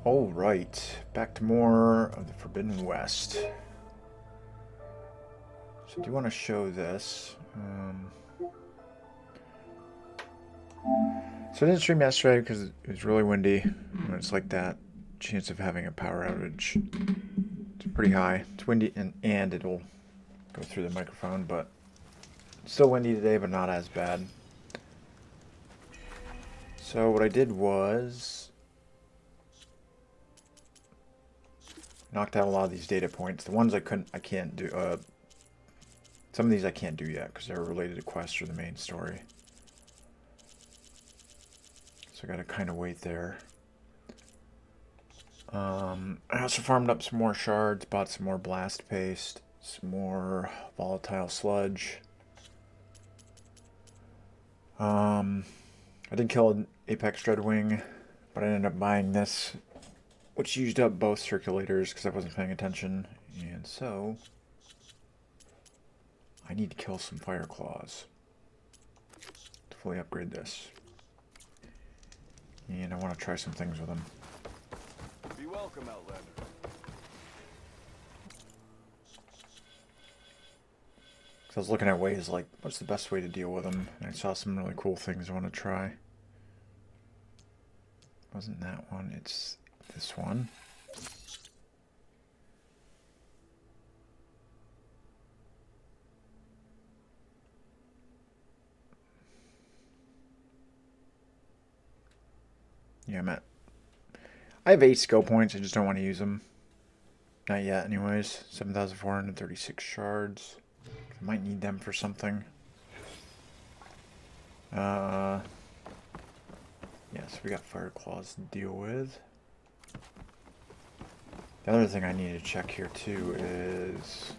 Alright, back to more of the Forbidden West. So I do want to show this. So I didn't stream yesterday because it was really windy. When it's like that, chance of having a power outage, it's pretty high. It's windy and it'll go through the microphone, but it's still windy today, but not as bad. So what I did was knocked out a lot of these data points. The ones I can't do. Some of these I can't do yet because they're related to quests or the main story. So I gotta kind of wait there. I also farmed up some more shards, bought some more blast paste, some more volatile sludge. I did kill an apex dreadwing, but I ended up buying this, which used up both circulators because I wasn't paying attention, and so I need to kill some Fireclaws to fully upgrade this. And I want to try some things with them. Be welcome, Outlander. So I was looking at ways like, what's the best way to deal with them? And I saw some really cool things I want to try. Wasn't that one, it's this one. Yeah, I have 8 skill points, I just don't want to use them. Not yet, anyways. 7,436 shards. I might need them for something. Yeah, so we got Fireclaws to deal with. The other thing I need to check here too is...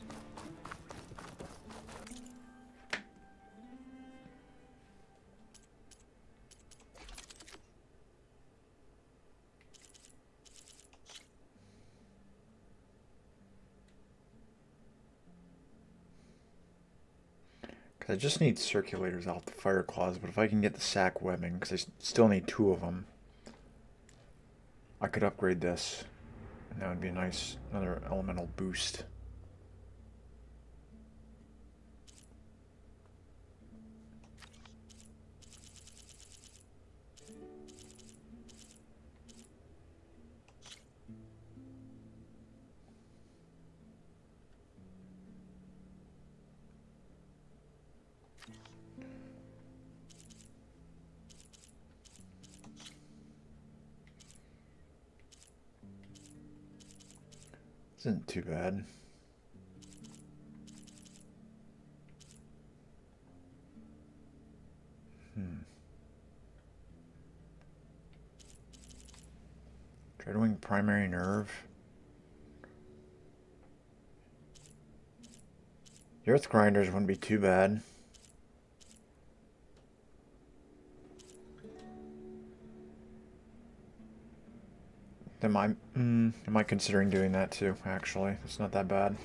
I just need circulators off the Fireclaws, but if I can get the sack webbing, because I still need 2 of them, I could upgrade this, and that would be a nice, another elemental boost. Isn't too bad. Dreadwing primary nerve. The earth grinders wouldn't be too bad. Am I considering doing that too, actually? It's not that bad.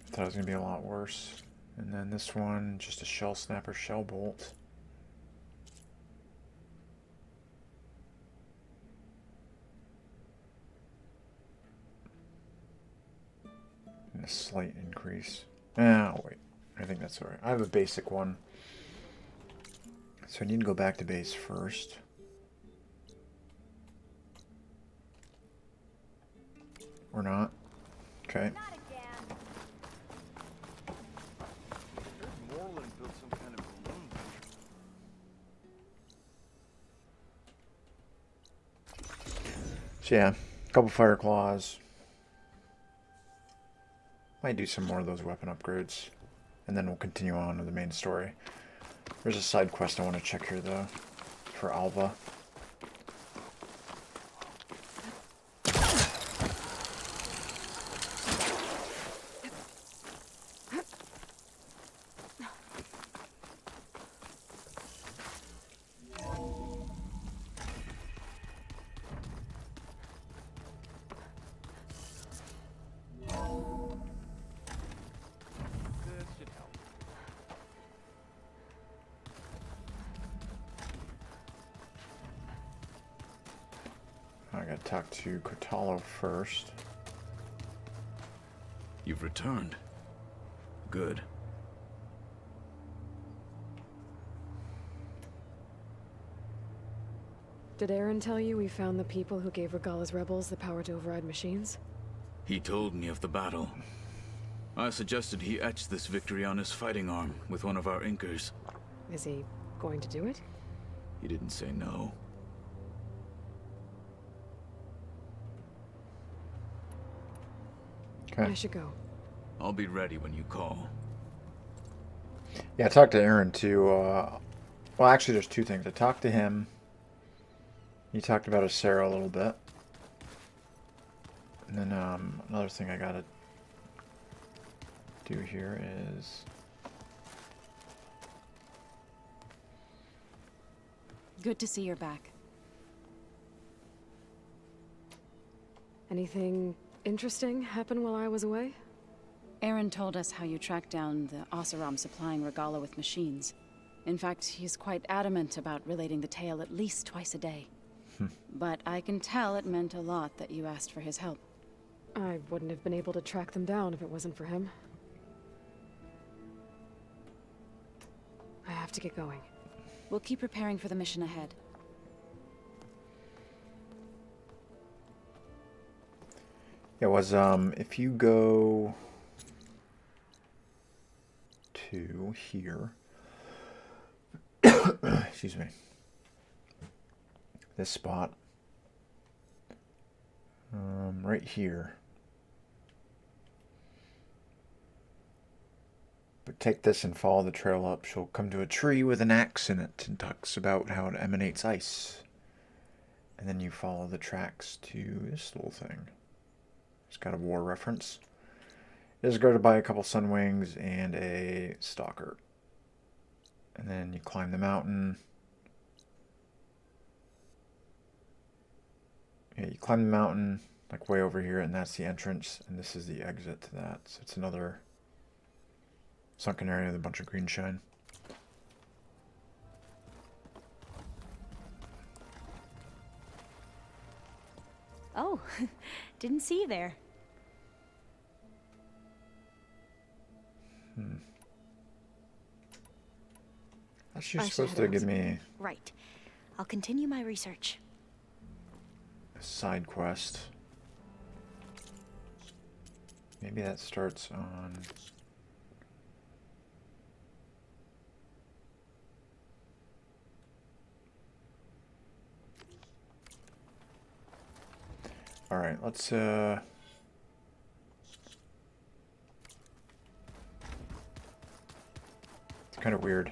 I thought it was going to be a lot worse. And then this one, just a shell snapper shell bolt. And a slight increase. Oh, wait. I think that's alright. I have a basic one. So I need to go back to base first. Or not. Okay. So yeah, a couple Fireclaws. Might do some more of those weapon upgrades. And then we'll continue on with the main story. There's a side quest I want to check here though. For Alva. gotta talk to Kotalo first. You've returned. Good. Did Aaron tell you we found the people who gave Regala's rebels the power to override machines? He told me of the battle. I suggested he etch this victory on his fighting arm with one of our inkers. Is he going to do it? He didn't say no. Okay. I should go. I'll be ready when you call. Yeah, I talked to Aaron too. Well, actually, there's two things. I talked to him. He talked about Sarah a little bit. And then another thing I gotta do here is... Good to see you're back. Anything interesting happen while I was away? Aaron told us how you tracked down the Oseram supplying Regala with machines. In fact, he's quite adamant about relating the tale at least twice a day. But I can tell it meant a lot that you asked for his help. I wouldn't have been able to track them down if it wasn't for him. I have to get going. We'll keep preparing for the mission ahead. It was, if you go to here, excuse me, this spot, right here, but take this and follow the trail up. She'll come to a tree with an axe in it and talks about how it emanates ice. And then you follow the tracks to this little thing. It's got a war reference. It is guarded by a couple sunwings and a stalker. And then you climb the mountain. Yeah, you climb the mountain like way over here, and that's the entrance, and this is the exit to that. So it's another sunken area with a bunch of green shine. Oh, didn't see you there. That's you're I should supposed head to out. give me Right. I'll continue my research. a side quest. Maybe that starts on... Alright, let's it's kind of weird.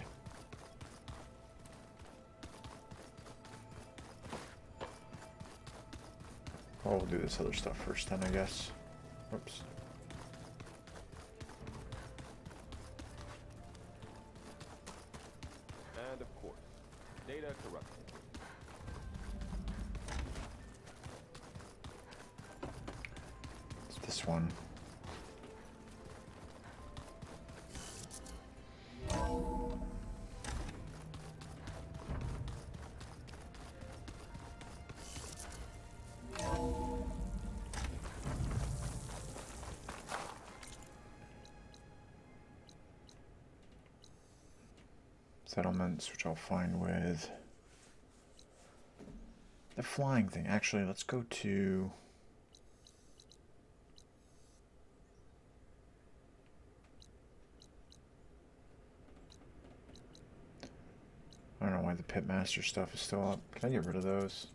Well, we'll do this other stuff first then, I guess. Whoops. And of course, data corruption. It's this one. Settlements, which I'll find with the flying thing. Actually, let's go to... I don't know why the Pitmaster stuff is still up. Can I get rid of those?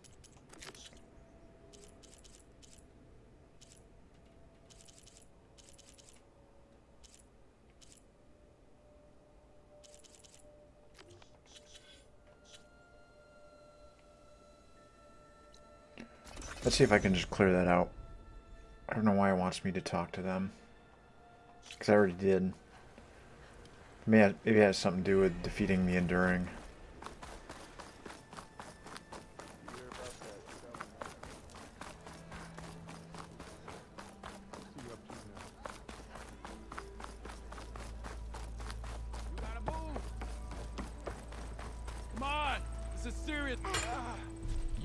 Let's see if I can just clear that out. I don't know why it wants me to talk to them. Because I already did. Maybe it has something to do with defeating the Enduring. You gotta move! Come on! This is serious!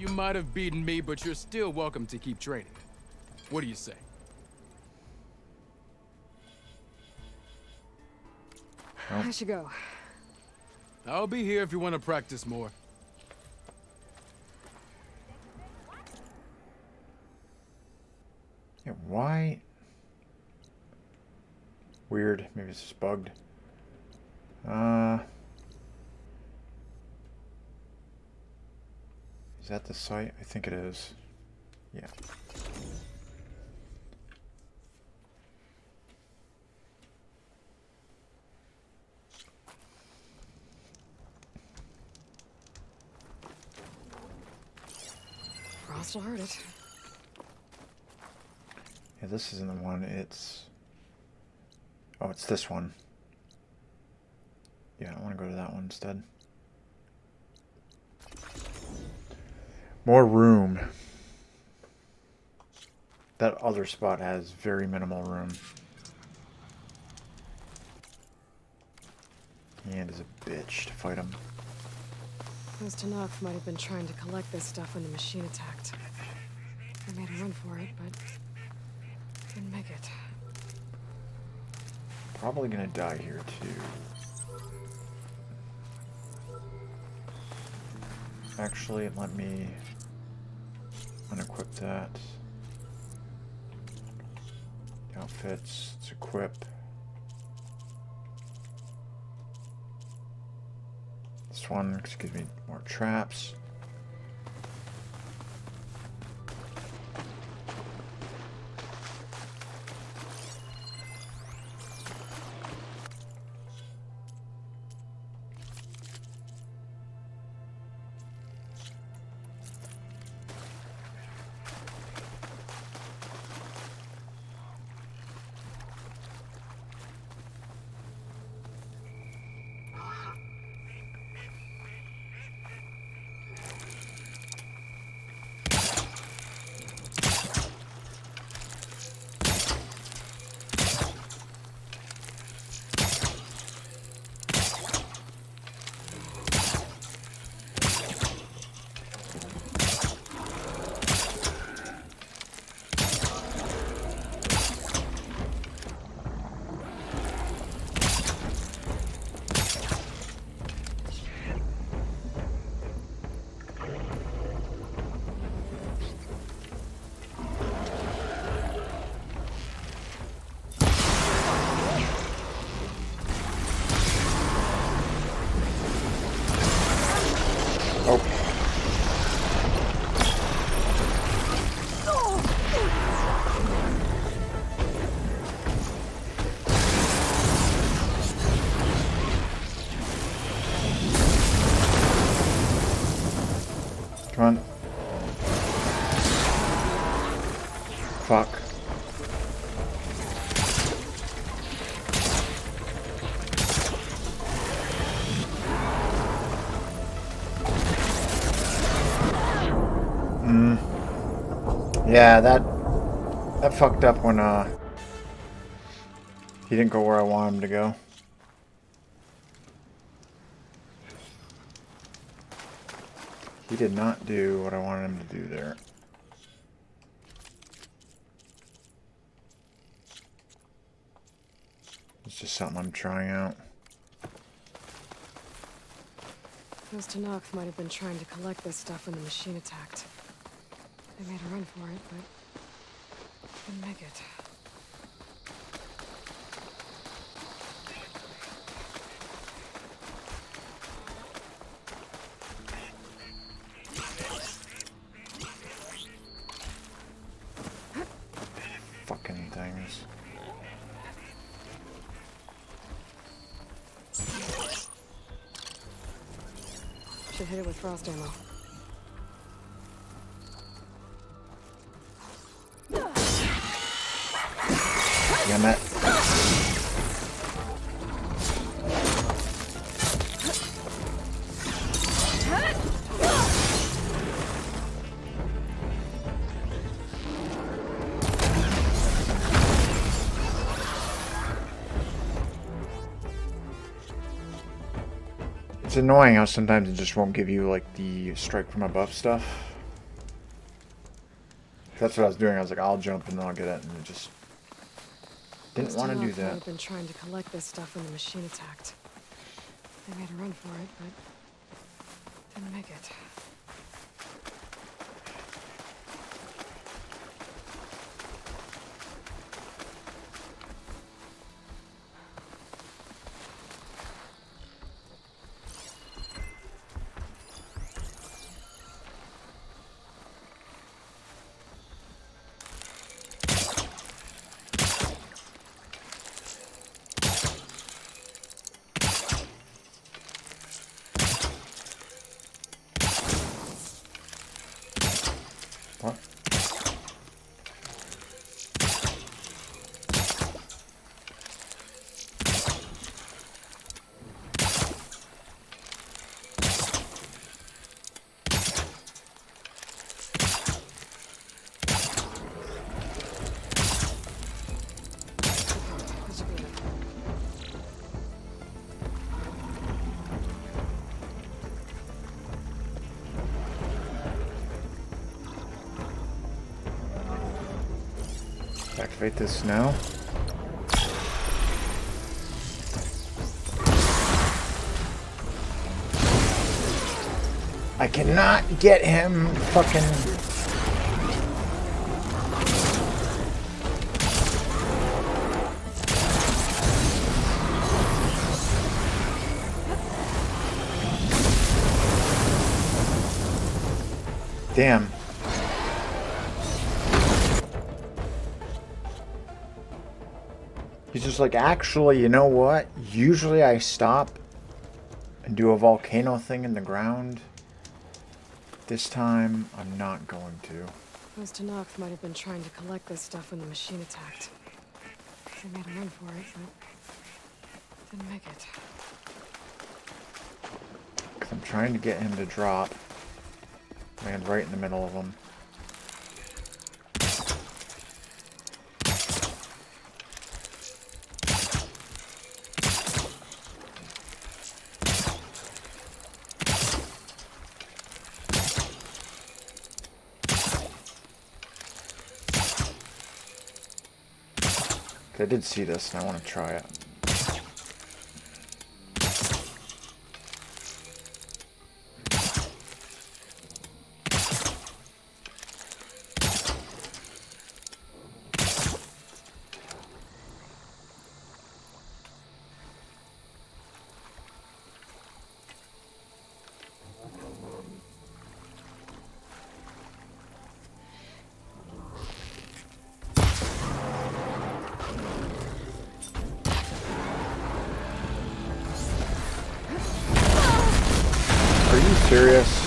You might have beaten me, but you're still welcome to keep training. What do you say? I should go. I'll be here if you want to practice more. Yeah, why? Weird. Maybe it's just bugged. Is that the site? I think it is. Yeah. Frost will hurt it. Yeah, this isn't the one. It's... Oh, it's this one. Yeah, I want to go to that one instead. More room. That other spot has very minimal room. And is a bitch to fight him. Those Tanakh might have been trying to collect this stuff when the machine attacked. I made a run for it, but didn't make it. Probably gonna die here too. Actually, let me unequip that. Outfits, let's equip. This one gives me more traps. Come on. Fuck. Yeah, that fucked up when he didn't go where I want him to go. He did not do what I wanted him to do there. It's just something I'm trying out. Those Tanakh might have been trying to collect this stuff when the machine attacked. I made a run for it, but didn't make it. Fucking things. Should hit it with frost ammo. Damn it. It's annoying how sometimes it just won't give you like the strike from above stuff. That's what I was doing. I was like, I'll jump and then I'll get it, and it just didn't Those want to do Tanakh might that. have been trying to collect this stuff when the machine attacked. They made a run for it, but didn't make it. What? That should be it. Activate this now. I cannot get him fucking... Damn. He's just like, actually, you know what? Usually I stop and do a volcano thing in the ground. This time, I'm not going to. Those Tanakh might have been trying to collect this stuff when the machine attacked. They made a run for it, but didn't make it. 'Cause I'm trying to get him to drop. Land right in the middle of him. I did see this and I want to try it. Are you serious?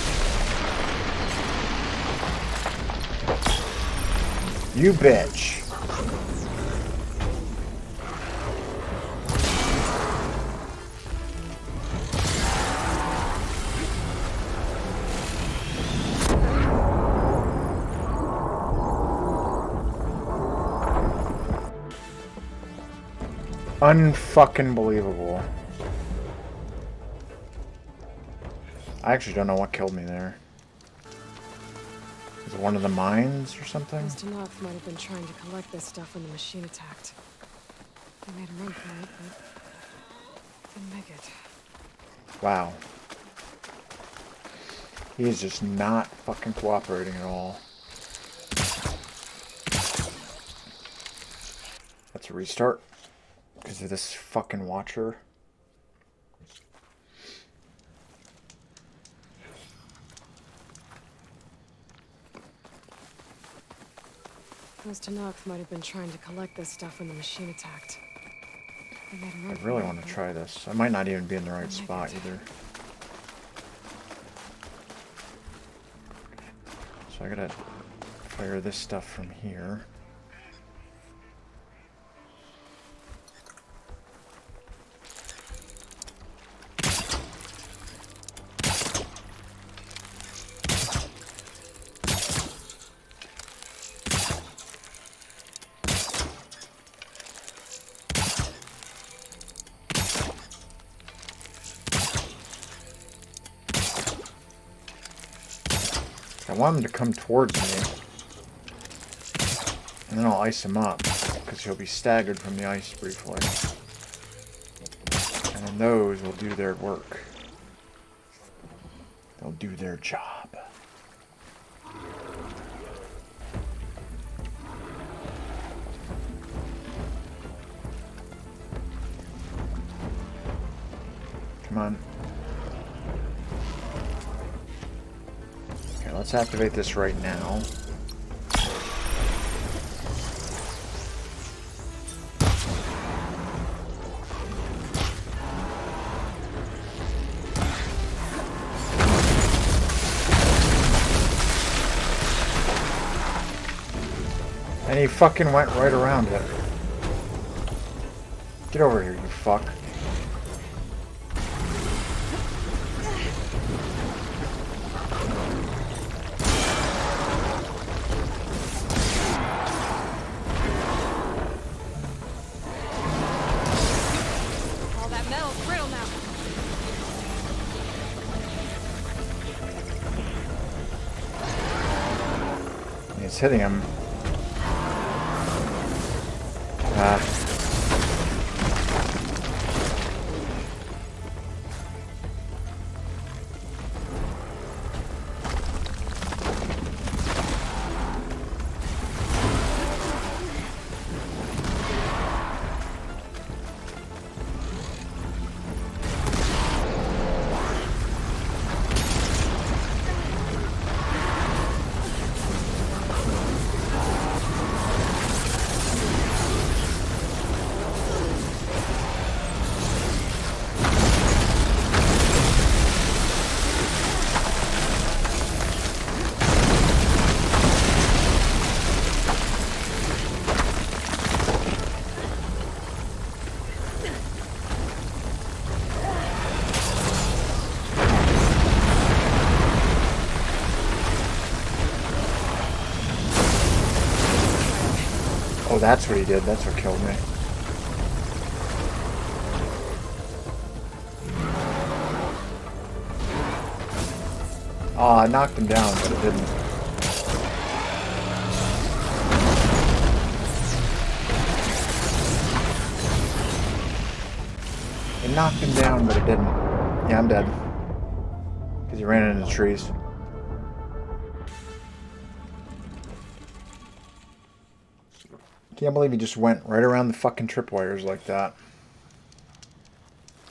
You bitch. Unfucking believable. I actually don't know what killed me there. Is it one of the mines or something? Those Tanakh might have been trying to collect this stuff when the machine attacked. They made a run for it, but didn't make it. Wow. He is just not fucking cooperating at all. Let's restart. Because of this fucking watcher. Those Tanakh might have been trying to collect this stuff when the machine attacked. They made a run I for really it, want to but try this. I might not even be in the right Make spot it. either. So I gotta fire this stuff from here. I want him to come towards me. And then I'll ice him up, because he'll be staggered from the ice briefly. And then those will do their work. They'll do their job. Come on. Okay, let's activate this right now. And he fucking went right around it. Get over here, you fuck. All that metal's brittle now. It's hitting him. Ah. Oh, that's what he did. That's what killed me. Oh, I knocked him down, but it didn't. It knocked him down, but it didn't. Yeah, I'm dead. Because he ran into the trees. Can't believe he just went right around the fucking tripwires like that.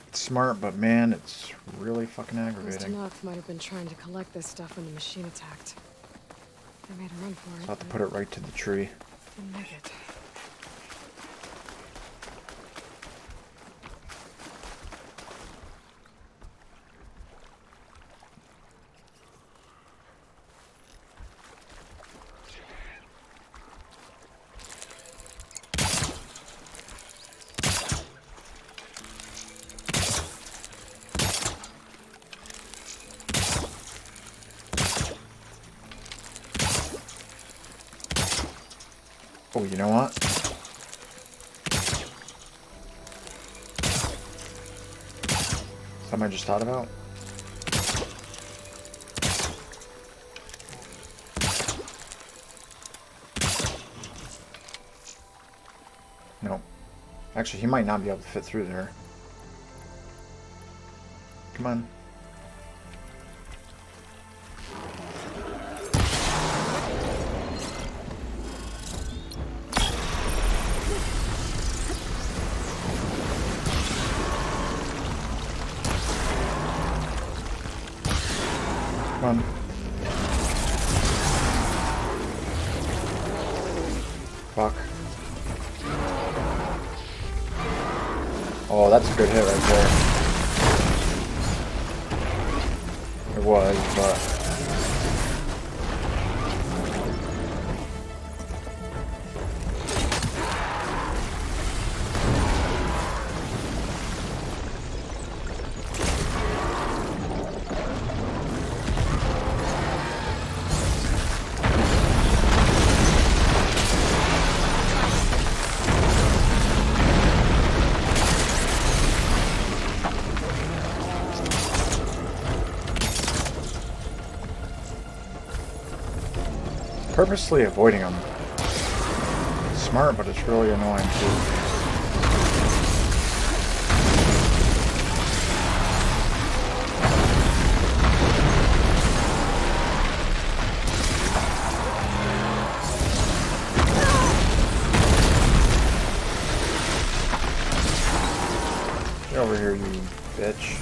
It's smart, but man, it's really fucking aggravating. Knox might have been trying to collect this stuff when the machine attacked. They made a run for it. I'll have to put it right to the tree. Didn't make it. Oh, you know what? Something I just thought about? No. Actually, he might not be able to fit through there. Come on. Come on. Fuck. Oh, that's a good hit right there. It was, but... Purposely avoiding them. smart, but it's really annoying too. Get over here, you bitch.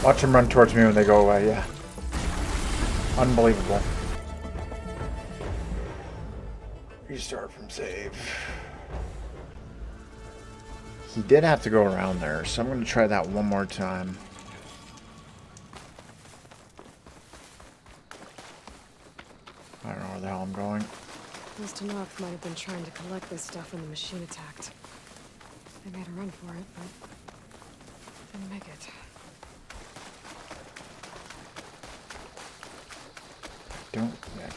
Watch them run towards me when they go away, yeah. Unbelievable. Restart from save. He did have to go around there, so I'm going to try that one more time. I don't know where the hell I'm going. Mr. Knox might have been trying to collect this stuff when the machine attacked. They made a run for it, but didn't make it. I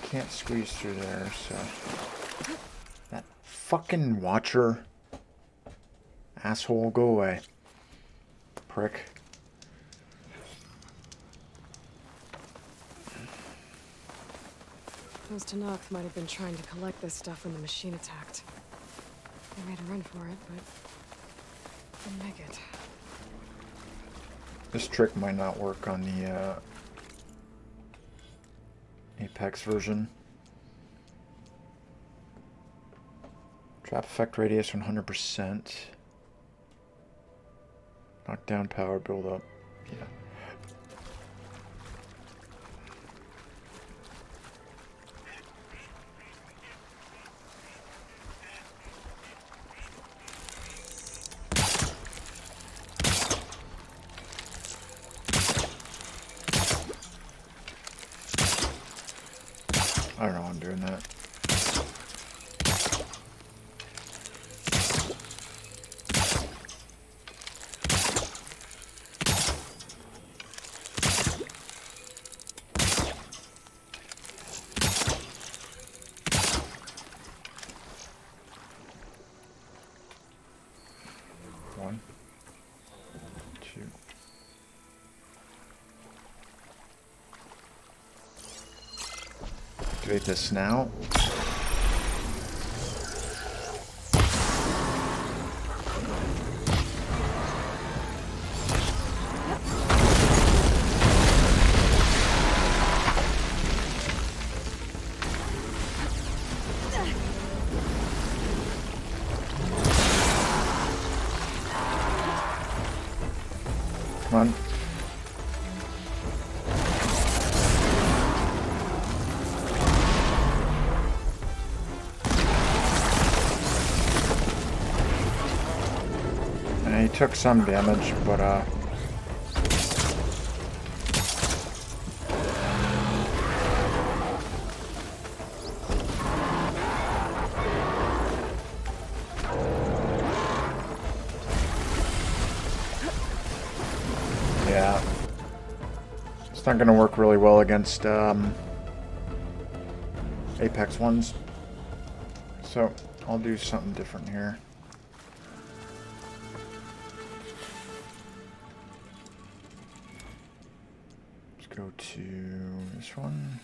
can't squeeze through there, so... That fucking watcher... Asshole, go away. Prick. Mr. Knox might have been trying to collect this stuff when the machine attacked. They made a run for it, but didn't make it. This trick might not work on the Apex version. Trap effect radius 100%. Knockdown power buildup. Yeah. I don't know why I'm doing that. One, two. Activate this now. Come on. And he took some damage, but yeah. It's not going to work really well against Apex ones. So I'll do something different here. Let's go to this one.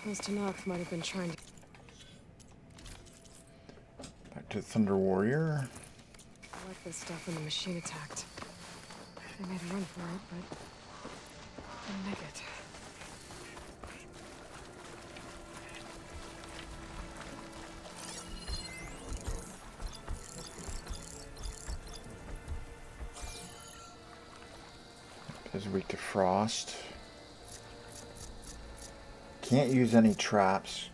Mr. Knox might have been trying to... Back to Thunder Warrior. collect this stuff when the machine attacked. They made a run for it, but didn't make it. Is weak to frost. Can't use any traps.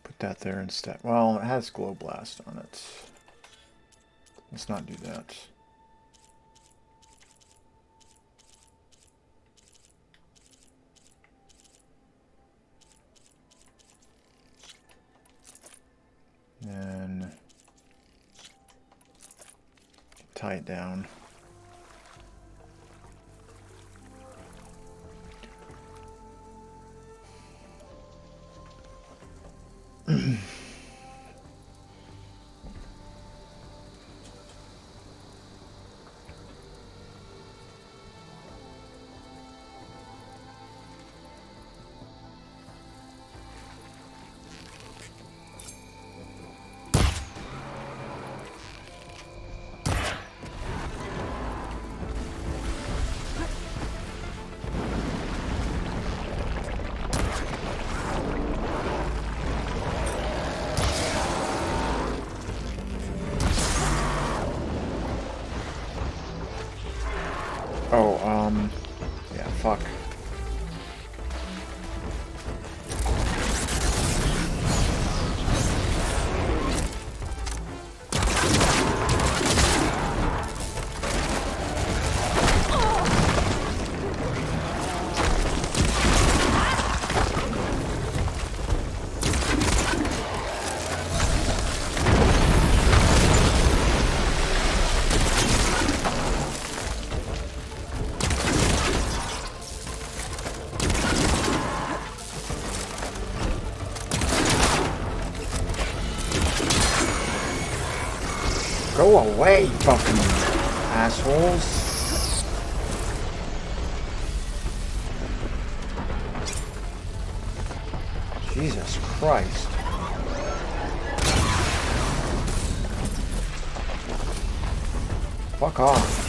Put that there instead. Well, it has Glow Blast on it. Let's not do that. And tie it down. Oh, yeah, fuck. Go away, fucking assholes. Jesus Christ. Fuck off.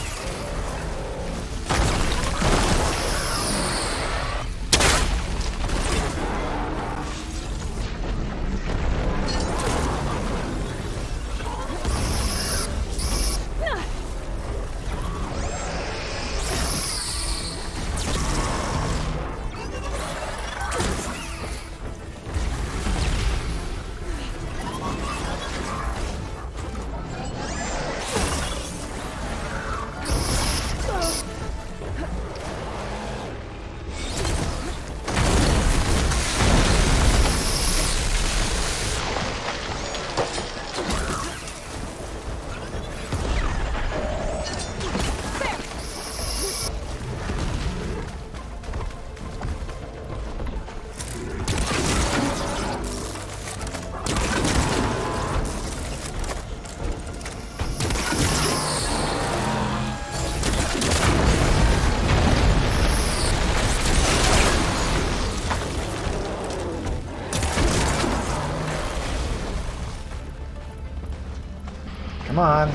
Come on.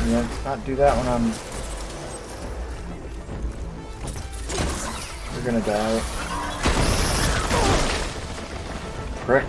Yeah, let's not do that when I'm... You're gonna die. Prick.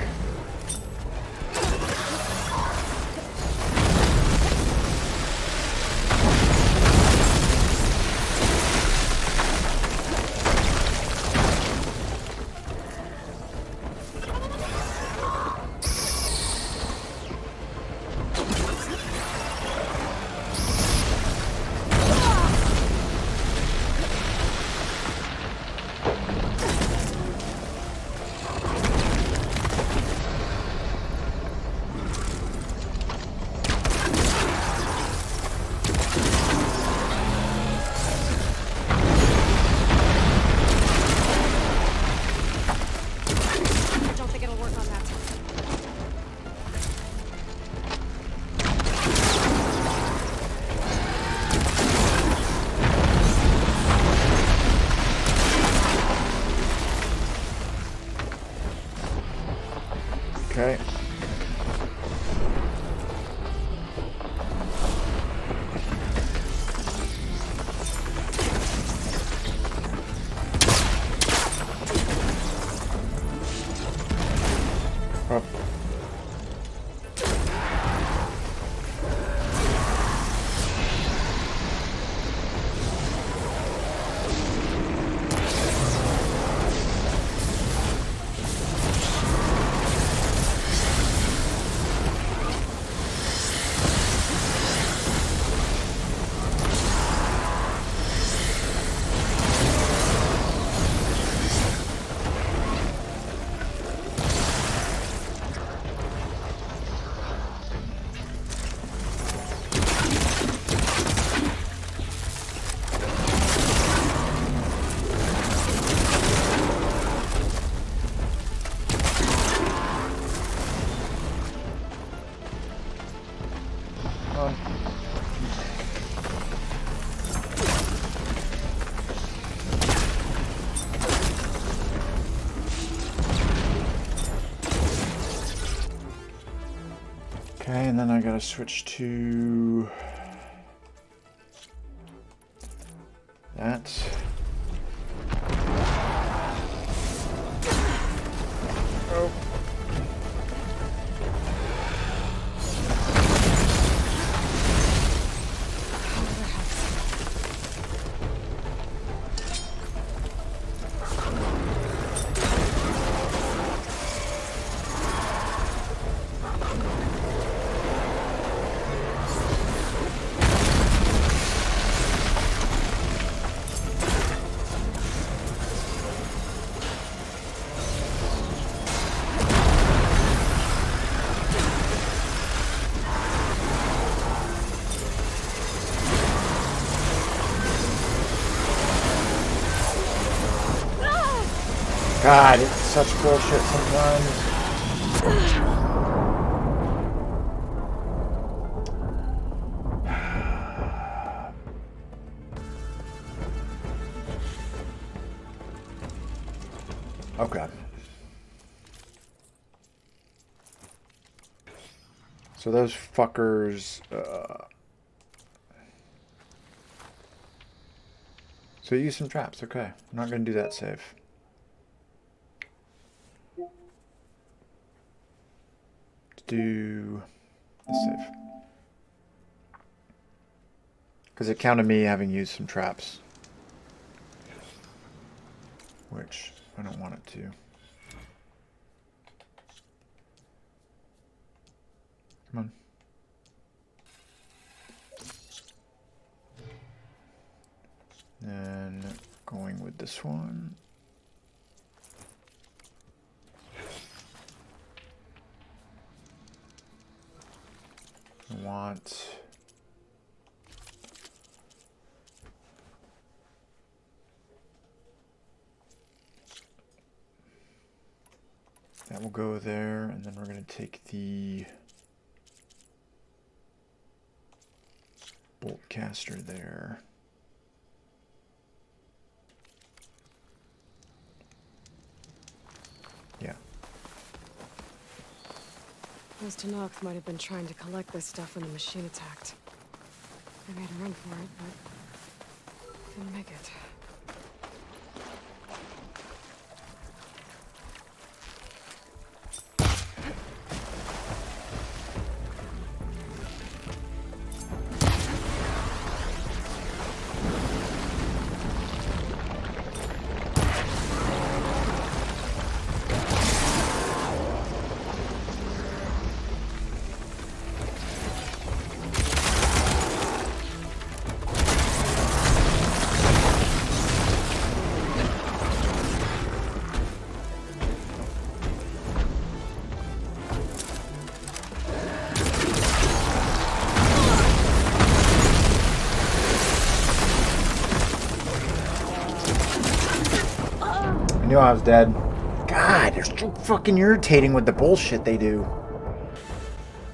I don't think it'll work on that. Okay. Up. Okay, and then I gotta switch to that. Oh. God, it's such bullshit sometimes. Okay. So those fuckers, so use some traps, okay. I'm not gonna do that save. Let's do this save. Because it counted me having used some traps. Which I don't want it to. Come on. Then going with this one. I want that will go there, and then we're going to take the bolt caster there. Yeah. Those Tanakh might have been trying to collect this stuff when the machine attacked. I made a run for it, but didn't make it. I knew I was dead. God, they're so fucking irritating with the bullshit they do.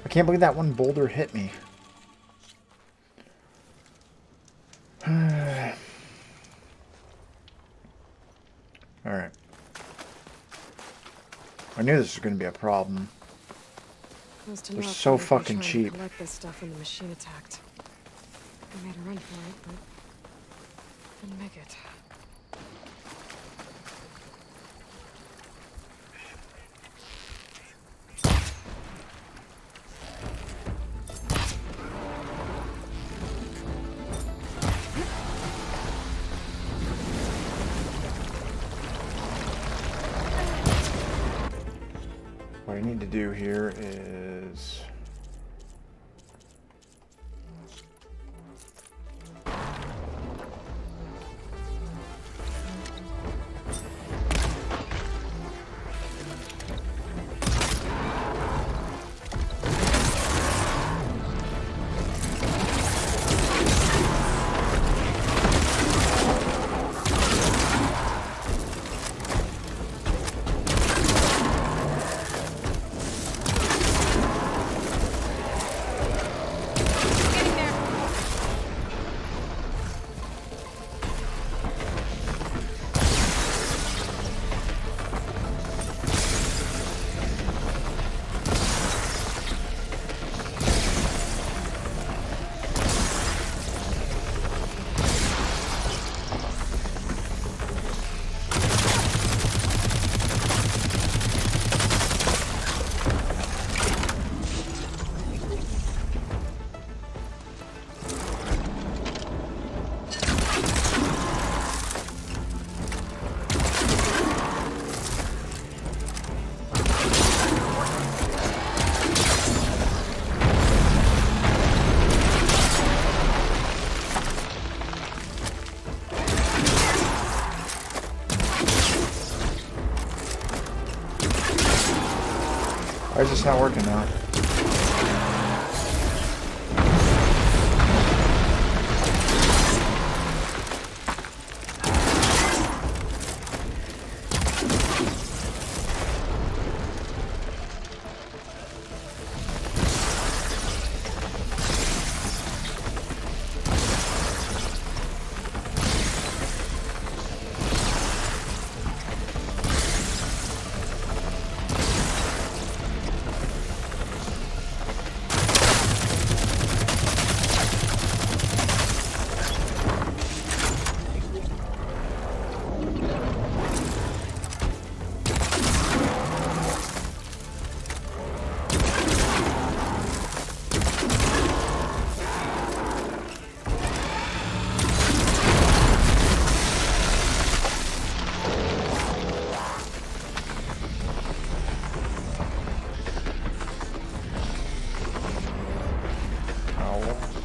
I can't believe that one boulder hit me. Alright. I knew this was going to be a problem. Those They're Tanakh so might have been fucking trying to cheap. collect this stuff when the machine attacked. I made a run for it, but didn't make it. What I need to do here is Why is this not working now?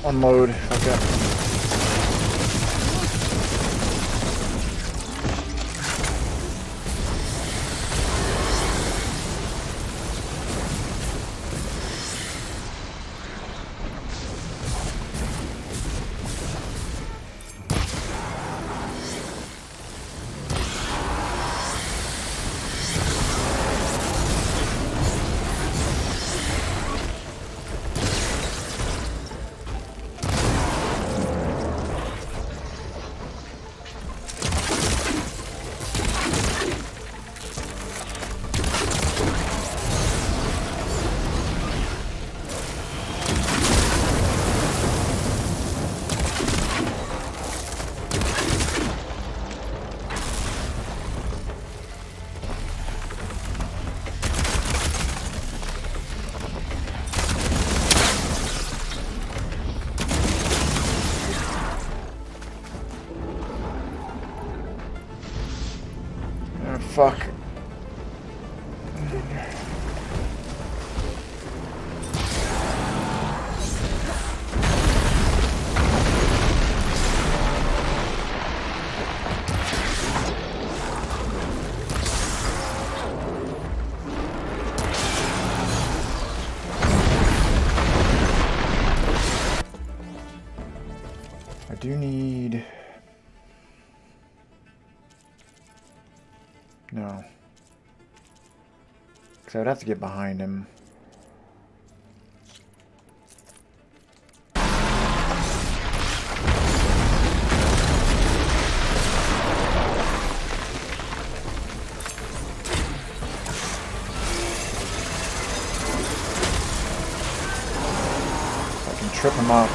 Unload. Okay. Fuck. I do need... No. Because I would have to get behind him. I can trip him up.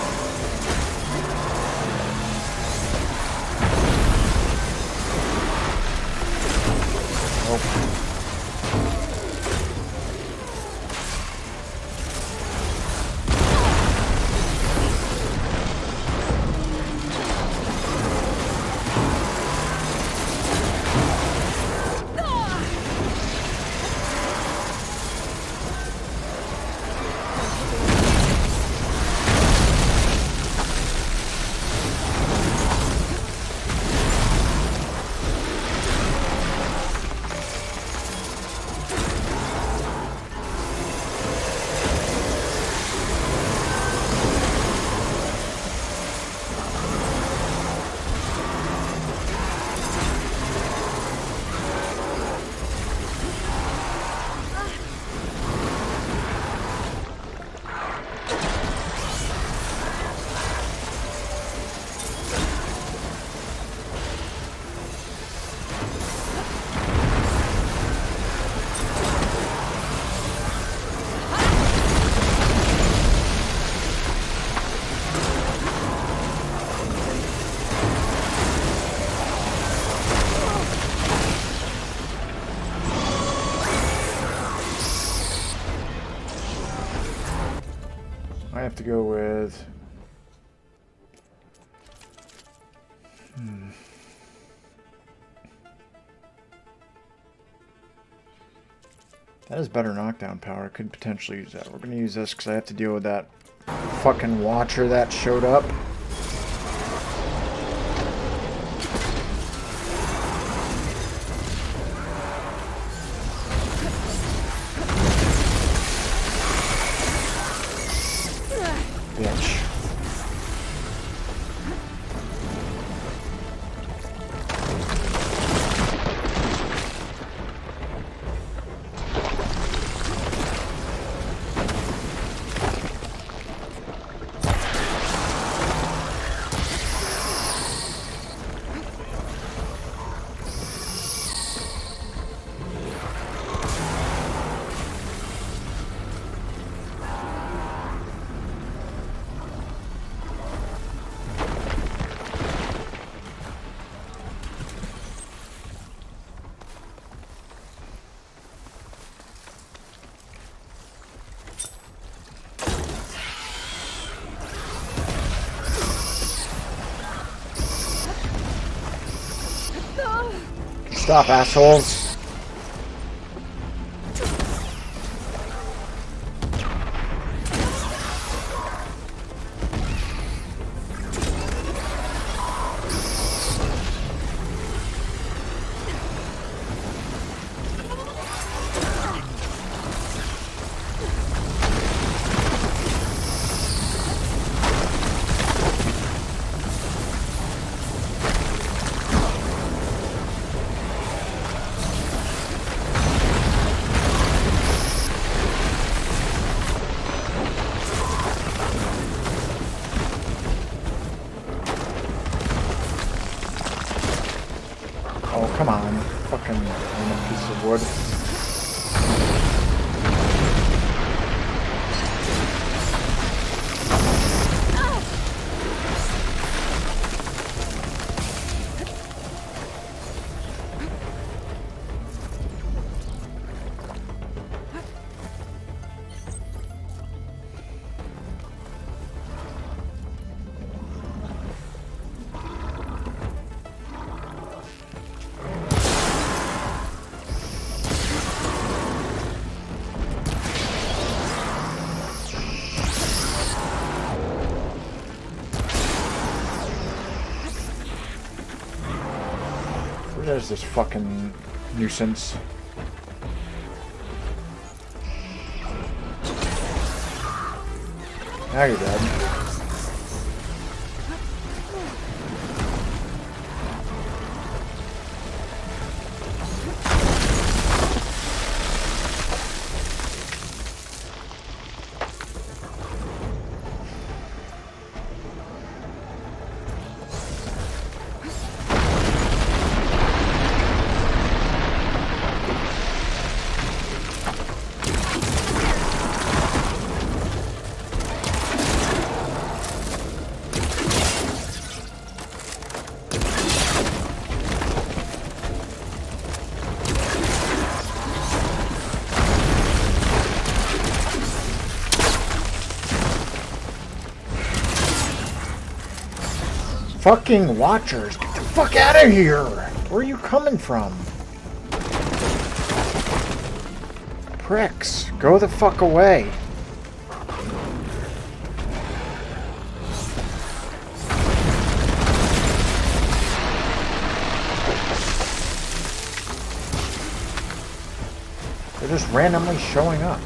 I have to go with... That is better knockdown power. Could potentially use that. We're going to use this because I have to deal with that fucking watcher that showed up. Stop, assholes. Oh, come on. Fucking random piece of wood. There's this fucking nuisance. Now you're dead. Fucking watchers, get the fuck out of here! Where are you coming from? Pricks, go the fuck away. They're just randomly showing up.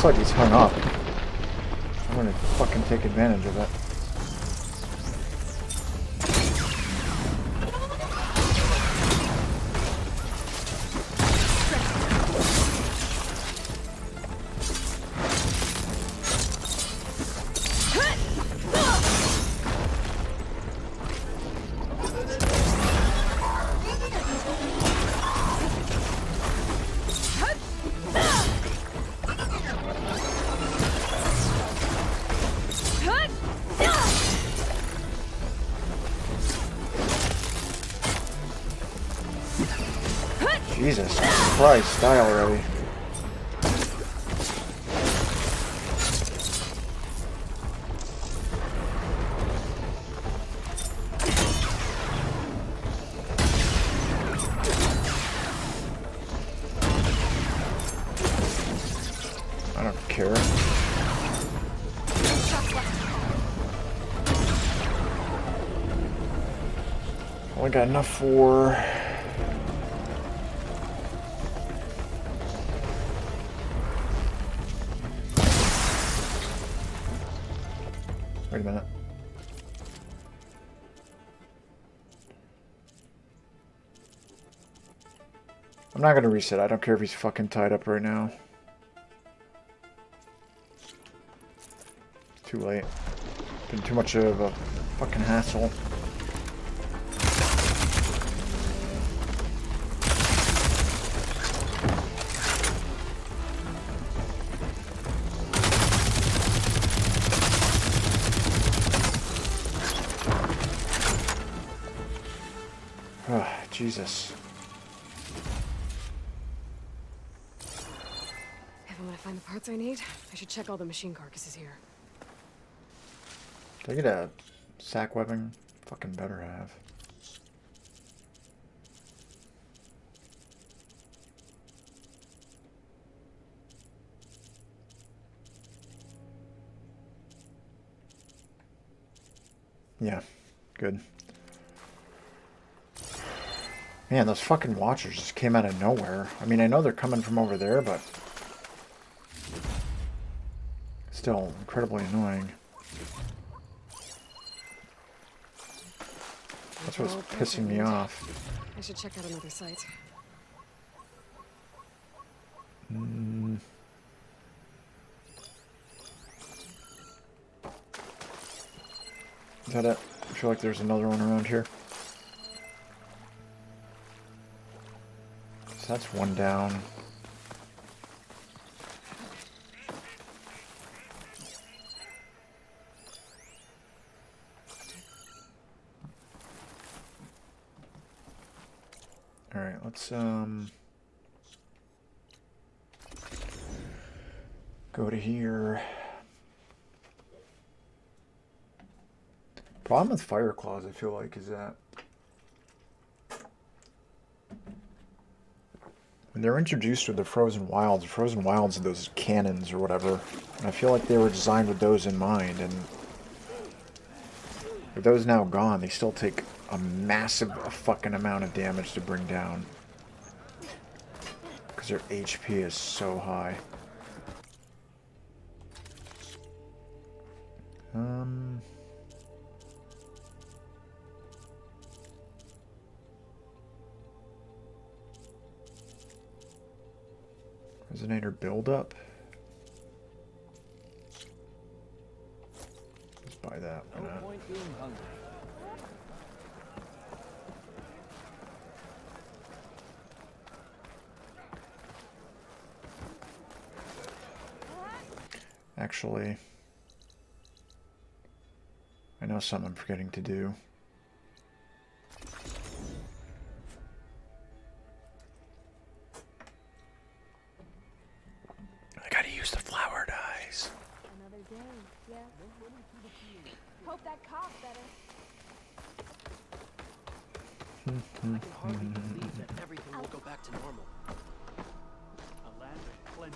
Looks like he's hung up. I'm gonna fucking take advantage of it. Jesus Christ, die already. I don't care. Only got enough for... Wait a minute. not gonna reset. I don't care if he's fucking tied up right now. Too late. Been too much of a fucking hassle. Ah, Jesus. If I'm gonna find the parts I need, I should check all the machine carcasses here. Did I get a sack webbing? Fucking better have. Yeah, good. Man, those fucking watchers just came out of nowhere. I mean, I know they're coming from over there, but still incredibly annoying. That's what's pissing me off. I should check out another site. Is that it? I feel like there's another one around here. So that's one down. Alright, let's go to here. Problem with Fireclaws, I feel like, is that when they're introduced with the Frozen Wilds are those cannons or whatever, and I feel like they were designed with those in mind, and with those now gone, they still take a massive fucking amount of damage to bring down. Because their HP is so high. Resonator buildup. Let's buy that. Why not? Actually, I know something I'm forgetting to do. I gotta use the flower dyes. Another day, yeah. Hope that cough's better. I can hardly believe that everything will go back to normal. A land of plenty.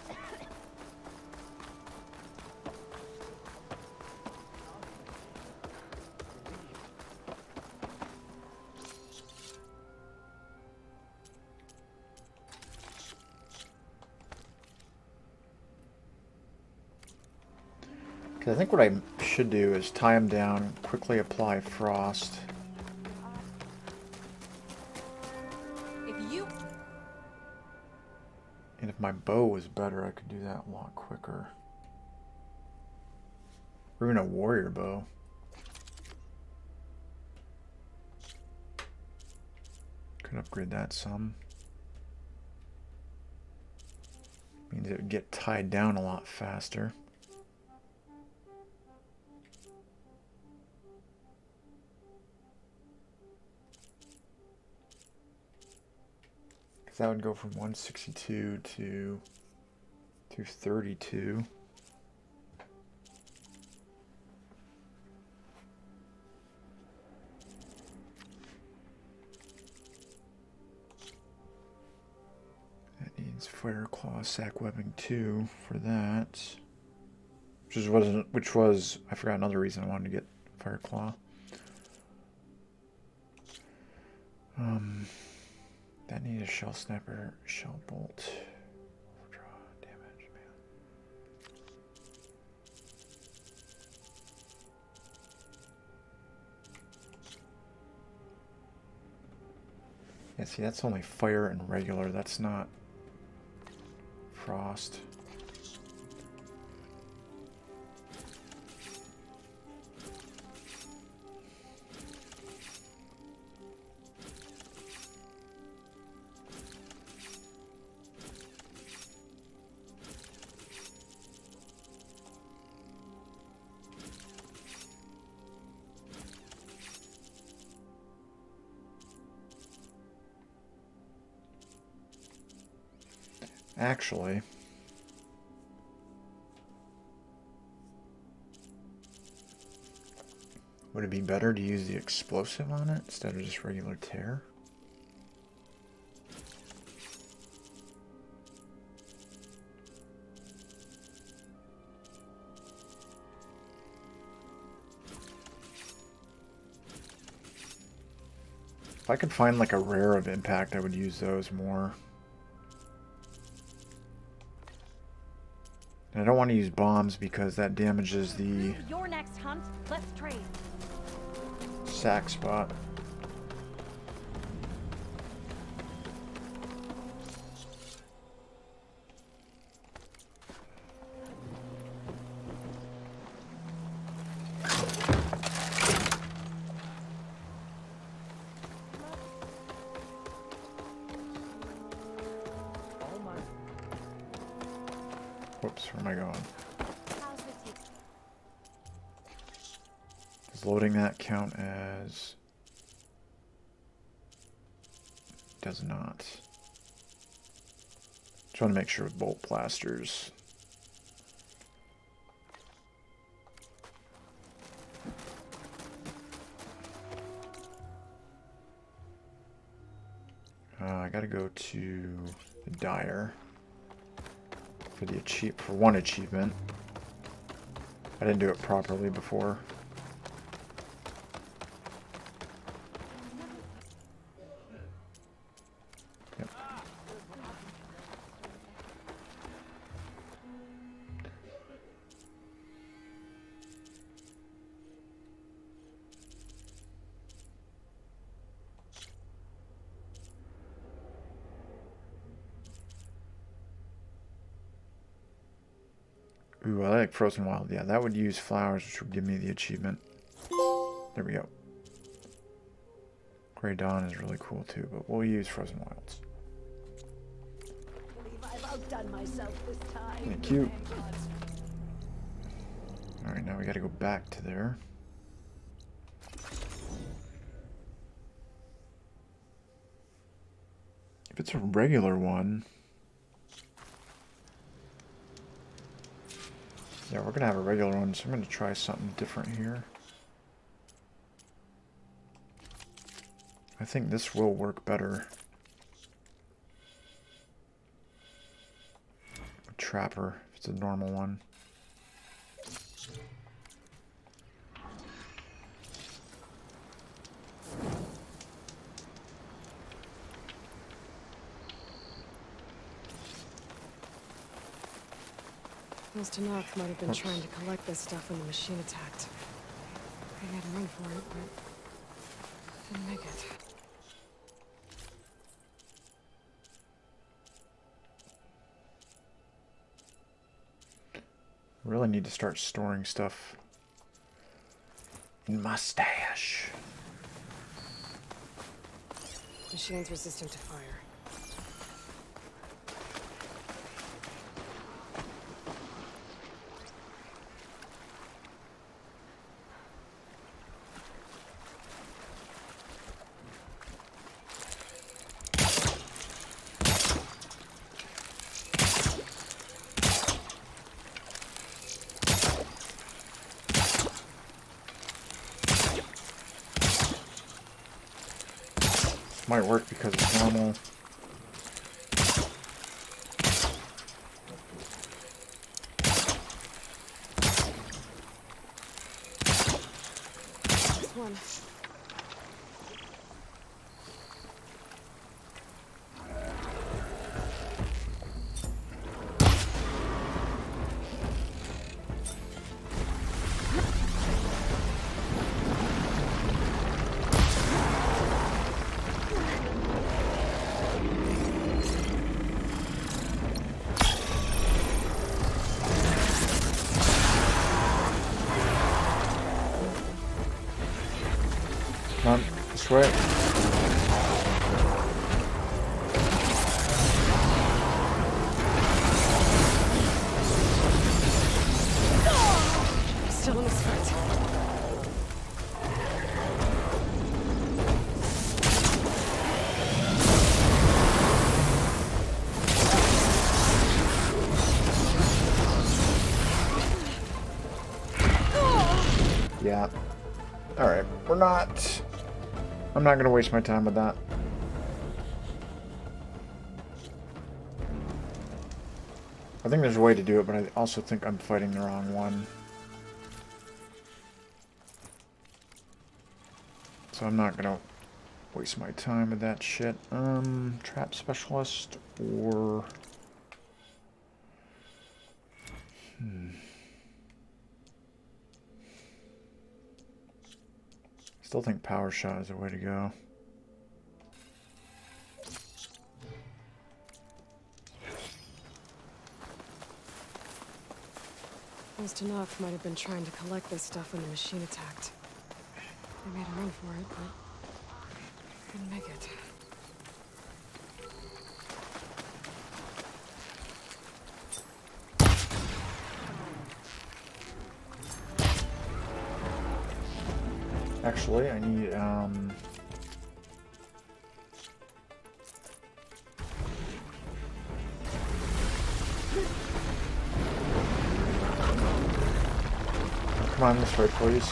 I think what I should do is tie them down, quickly apply frost. And if my bow was better, I could do that a lot quicker. Or even a warrior bow. Could upgrade that some. Means it would get tied down a lot faster. That would go from 162 to 232. That needs Fireclaw sack webbing 2 for that. Which was I forgot another reason I wanted to get Fireclaw. That needs a shell sniper, shell bolt. Draw damage, man. Yeah, see, that's only fire and regular. That's not frost. Actually, would it be better to use the explosive on it instead of just regular tear? If I could find like a rare of impact, I would use those more. And I don't want to use bombs because that damages the Your next hunt. Let's trade. sack spot. All mine. Whoops, where am I going? How's this you? Does loading that count as... Does not. Just want to make sure with bolt plasters. I gotta go to the dyer for the for one achievement. I didn't do it properly before. Yep. Ooh, I like Frozen Wild. Yeah, that would use flowers, which would give me the achievement. There we go. Grey Dawn is really cool too, but we'll use Frozen Wilds. I've outdone myself this time. Thank you. Alright, now we gotta go back to there. If it's a regular one... Yeah, we're gonna have a regular one, so I'm gonna try something different here. I think this will work better. A trapper, if it's a normal one. Those Tanakh might have been trying to collect this stuff when the machine attacked. They made a run for it, but didn't make it. Really need to start storing stuff in my stash. Machine's resistant to fire. Might work because it's normal. This one. This way. Still in this fight. Yeah. Alright, we're not... I'm not gonna waste my time with that. I think there's a way to do it, but I also think I'm fighting the wrong one. So I'm not gonna waste my time with that shit. Trap specialist or... Still think power shot is the way to go. Those Tanakh might have been trying to collect this stuff when the machine attacked. They made a run for it, but couldn't make it. Actually, I need, come on, this way, please.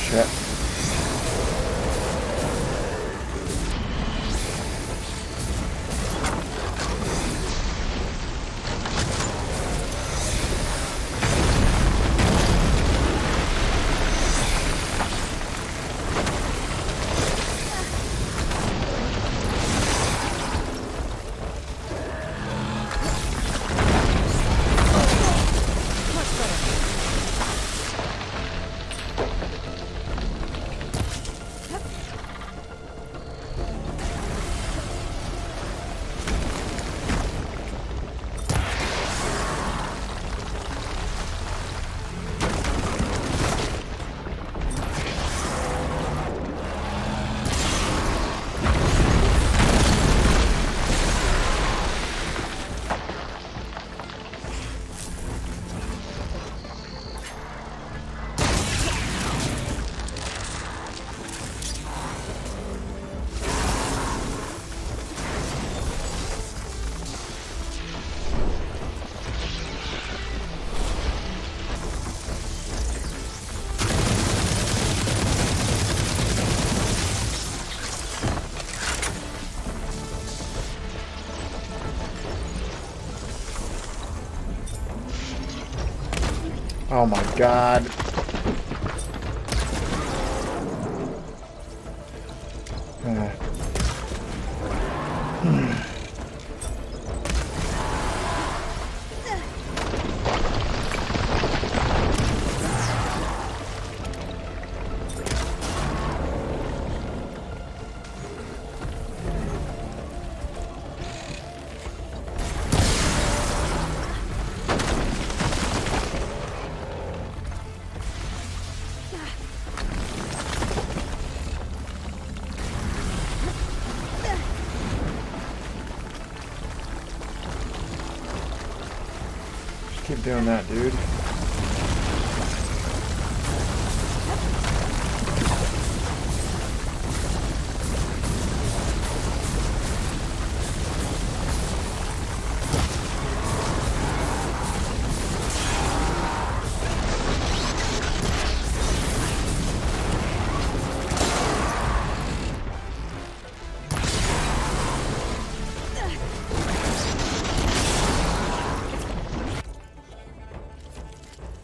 Shit. Oh my god. Quit doing that, dude.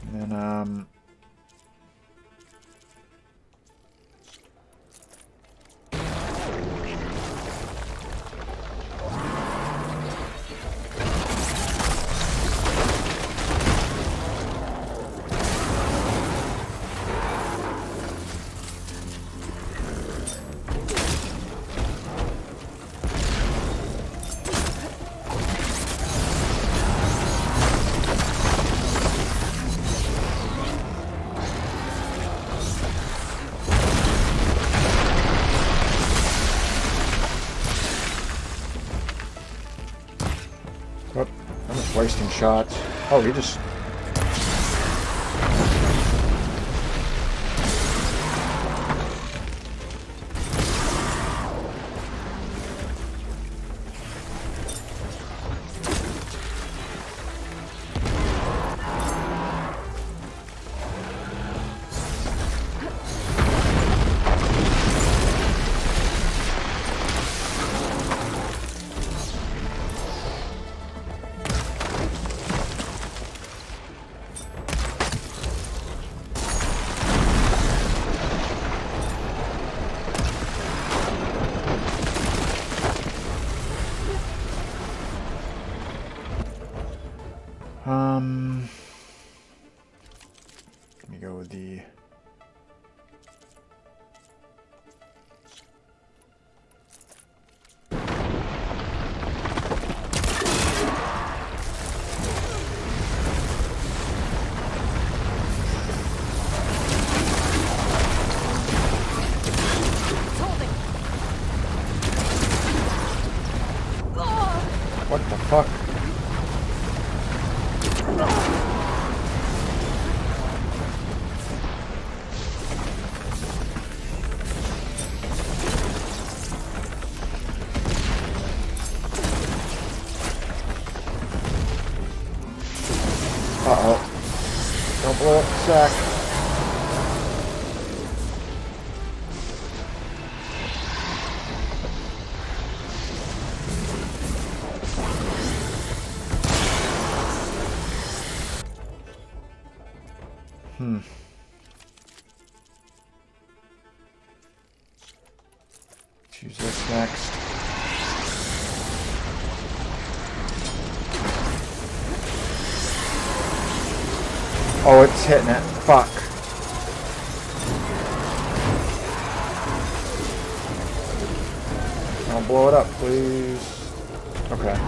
And then, oh, I'm just wasting shots. Oh, he just... Let me go with the... What the fuck? Uh-oh. Don't blow up the sack. Choose this next. Oh, it's hitting it. Fuck. Don't blow it up, please. Okay.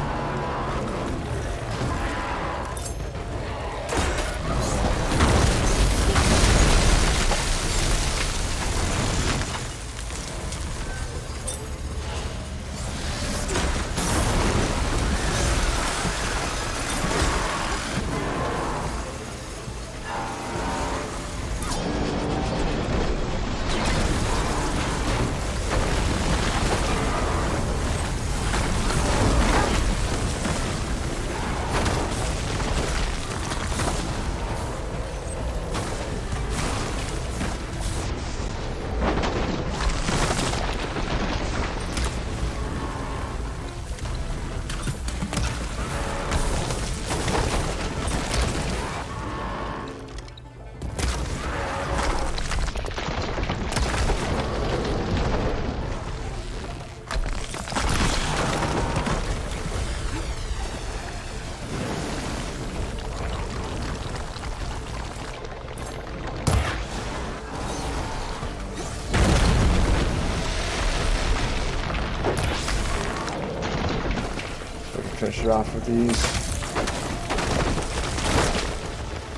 Finish it off with these.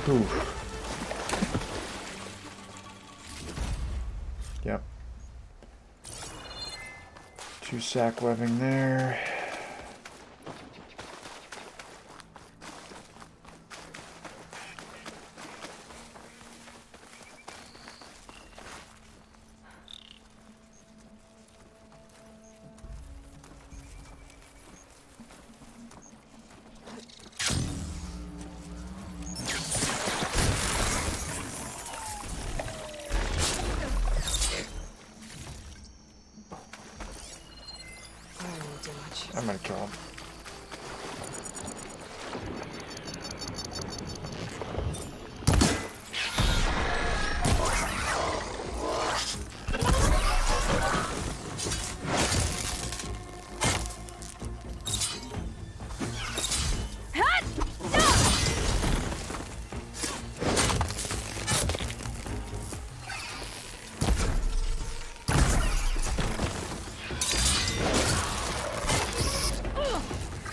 Whew. Yep. 2 sack webbing there. I'm gonna kill him.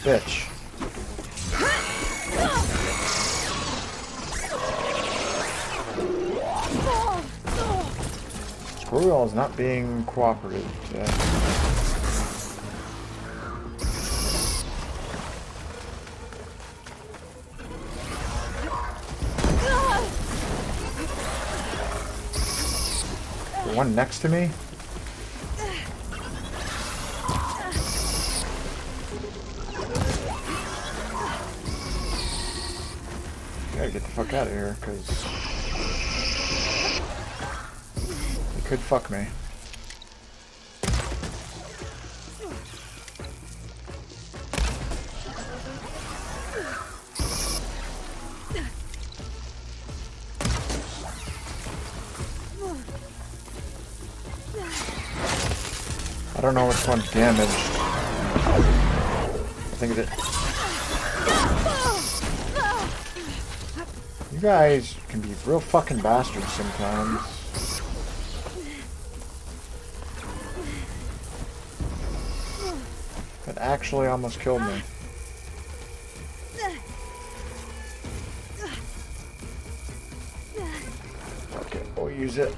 Bitch. Squirrel is not being cooperative today. The one next to me? Gotta get the fuck out of here, because he could fuck me. I don't know which one's damaged. I think it. You guys can be real fucking bastards sometimes. That actually almost killed me. Okay, we'll use it.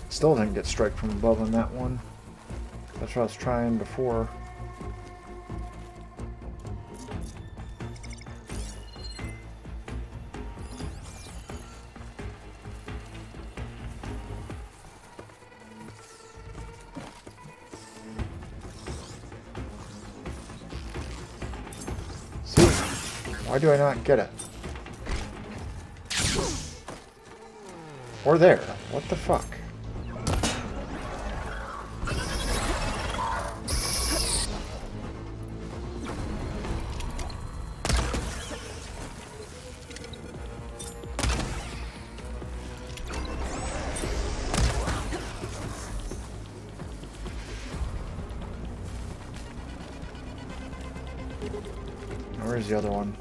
Still didn't get strike from above on that one. That's what I was trying before. See? Why do I not get it? Or there. What the fuck? Where's the other one?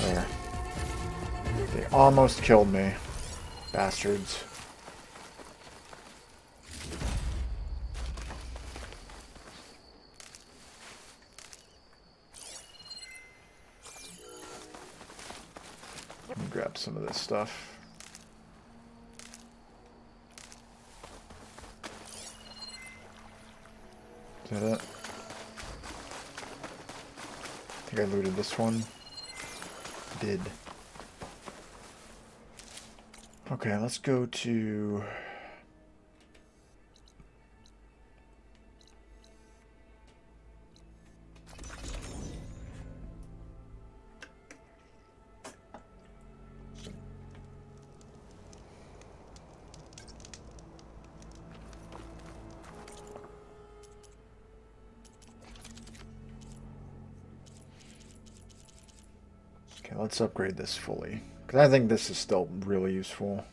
There. They almost killed me. Bastards. Let me grab some of this stuff. Is that it? I think I looted this one. Did. Okay, let's go to... Okay, let's upgrade this fully. Because I think this is still really useful.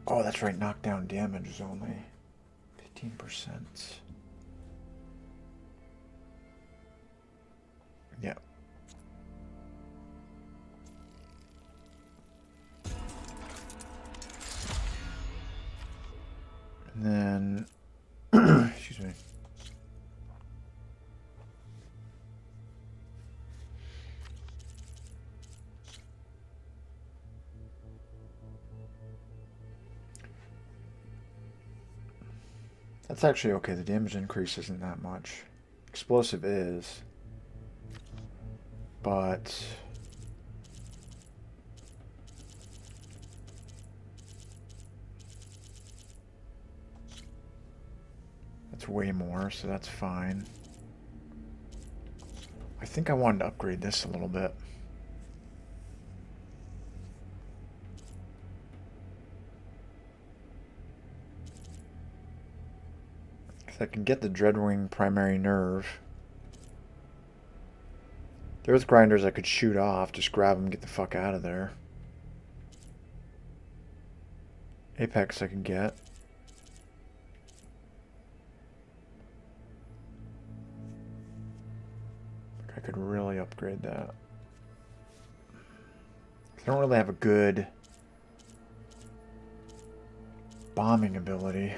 Oh, that's right. Knockdown damage is only 15%. Yeah. And then, excuse me. That's actually okay. The damage increase isn't that much. Explosive is. But... that's way more, so that's fine. I think I wanted to upgrade this a little bit. I can get the Dreadwing primary nerve. The Earth Grinders I could shoot off, just grab them and get the fuck out of there. Apex I can get. I could really upgrade that. I don't really have a good bombing ability.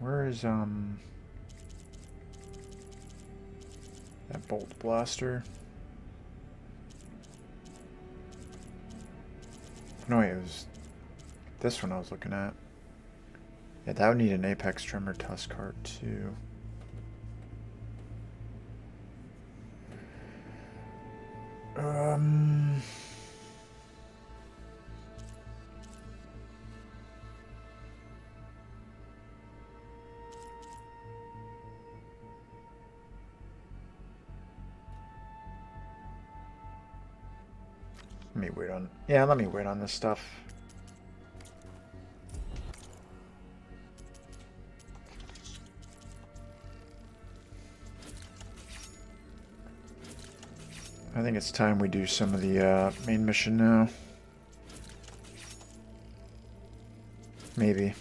Where is that bolt blaster? No, it was this one I was looking at. Yeah, that would need an Apex Tremor Tusk Heart too. Let me wait on... yeah, let me wait on this stuff. I think it's time we do some of the main mission now. Maybe.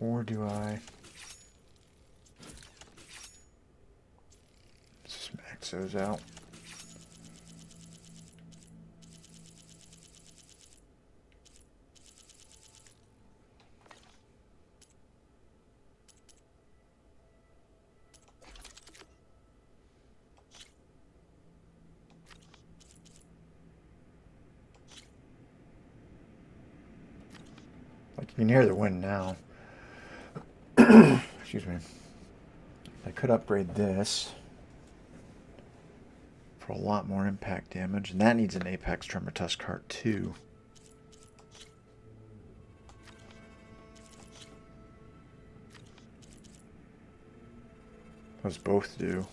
Or do I... let's just max those out. Like, you can hear the wind now. Excuse me. I could upgrade this for a lot more impact damage, and that needs an Apex Tremor Tusk Heart too. Those both do.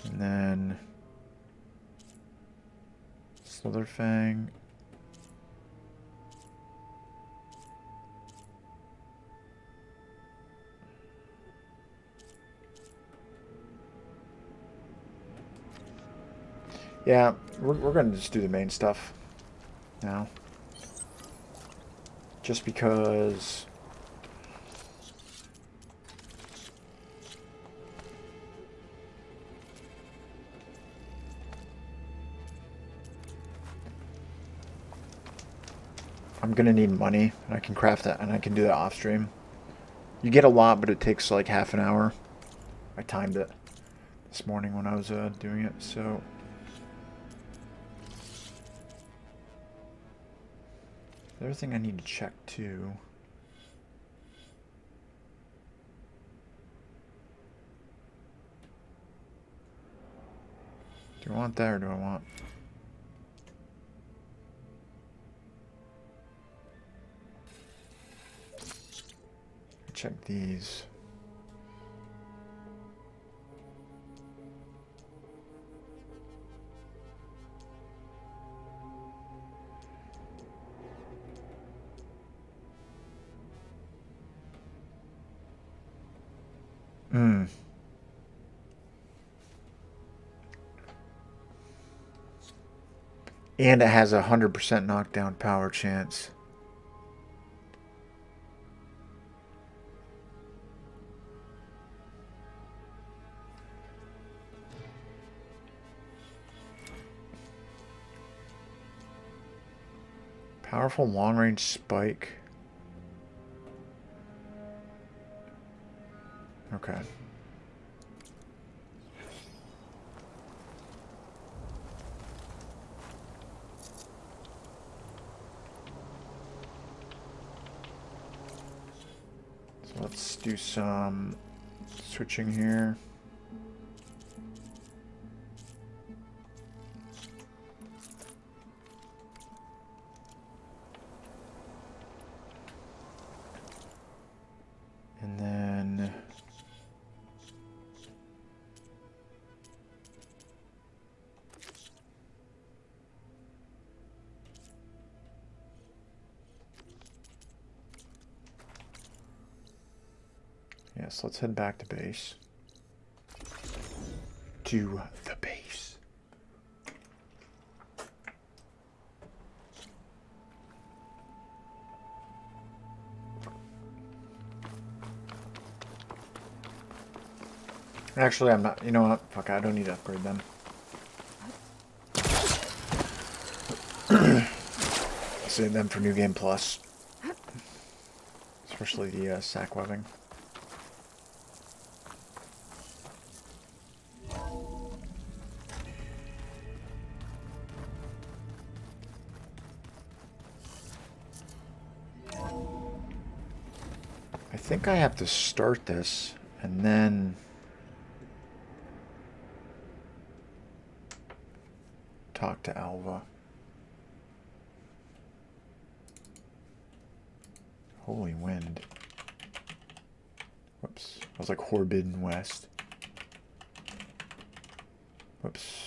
And then Slitherfang. Yeah, we're going to just do the main stuff now. Just because... I'm going to need money, and I can craft that, and I can do that off stream. You get a lot, but it takes like half an hour. I timed it this morning when I was doing it, so... the other thing I need to check too. Do I want that or do I want... check these. And it has a 100% knockdown power chance. Powerful long-range spike. Okay. So let's do some switching here. And then yes, let's head back to base. To the base. Actually, I'm not. You know what? Fuck, I don't need to upgrade them. Save them for New Game Plus. Especially the sack webbing. I think I have to start this and then talk to Alva. Holy wind. Whoops. I was like Horbidden West. Whoops.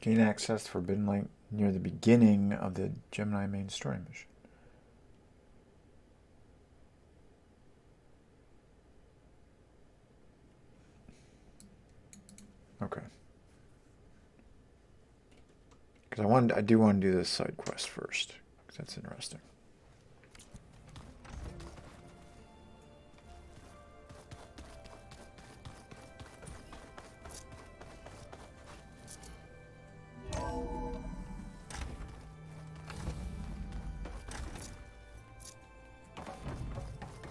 Gain access to Forbidden Light near the beginning of the Gemini main story mission. Okay. Because I do want to do this side quest first, because that's interesting.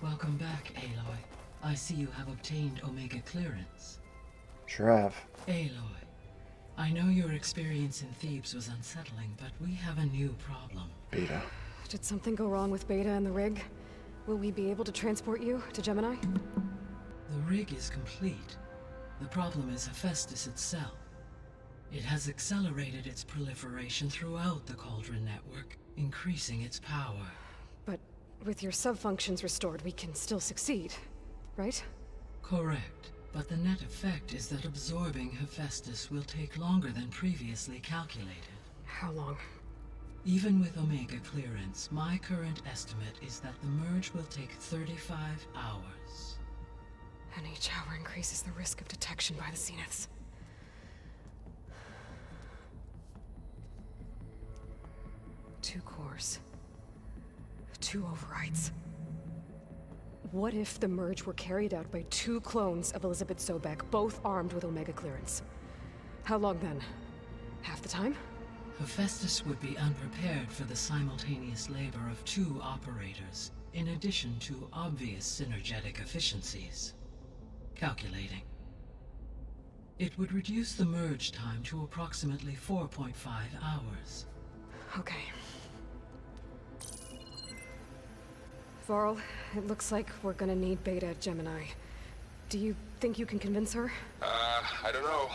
Welcome back, Aloy. I see you have obtained Omega clearance. Sure have. Aloy, I know your experience in Thebes was unsettling, but we have a new problem. Beta. Did something go wrong with Beta and the rig? Will we be able to transport you to Gemini? The rig is complete. The problem is Hephaestus itself. It has accelerated its proliferation throughout the Cauldron network, increasing its power. But with your sub-functions restored, we can still succeed, right? Correct. But the net effect is that absorbing Hephaestus will take longer than previously calculated. How long? Even with Omega clearance, my current estimate is that the merge will take 35 hours. And each hour increases the risk of detection by the Zeniths. Two cores. Two overrides. What if the merge were carried out by two clones of Elizabeth Sobek, both armed with Omega clearance? How long then? Half the time? Hephaestus would be unprepared for the simultaneous labor of two operators, in addition to obvious synergetic efficiencies. Calculating. It would reduce the merge time to approximately 4.5 hours. Okay. Varl, it looks like we're gonna need Beta at Gemini. Do you think you can convince her? I don't know,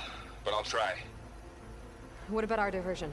but I'll try. What about our diversion?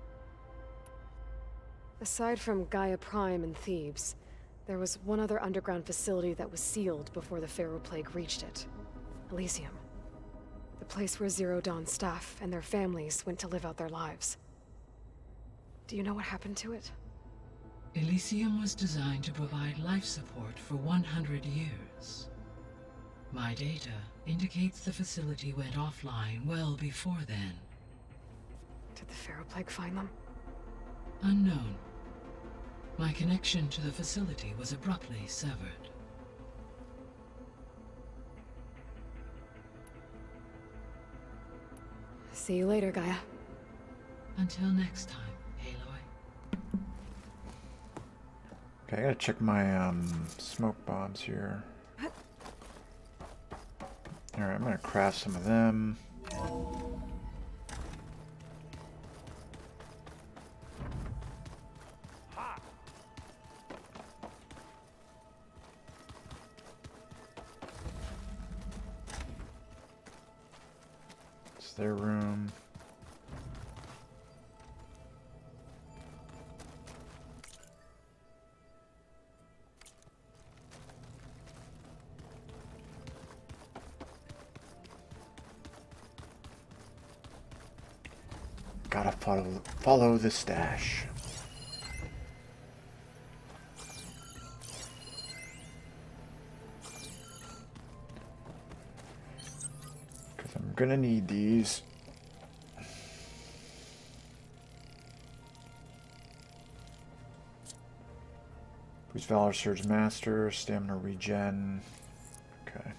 Aside from Gaia Prime and Thebes, there was one other underground facility that was sealed before the Pharaoh Plague reached it. Elysium. The place where Zero Dawn staff and their families went to live out their lives. Do you know what happened to it? Elysium was designed to provide life support for 100 years. My data indicates the facility went offline well before then. Did the Pharaoh Plague find them? Unknown. My connection to the facility was abruptly severed. See you later, Gaia. Until next time, Aloy. Okay, I gotta check my smoke bombs here. Alright, I'm gonna craft some of them. It's their room. Gotta follow the stash. Because I'm gonna need these. Boost Valor Surge Master, Stamina Regen. Okay.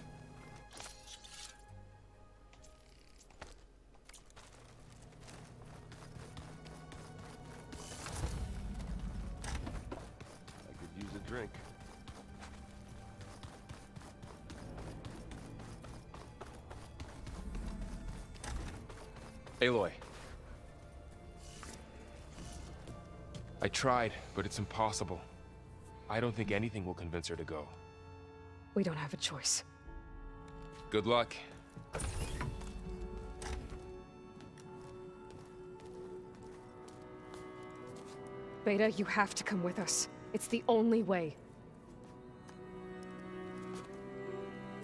Drink. Aloy. I tried, but it's impossible. I don't think anything will convince her to go. We don't have a choice. Good luck. Beta, you have to come with us. It's the only way.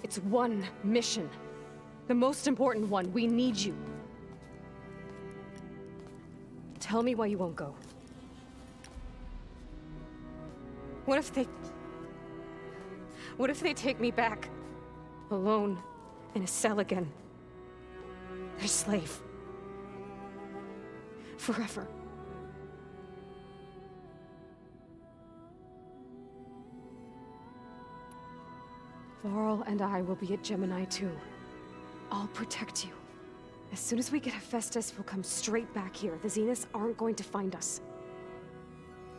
It's one mission. The most important one. We need you. Tell me why you won't go. What if they take me back? Alone, in a cell again. Their slave. Forever. Varl and I will be at Gemini too. I'll protect you. As soon as we get Hephaestus, we'll come straight back here. The Zeniths aren't going to find us.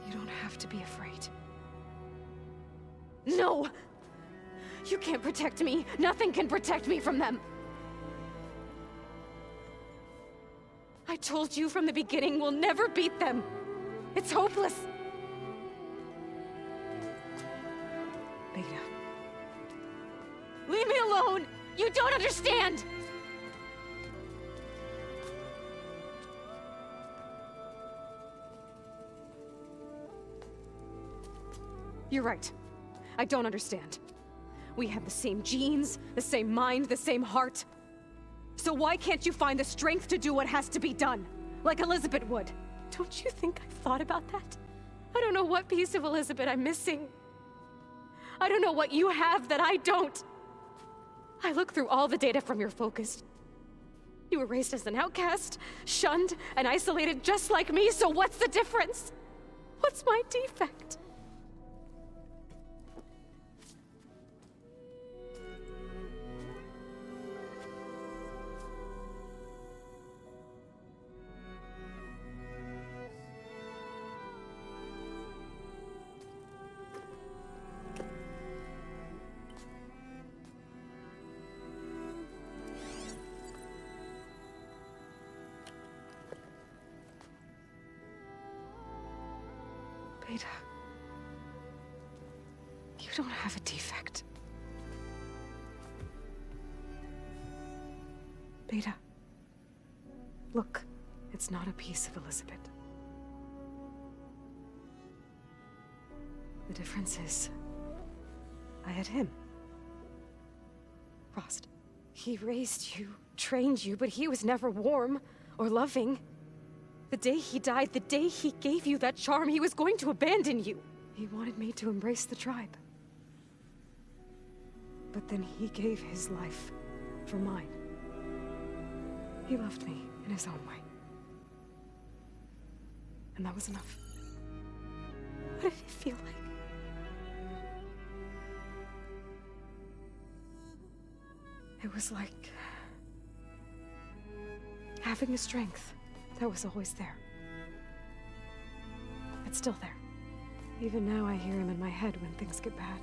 You don't have to be afraid. No! You can't protect me. Nothing can protect me from them. I told you from the beginning, we'll never beat them. It's hopeless. Beta. Leave me alone! You don't understand! You're right. I don't understand. We have the same genes, the same mind, the same heart. So why can't you find the strength to do what has to be done? Like Elizabeth would. Don't you think I've thought about that? I don't know what piece of Elizabeth I'm missing. I don't know what you have that I don't. I looked through all the data from your focus. You were raised as an outcast, shunned, and isolated just like me, so what's the difference? What's my defect? Beta, you don't have a defect. Beta, look, it's not a piece of Elizabeth. difference is, I had him. Frost. He raised you, trained you, but he was never warm or loving. The day he died, the day he gave you that charm, he was going to abandon you. He wanted me to embrace the tribe. But then he gave his life for mine. He loved me in his own way. And that was enough. What did it feel like? It was like having a strength that was always there. It's still there. Even now I hear him in my head when things get bad.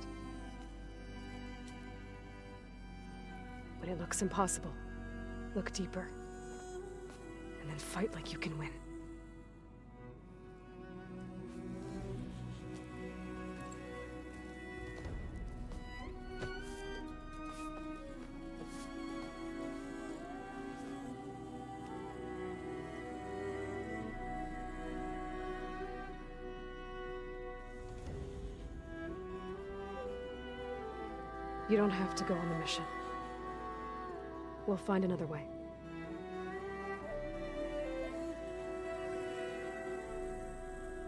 When it looks impossible, look deeper. And then fight like you can win. You don't have to go on the mission. We'll find another way.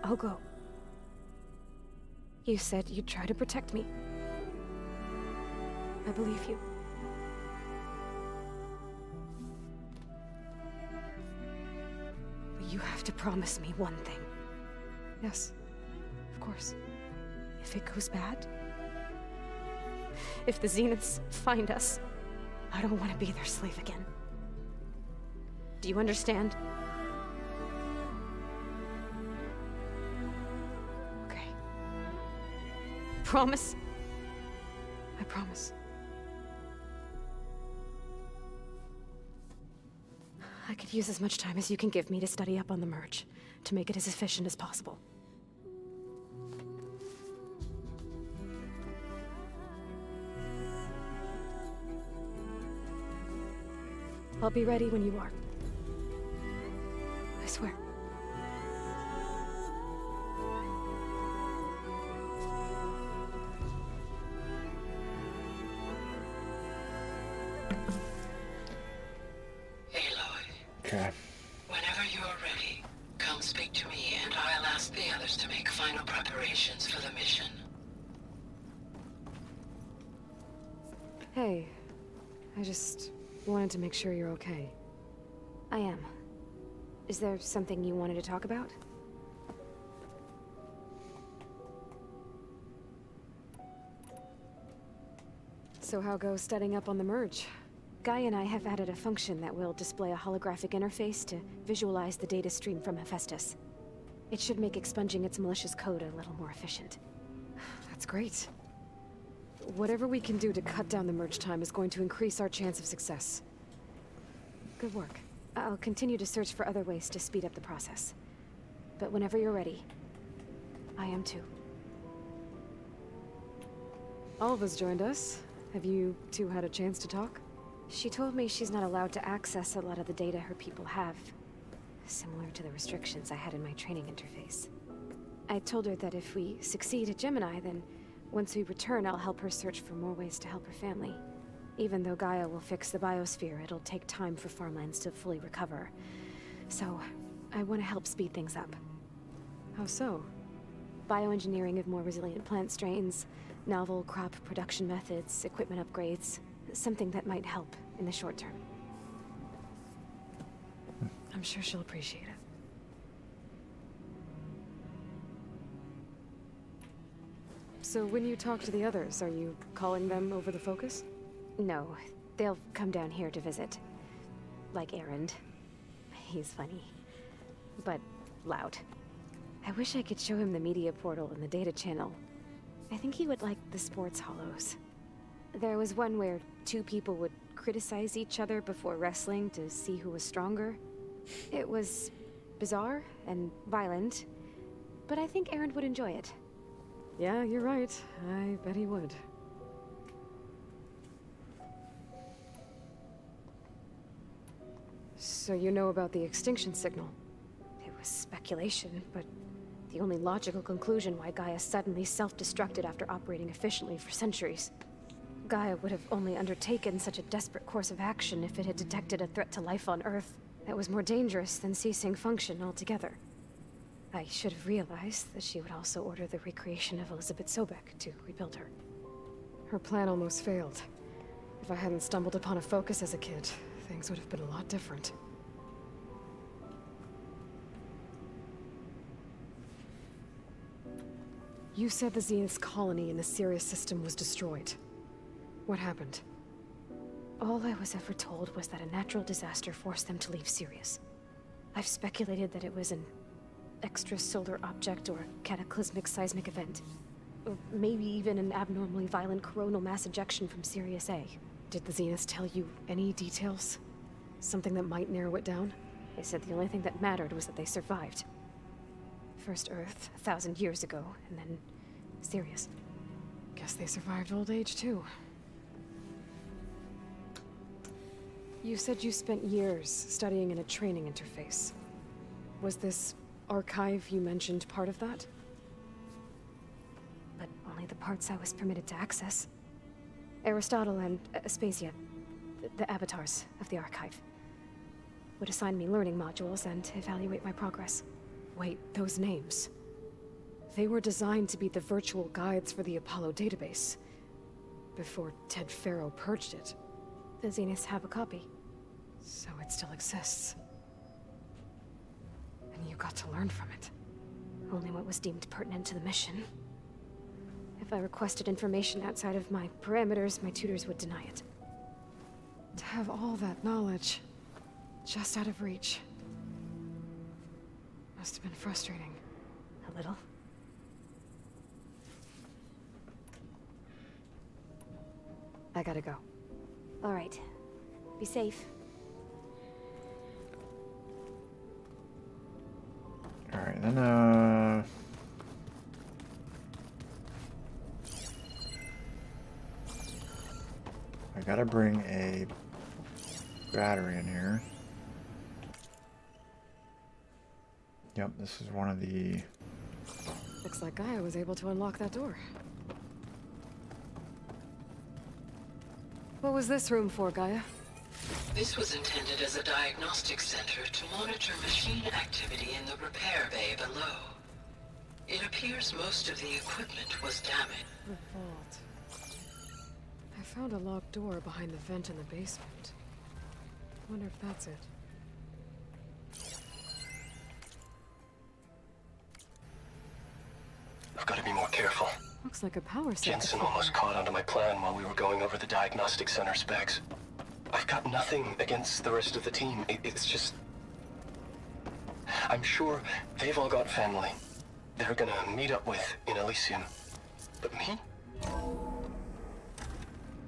I'll go. You said you'd try to protect me. I believe you. But you have to promise me one thing. Yes, of course. If it goes bad, if the Zeniths find us, I don't want to be their slave again. Do you understand? Okay. Promise? I promise. I could use as much time as you can give me to study up on the merge, to make it as efficient as possible. I'll be ready when you are. I swear. Aloy, Okay. whenever you are ready, come speak to me and I'll ask the others to make final preparations for the mission. Hey, I just wanted to make sure you're okay. I am. Is there something you wanted to talk about? So how goes studying up on the merge? Guy and I have added a function that will display a holographic interface to visualize the data stream from Hephaestus. It should make expunging its malicious code a little more efficient. That's great. Whatever we can do to cut down the merge time is going to increase our chance of success. Good work. I'll continue to search for other ways to speed up the process. But whenever you're ready, I am too. Alva's joined us. Have you two had a chance to talk? She told me she's not allowed to access a lot of the data her people have. Similar to the restrictions I had in my training interface. I told her that if we succeed at Gemini, then once we return, I'll help her search for more ways to help her family. Even though Gaia will fix the biosphere, it'll take time for farmlands to fully recover. So, I want to help speed things up. How so? Bioengineering of more resilient plant strains, novel crop production methods, equipment upgrades. Something that might help in the short term. I'm sure she'll appreciate it. So when you talk to the others, are you calling them over the focus? No, they'll come down here to visit. Like Erend. He's funny. But loud. I wish I could show him the media portal and the data channel. I think he would like the sports hollows. There was one where two people would criticize each other before wrestling to see who was stronger. It was bizarre and violent, but I think Erend would enjoy it. Yeah, you're right. I bet he would. So you know about the extinction signal? It was speculation, but The only logical conclusion why Gaia suddenly self-destructed after operating efficiently for centuries. Gaia would have only undertaken such a desperate course of action if it had detected a threat to life on Earth that was more dangerous than ceasing function altogether. I should have realized that she would also order the recreation of Elizabeth Sobek to rebuild her. Her plan almost failed. If I hadn't stumbled upon a focus as a kid, things would have been a lot different. You said the Zenith's colony in the Sirius system was destroyed. What happened? All I was ever told was that a natural disaster forced them to leave Sirius. I've speculated that it was an extrasolar object or cataclysmic seismic event. Or maybe even an abnormally violent coronal mass ejection from Sirius A. Did the Zeniths tell you any details? Something that might narrow it down? They said the only thing that mattered was that they survived. First Earth, 1,000 years ago, and then Sirius. Guess they survived old age, too. You said you spent years studying in a training interface. Was this archive you mentioned part of that? But only the parts I was permitted to access. Aristotle and Aspasia, the avatars of the archive, would assign me learning modules and evaluate my progress. Wait, those names. They were designed to be the virtual guides for the Apollo database, before Ted Faro purged it. The Zeniths have a copy, so it still exists. And you got to learn from it. Only what was deemed pertinent to the mission. If I requested information outside of my parameters, my tutors would deny it. To have all that knowledge, just out of reach, must have been frustrating. A little. I gotta go. All right. Be safe. Alright, then, I gotta bring a battery in here. Yep, this is one of the... Looks like Gaia was able to unlock that door. What was this room for, Gaia? This was intended as a diagnostic center to monitor machine activity in the repair bay below. It appears most of the equipment was damaged. The vault. I found a locked door behind the vent in the basement. Wonder if that's it. I've got to be more careful. Looks like a power circuit. Jensen almost caught onto my plan while we were going over the diagnostic center specs. I've got nothing against the rest of the team. It's just... I'm sure they've all got family they're gonna meet up with in Elysium. But me?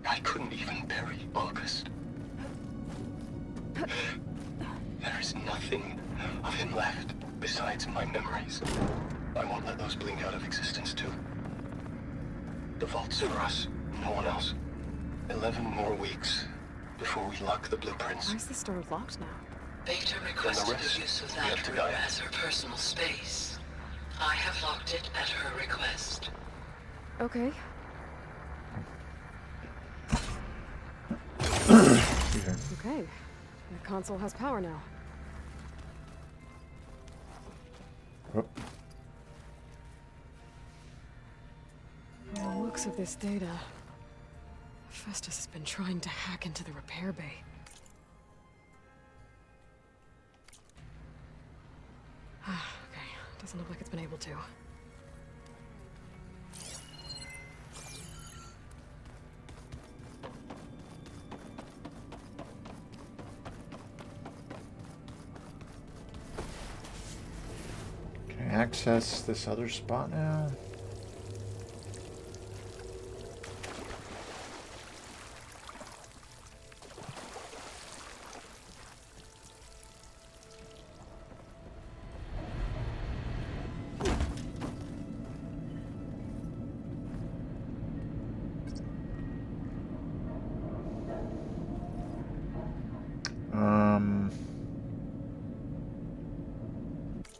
I couldn't even bury August. There is nothing of him left besides my memories. I won't let those blink out of existence too. The vault's for us, no one else. 11 more weeks before we lock the blueprints. Why is the door locked now? Beta requested the use of that room as her personal space. I have locked it at her request. Okay. Okay. The console has power now. Oh. From the looks of this data, Festus has been trying to hack into the repair bay. Okay, doesn't look like it's been able to. Can I access this other spot now?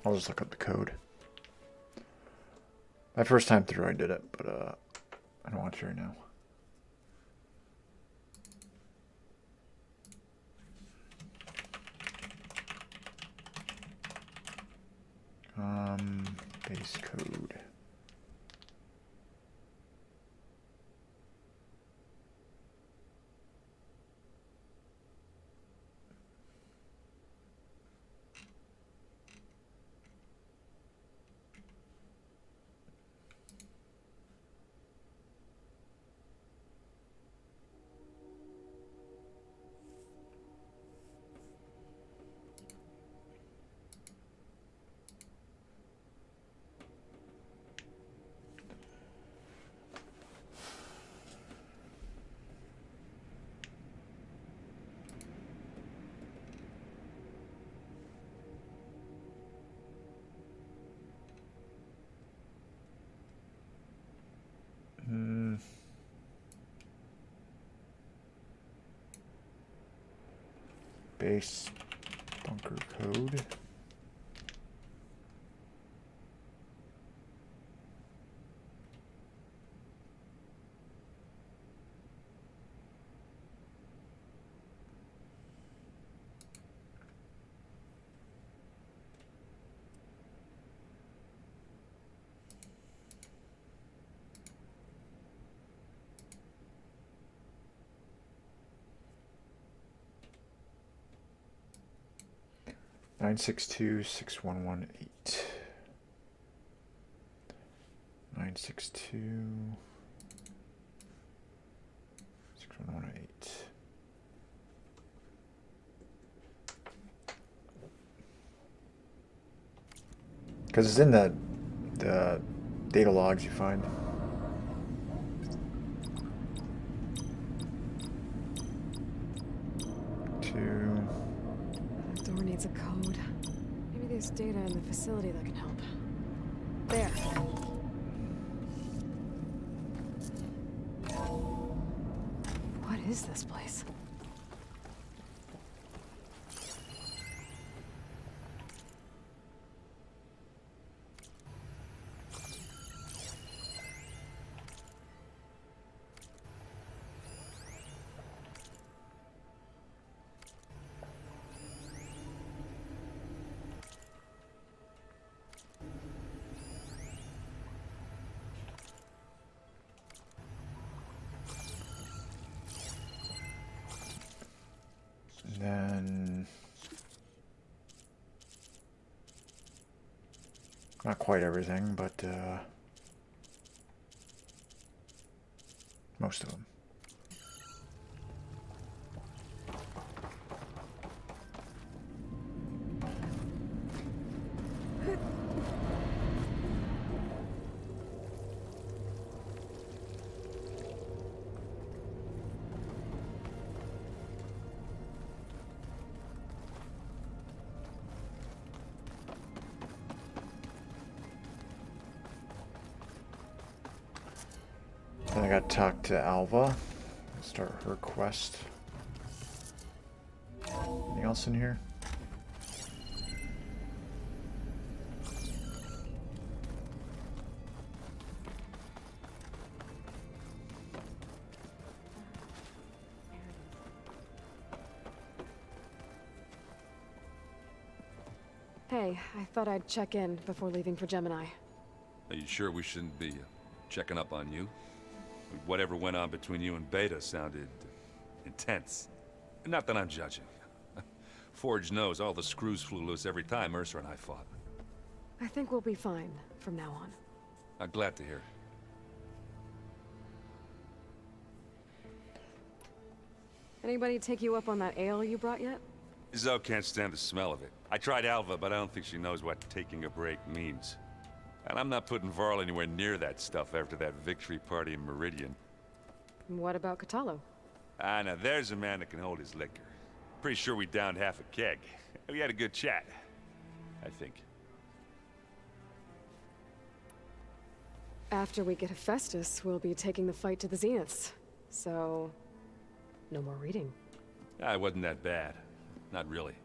I'll just look up the code. My first time through I did it, but I don't want to right now. Base code. Base bunker code. Nine 9626118. 9626118. Because it's in the data logs you find. Door needs a code. Maybe there's data in the facility that can help. There. What is this place? Then not quite everything, but most of them. Then I got to talk to Alva. Start her quest. Anything else in here? Hey, I thought I'd check in before leaving for Gemini. Are you sure we shouldn't be checking up on you? Whatever went on between you and Beta sounded intense. Not that I'm judging. Forge knows all the screws flew loose every time Mercer and I fought. I think we'll be fine from now on. I'm glad to hear it. Anybody take you up on that ale you brought yet? Zoe can't stand the smell of it. I tried Alva, but I don't think she knows what taking a break means. And I'm not putting Varl anywhere near that stuff after that victory party in Meridian. What about Catallo? Ah, now there's a man that can hold his liquor. Pretty sure we downed half a keg. We had a good chat, I think. After we get Hephaestus, we'll be taking the fight to the Zeniths. So, no more reading. Ah, it wasn't that bad. Not really.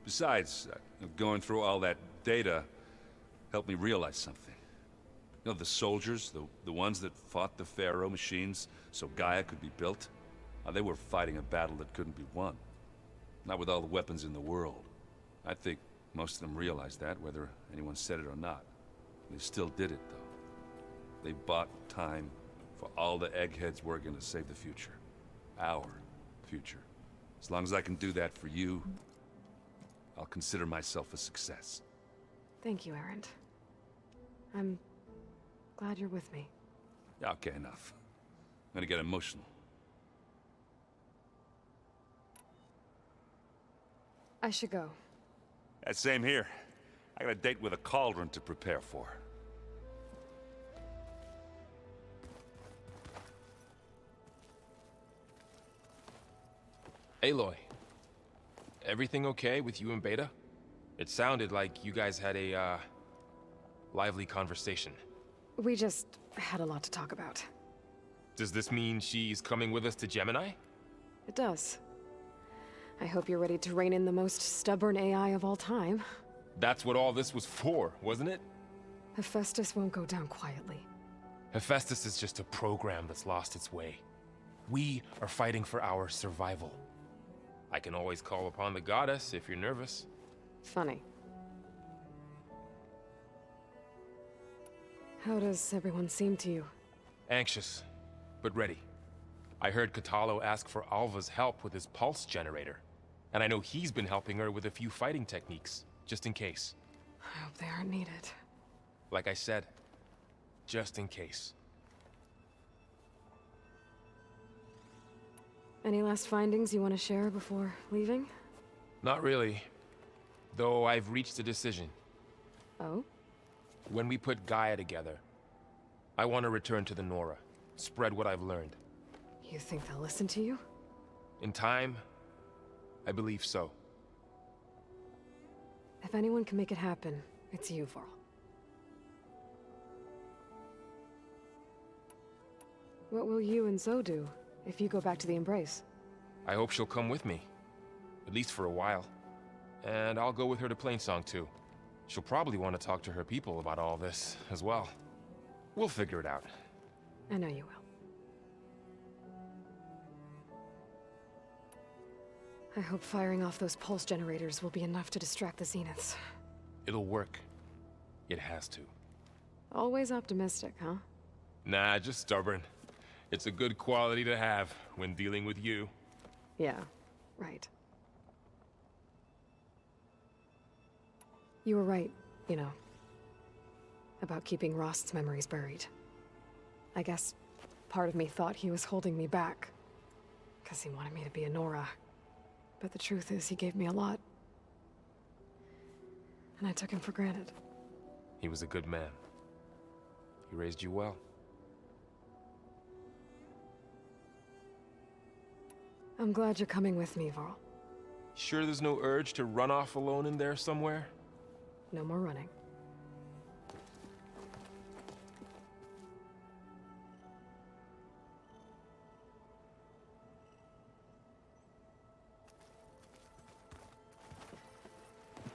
Besides, going through all that data helped me realize something. You know, the soldiers, the ones that fought the Pharaoh machines so Gaia could be built, they were fighting a battle that couldn't be won. Not with all the weapons in the world. I think most of them realized that, whether anyone said it or not. They still did it, though. They bought time for all the eggheads working to save the future. Our future. As long as I can do that for you, I'll consider myself a success. Thank you, Erend. I'm glad you're with me. Yeah, okay, enough. I'm gonna get emotional. I should go. Same here. I got a date with a cauldron to prepare for. Aloy, everything okay with you and Beta? It sounded like you guys had a, lively conversation. We just had a lot to talk about. Does this mean she's coming with us to Gemini? It does. I hope you're ready to rein in the most stubborn AI of all time. That's what all this was for, wasn't it? Hephaestus won't go down quietly. Hephaestus is just a program that's lost its way. We are fighting for our survival. I can always call upon the goddess if you're nervous. Funny. How does everyone seem to you? Anxious, but ready. I heard Katalo ask for Alva's help with his pulse generator. And I know he's been helping her with a few fighting techniques, just in case. I hope they aren't needed. Like I said, just in case. Any last findings you want to share before leaving? Not really. Though I've reached a decision. Oh? When we put Gaia together, I want to return to the Nora. Spread what I've learned. You think they'll listen to you? In time, I believe so. If anyone can make it happen, it's you, Varl. What will you and Zoe do if you go back to the Embrace? I hope she'll come with me. At least for a while. And I'll go with her to Plainsong too. She'll probably want to talk to her people about all this as well. We'll figure it out. I know you will. I hope firing off those pulse generators will be enough to distract the Zeniths. It'll work. It has to. Always optimistic, huh? Nah, just stubborn. It's a good quality to have when dealing with you. Yeah, right. You were right, you know, about keeping Rost's memories buried. I guess part of me thought he was holding me back, because he wanted me to be a Nora. But the truth is, he gave me a lot. And I took him for granted. He was a good man. He raised you well. I'm glad you're coming with me, Varl. Sure there's no urge to run off alone in there somewhere? No more running.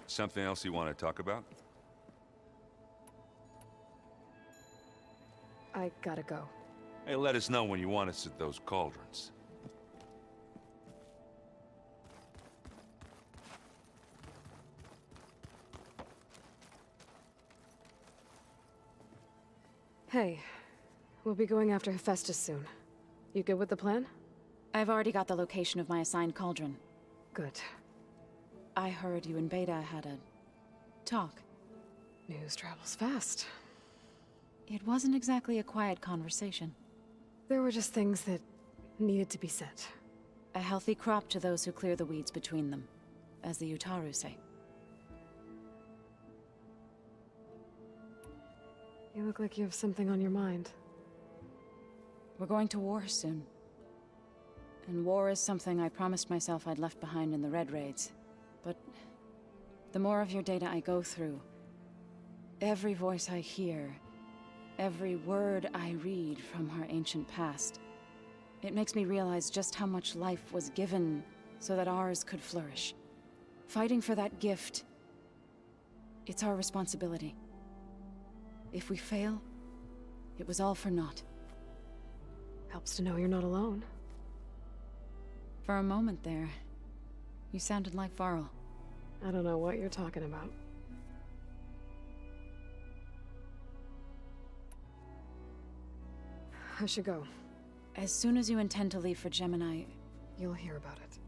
Something else you want to talk about? I gotta go. Hey, let us know when you want us at those cauldrons. Hey, we'll be going after Hephaestus soon. You good with the plan? I've already got the location of my assigned cauldron. Good. I heard you and Beta had a talk. News travels fast. It wasn't exactly a quiet conversation. There were just things that needed to be said. A healthy crop to those who clear the weeds between them, as the Utaru say. You look like you have something on your mind. We're going to war soon. And war is something I promised myself I'd left behind in the Red Raids. But the more of your data I go through, every voice I hear, every word I read from our ancient past, it makes me realize just how much life was given so that ours could flourish. Fighting for that gift, it's our responsibility. If we fail, It was all for naught. Helps to know you're not alone. For a moment there, you sounded like Varl. I don't know what you're talking about. I should go. As soon as you intend to leave for Gemini, You'll hear about it.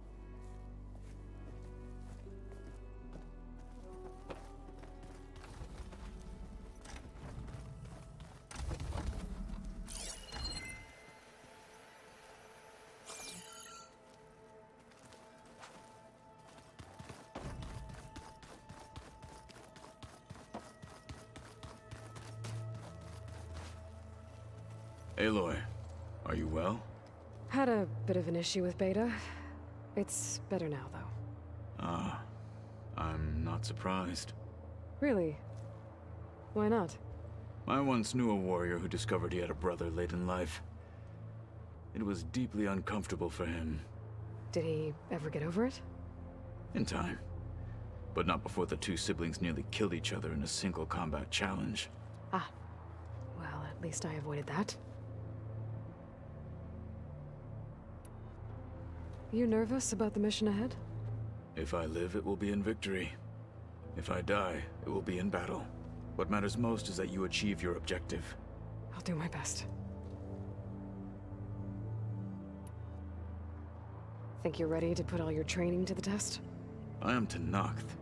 Aloy, are you well? Had a bit of an issue with Beta. It's better now, though. Ah, I'm not surprised. Really? Why not? I once knew a warrior who discovered he had a brother late in life. It was deeply uncomfortable for him. Did he ever get over it? In time. But not before the two siblings nearly killed each other in a single combat challenge. Ah. Well, at least I avoided that. You nervous about the mission ahead? If I live, it will be in victory. If I die, it will be in battle. What matters most is that you achieve your objective. I'll do my best. Think you're ready to put all your training to the test? I am Tenakth.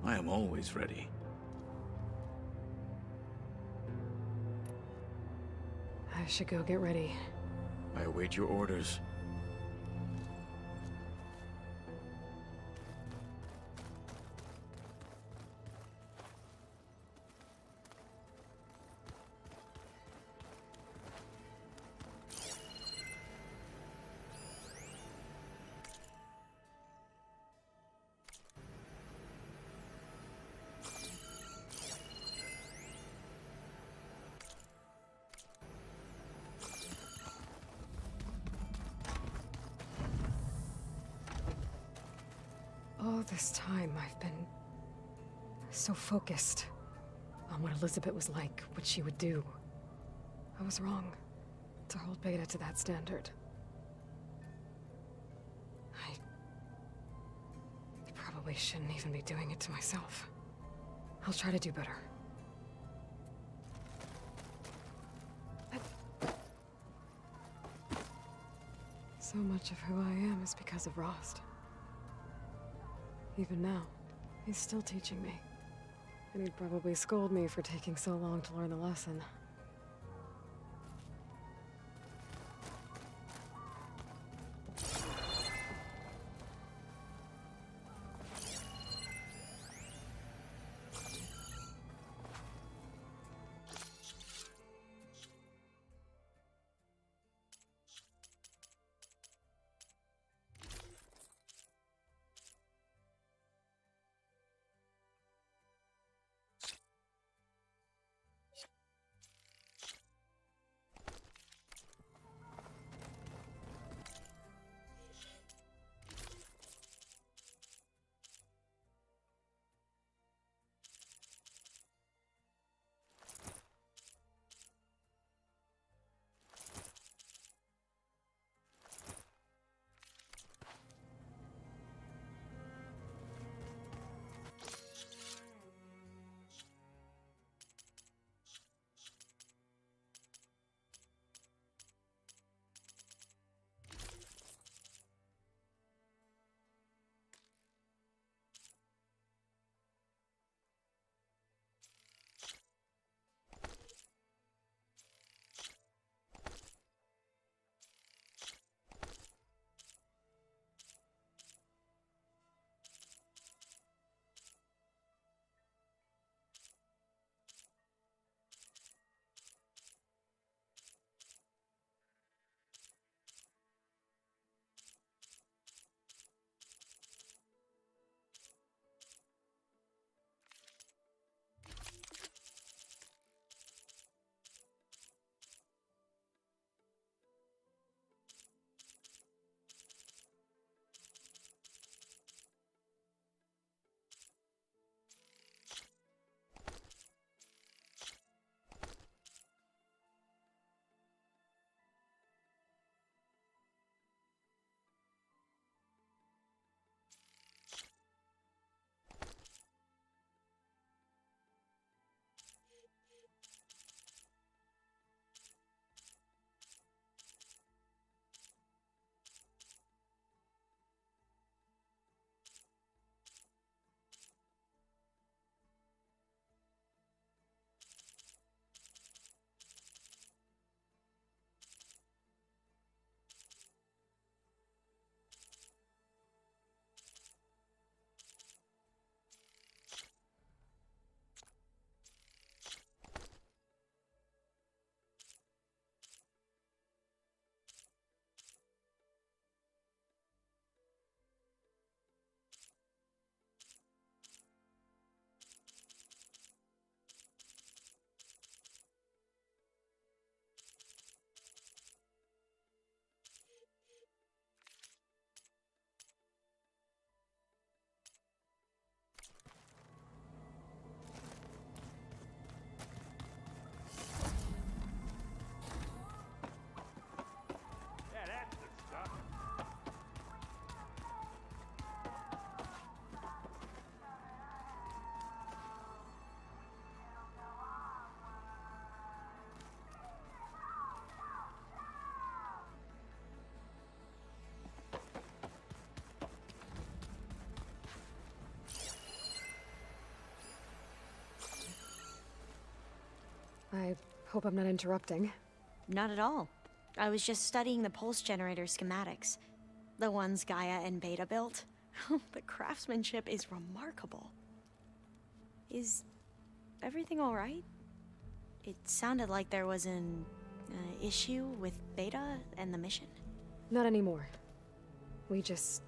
I am always ready. I should go get ready. I await your orders. All this time, I've been so focused on what Elizabeth was like, what she would do. I was wrong to hold Beta to that standard. I probably shouldn't even be doing it to myself. I'll try to do better. So much of who I am is because of Rost. Even now, he's still teaching me. And he'd probably scold me for taking so long to learn the lesson. Hope I'm not interrupting. Not at all. I was just studying the pulse generator schematics. The ones Gaia and Beta built. The craftsmanship is remarkable. Is everything alright? It sounded like there was an issue with Beta and the mission. Not anymore. We just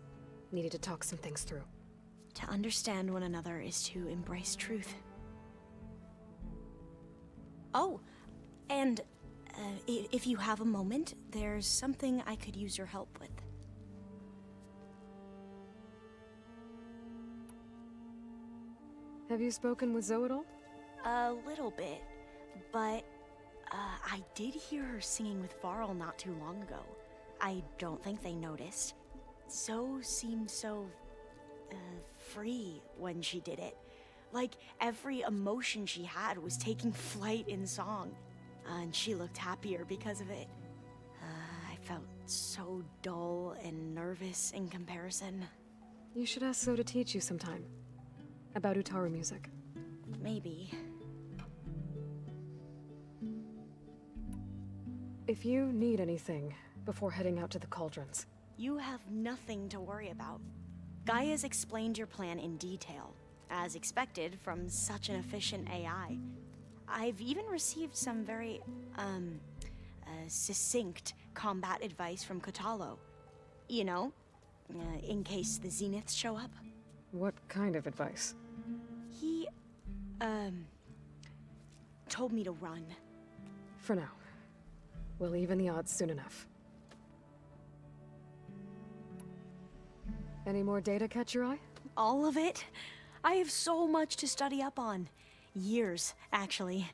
needed to talk some things through. To understand one another is to embrace truth. Oh, and if you have a moment, there's something I could use your help with. Have you spoken with Zoe at all? A little bit, but I did hear her singing with Varl not too long ago. I don't think they noticed. Zoe seemed so free when she did it. Like every emotion she had was taking flight in song. And she looked happier because of it. I felt so dull and nervous in comparison. You should ask Zoe to teach you sometime. About Utaru music. Maybe. If you need anything before heading out to the cauldrons. You have nothing to worry about. Gaia's explained your plan in detail, as expected from such an efficient AI. I've even received some very, succinct combat advice from Kotalo. You know, in case the Zeniths show up. What kind of advice? He, told me to run. For now. We'll even the odds soon enough. Any more data catch your eye? All of it? I have so much to study up on. Years, actually.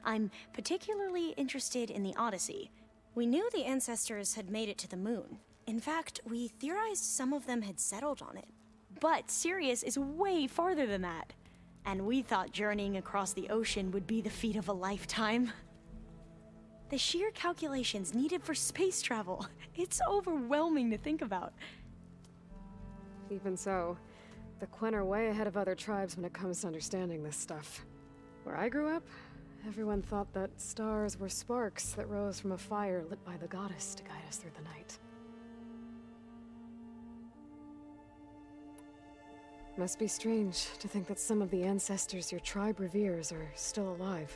I'm particularly interested in the Odyssey. We knew the ancestors had made it to the moon. In fact, we theorized some of them had settled on it. But Sirius is way farther than that. And we thought journeying across the ocean would be the feat of a lifetime. The sheer calculations needed for space travel, it's overwhelming to think about. Even so, the Quen are way ahead of other tribes when it comes to understanding this stuff. Where I grew up, everyone thought that stars were sparks that rose from a fire lit by the goddess to guide us through the night. Must be strange to think that some of the ancestors your tribe reveres are still alive.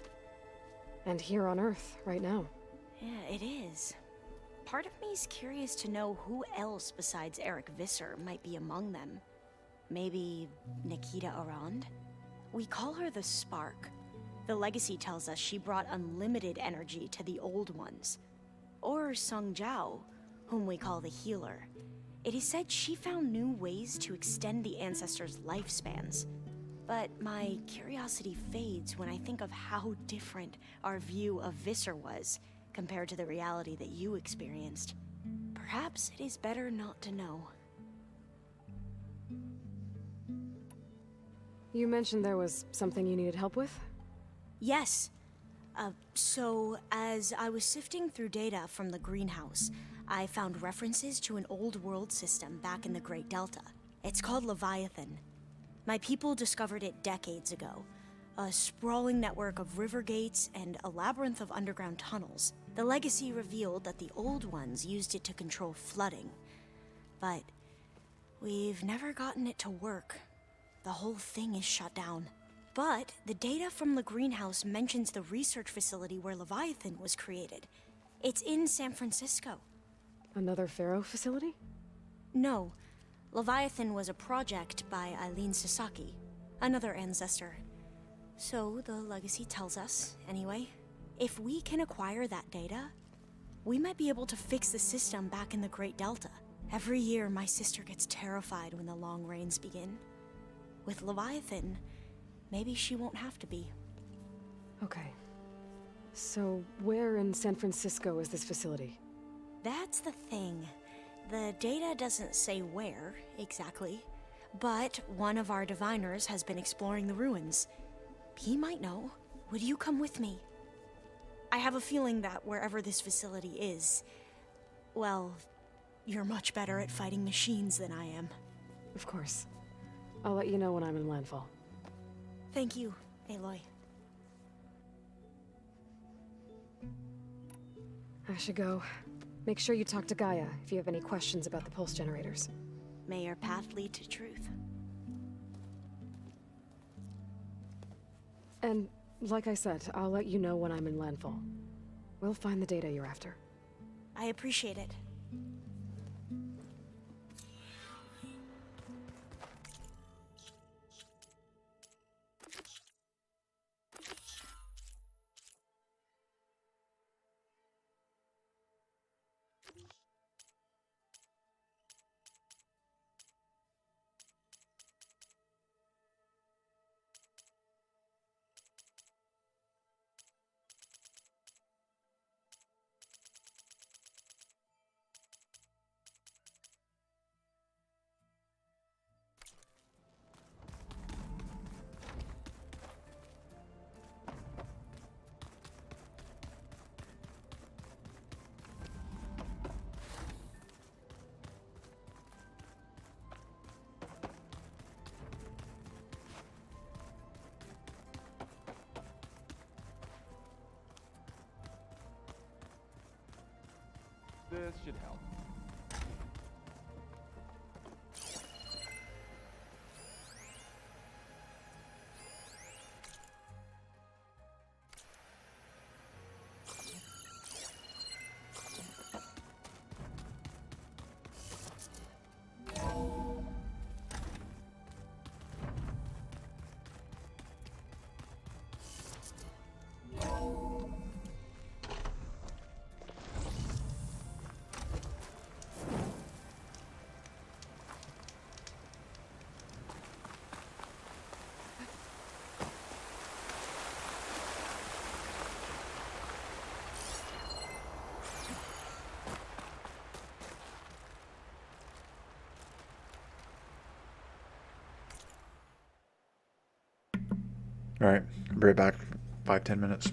And here on Earth, right now. Yeah, it is. Part of me's curious to know who else besides Eric Visser might be among them. Maybe Nikita Arand? We call her the Spark. The legacy tells us she brought unlimited energy to the old ones. Or Sung Jiao, whom we call the Healer. It is said she found new ways to extend the ancestors' lifespans. But my curiosity fades when I think of how different our view of Visser was compared to the reality that you experienced. Perhaps it is better not to know. You mentioned there was something you needed help with? Yes. So, as I was sifting through data from the greenhouse, I found references to an old world system back in the Great Delta. It's called Leviathan. My people discovered it decades ago. A sprawling network of river gates and a labyrinth of underground tunnels. The legacy revealed that the old ones used it to control flooding. But we've never gotten it to work. The whole thing is shut down. But the data from the greenhouse mentions the research facility where Leviathan was created. It's in San Francisco. Another Pharaoh facility? No. Leviathan was a project by Eileen Sasaki, another ancestor. So the legacy tells us, anyway. If we can acquire that data, we might be able to fix the system back in the Great Delta. Every year, my sister gets terrified when the long rains begin. With Leviathan, maybe she won't have to be. Okay. So, where in San Francisco is this facility? That's the thing. The data doesn't say where, exactly. But one of our diviners has been exploring the ruins. He might know. Would you come with me? I have a feeling that wherever this facility is, well, you're much better at fighting machines than I am. Of course. I'll let you know when I'm in landfall. Thank you, Aloy. I should go. Make sure you talk to Gaia if you have any questions about the pulse generators. May your path lead to truth. And, like I said, I'll let you know when I'm in landfall. We'll find the data you're after. I appreciate it. This should help. Alright, I'll be right back. 5-10 minutes.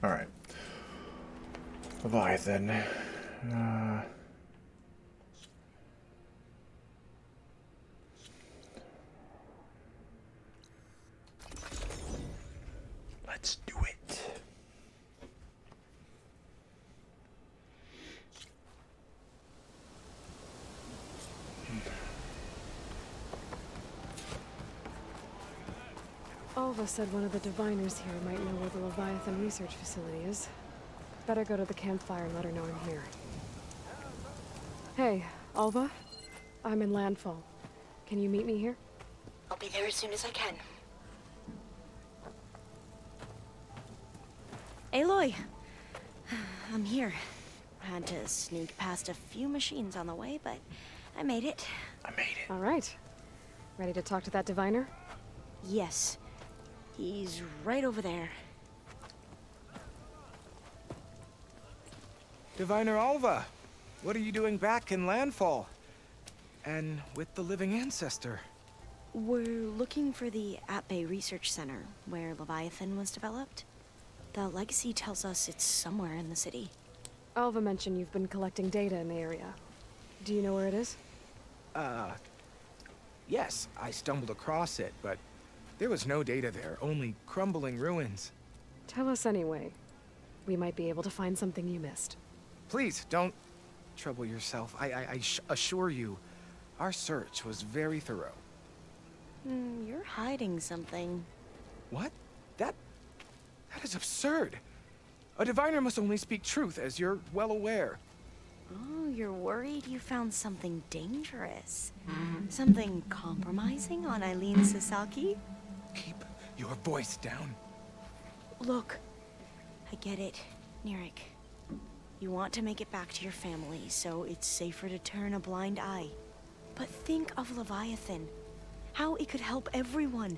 Alright. Leviathan. Let's do it. Alva said one of the diviners here might know where the Leviathan research facility is. Better go to the campfire and let her know I'm here. Hey, Alva? I'm in Landfall. Can you meet me here? I'll be there as soon as I can. Aloy! I'm here. Had to sneak past a few machines on the way, but I made it. All right. Ready to talk to that diviner? Yes. He's right over there. Diviner Alva, what are you doing back in Landfall? And with the living ancestor? We're looking for the At-Bay Research Center, where Leviathan was developed. The legacy tells us it's somewhere in the city. Alva mentioned you've been collecting data in the area. Do you know where it is? Yes, I stumbled across it, but there was no data there, only crumbling ruins. Tell us anyway. We might be able to find something you missed. Please, don't trouble yourself. I assure you, our search was very thorough. You're hiding something. What? That is absurd. A diviner must only speak truth, as you're well aware. Oh, you're worried you found something dangerous? Something compromising on Eileen Sasaki? Keep your voice down. Look, I get it, Nirik. You want to make it back to your family, so it's safer to turn a blind eye. But think of Leviathan. How it could help everyone.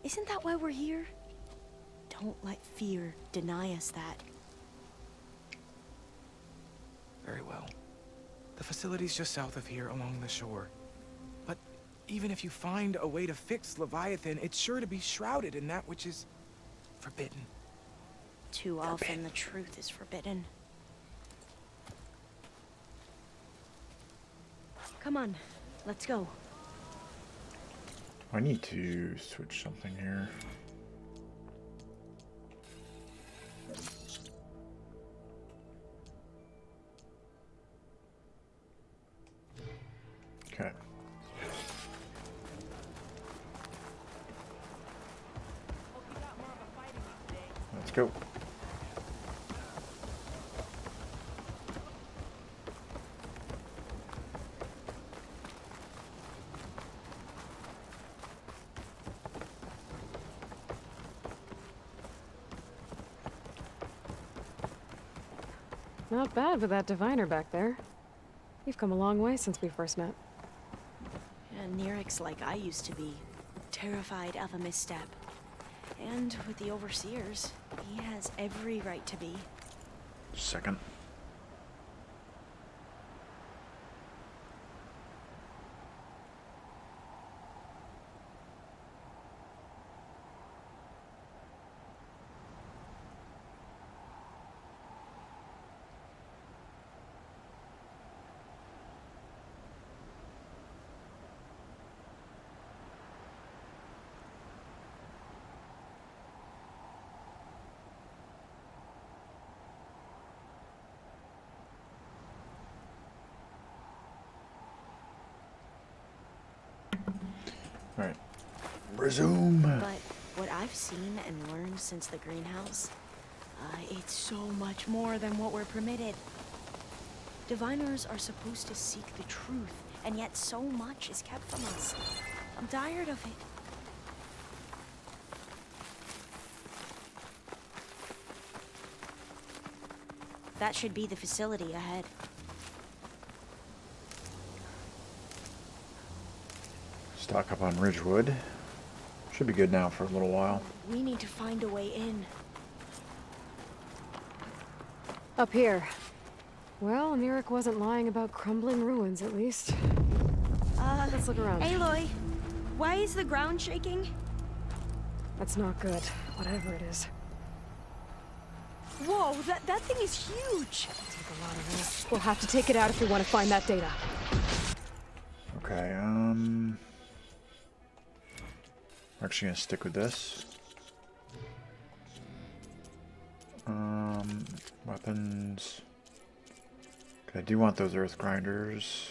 Isn't that why we're here? Don't let fear deny us that. Very well. The facility's just south of here, along the shore. But even if you find a way to fix Leviathan, it's sure to be shrouded in that which is forbidden. Too often the truth is forbidden. Come on, let's go. I need to switch something here. Okay. Let's go. Not bad with that diviner back there. You've come a long way since we first met. And Nirik's like I used to be, terrified of a misstep. And with the overseers, he has every right to be. Second. All right. Resume. But what I've seen and learned since the greenhouse, it's so much more than what we're permitted. Diviners are supposed to seek the truth, and yet so much is kept from us. I'm tired of it. That should be the facility ahead. Stock up on Ridgewood. Should be good now for a little while. We need to find a way in. Up here. Well, Nirik wasn't lying about crumbling ruins, at least. Let's look around. Aloy, why is the ground shaking? That's not good, whatever it is. Whoa, that thing is huge. Take a lot of risk. We'll have to take it out if we want to find that data. Okay, I'm actually gonna stick with this. Weapons. Okay, I do want those earth grinders.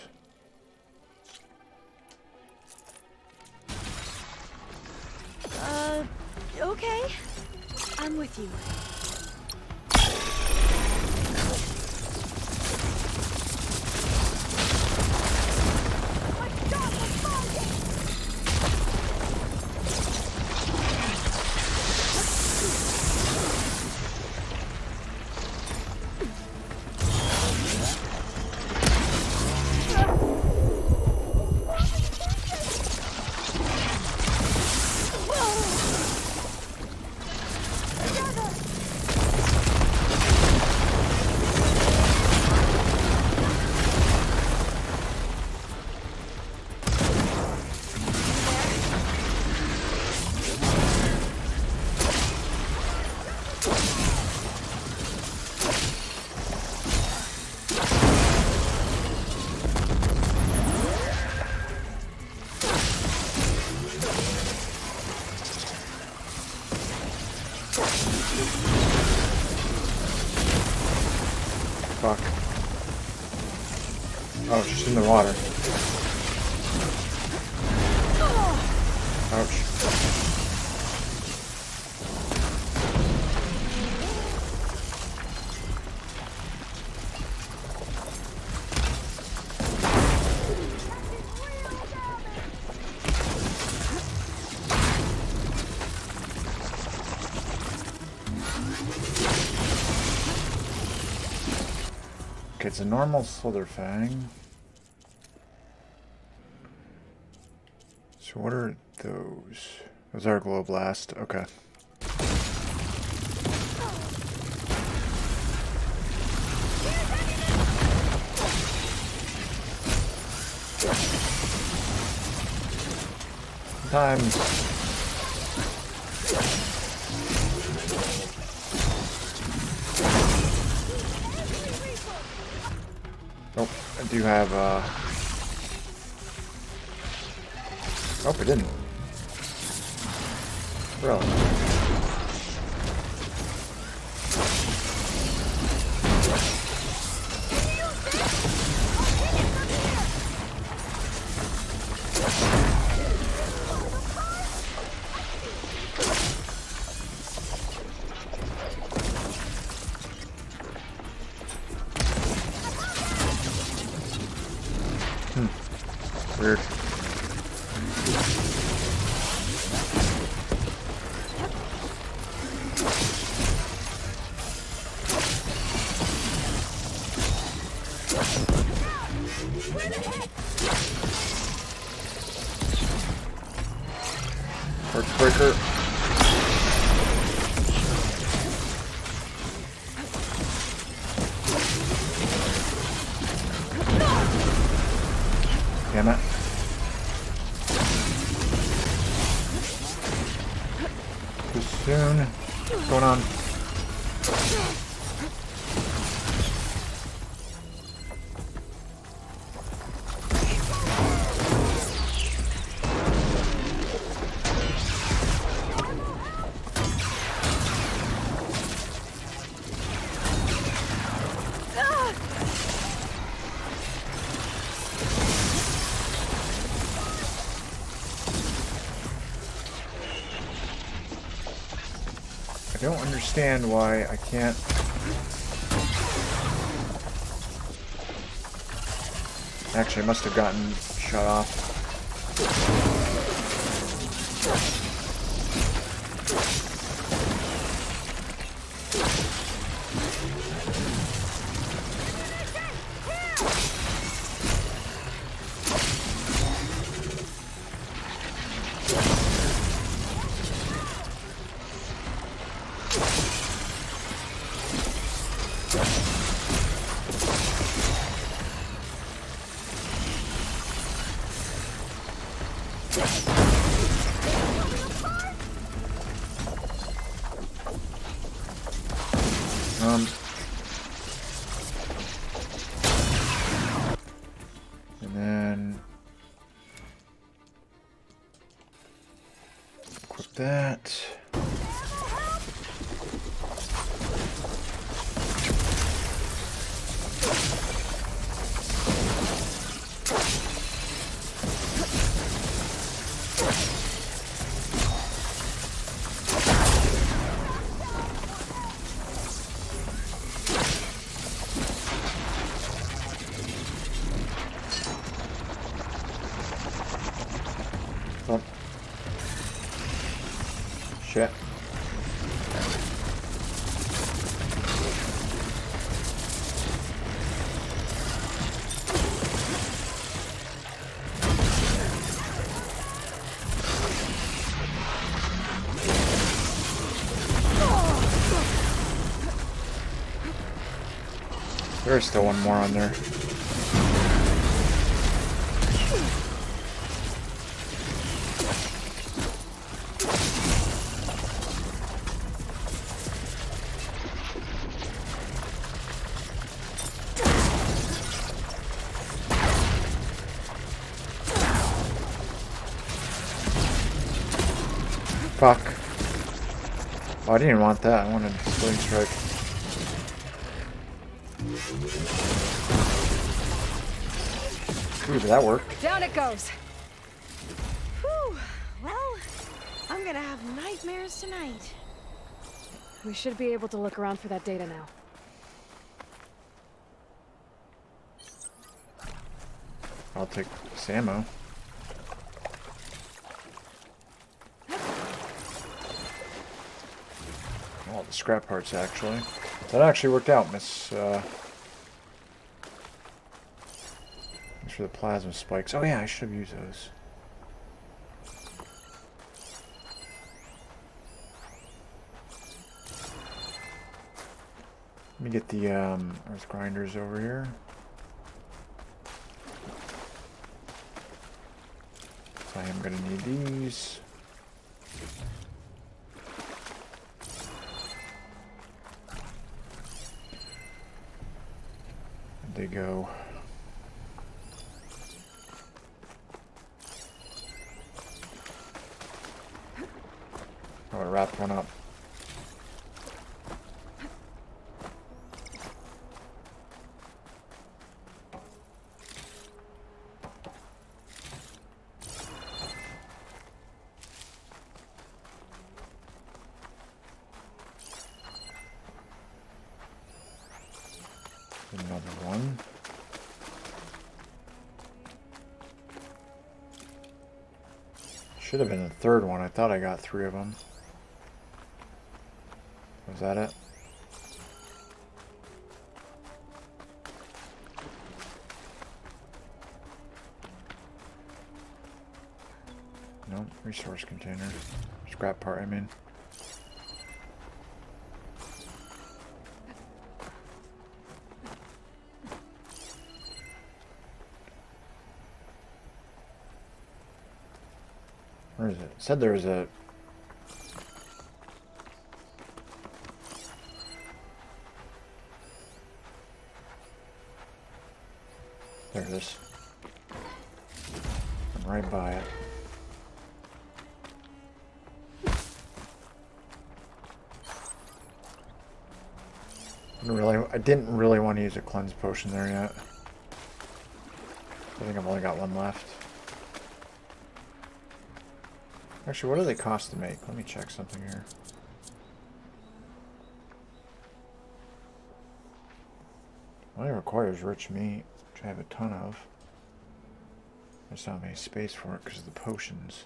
Okay. I'm with you. Fuck. Oh, she's in the water. Ouch. Okay, it's a normal Slither Fang. So what are those? Those are Glow Blast. Okay. Sometimes oh, I do have oh, I didn't. Really? Weird. Torch breaker. Damn it. Too soon. What's going on? I don't understand why I can't. Actually, I must have gotten shut off. equip that. Oh. Shit. There's still one more on there. Fuck. Oh, I didn't even want that. I wanted Sling Strike. Ooh, did that work? Down it goes. Whew. Well, I'm gonna have nightmares tonight. We should be able to look around for that data now. I'll take this ammo. All the scrap parts, actually. That actually worked out, Miss. Thanks for the plasma spikes. Oh yeah, I should have used those. Let me get the earth grinders over here. So I am gonna need these. Where'd they go? Oh, I wrapped one up. Another one. Should have been the third one. I thought I got 3 of them. Was that it? No, resource container. Scrap part, I mean. Where is it? It said there was a... There it is. I'm right by it. I didn't really want to use a cleanse potion there yet. I think I've only got one left. Actually, what do they cost to make? Let me check something here. Only requires rich meat, which I have a ton of. I just don't have any space for it because of the potions.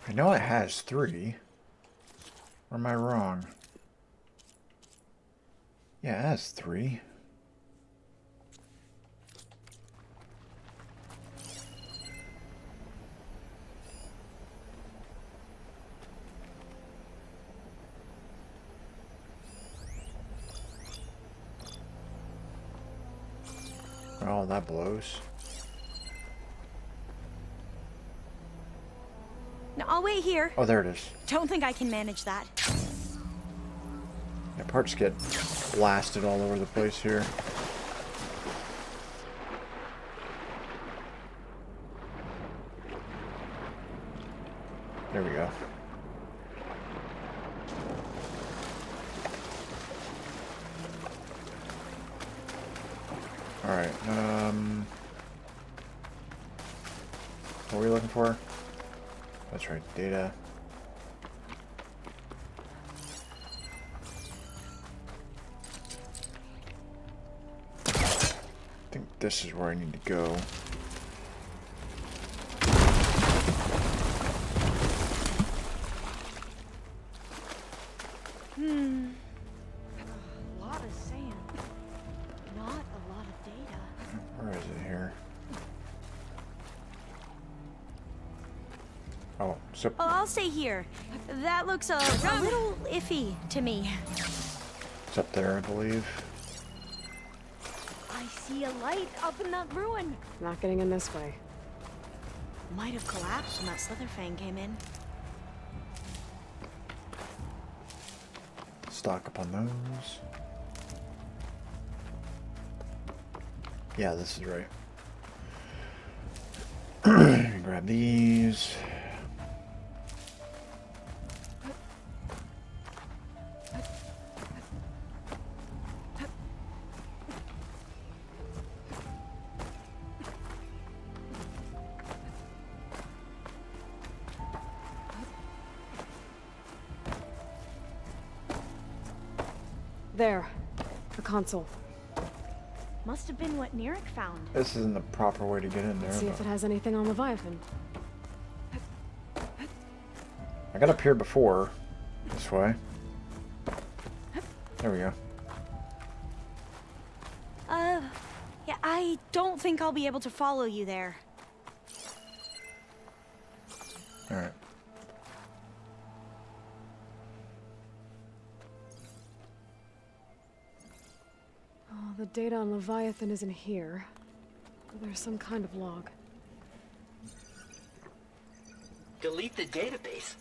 I know it has 3. Or am I wrong? Yeah, it has 3. Oh, that blows. No, I'll wait here. Oh, there it is. Don't think I can manage that. Yeah, parts get blasted all over the place here. There we go. Alright, what are we looking for? That's right, data. I think this is where I need to go. A lot of sand. Not a lot of data. Where is it here? Oh, so... Oh, I'll stay here. That looks a little iffy to me. It's up there, I believe. I see a light up in that ruin. Not getting in this way. Might have collapsed when that Slitherfang came in. Stock up on those. Yeah, this is right. Grab these. There. The console. Must have been what Neric found. This isn't the proper way to get in there. Let's see if it has anything on Leviathan. I got up here before. This way. There we go. Yeah, I don't think I'll be able to follow you there. Alright. Oh, the data on Leviathan isn't here. There's some kind of log. Delete the database.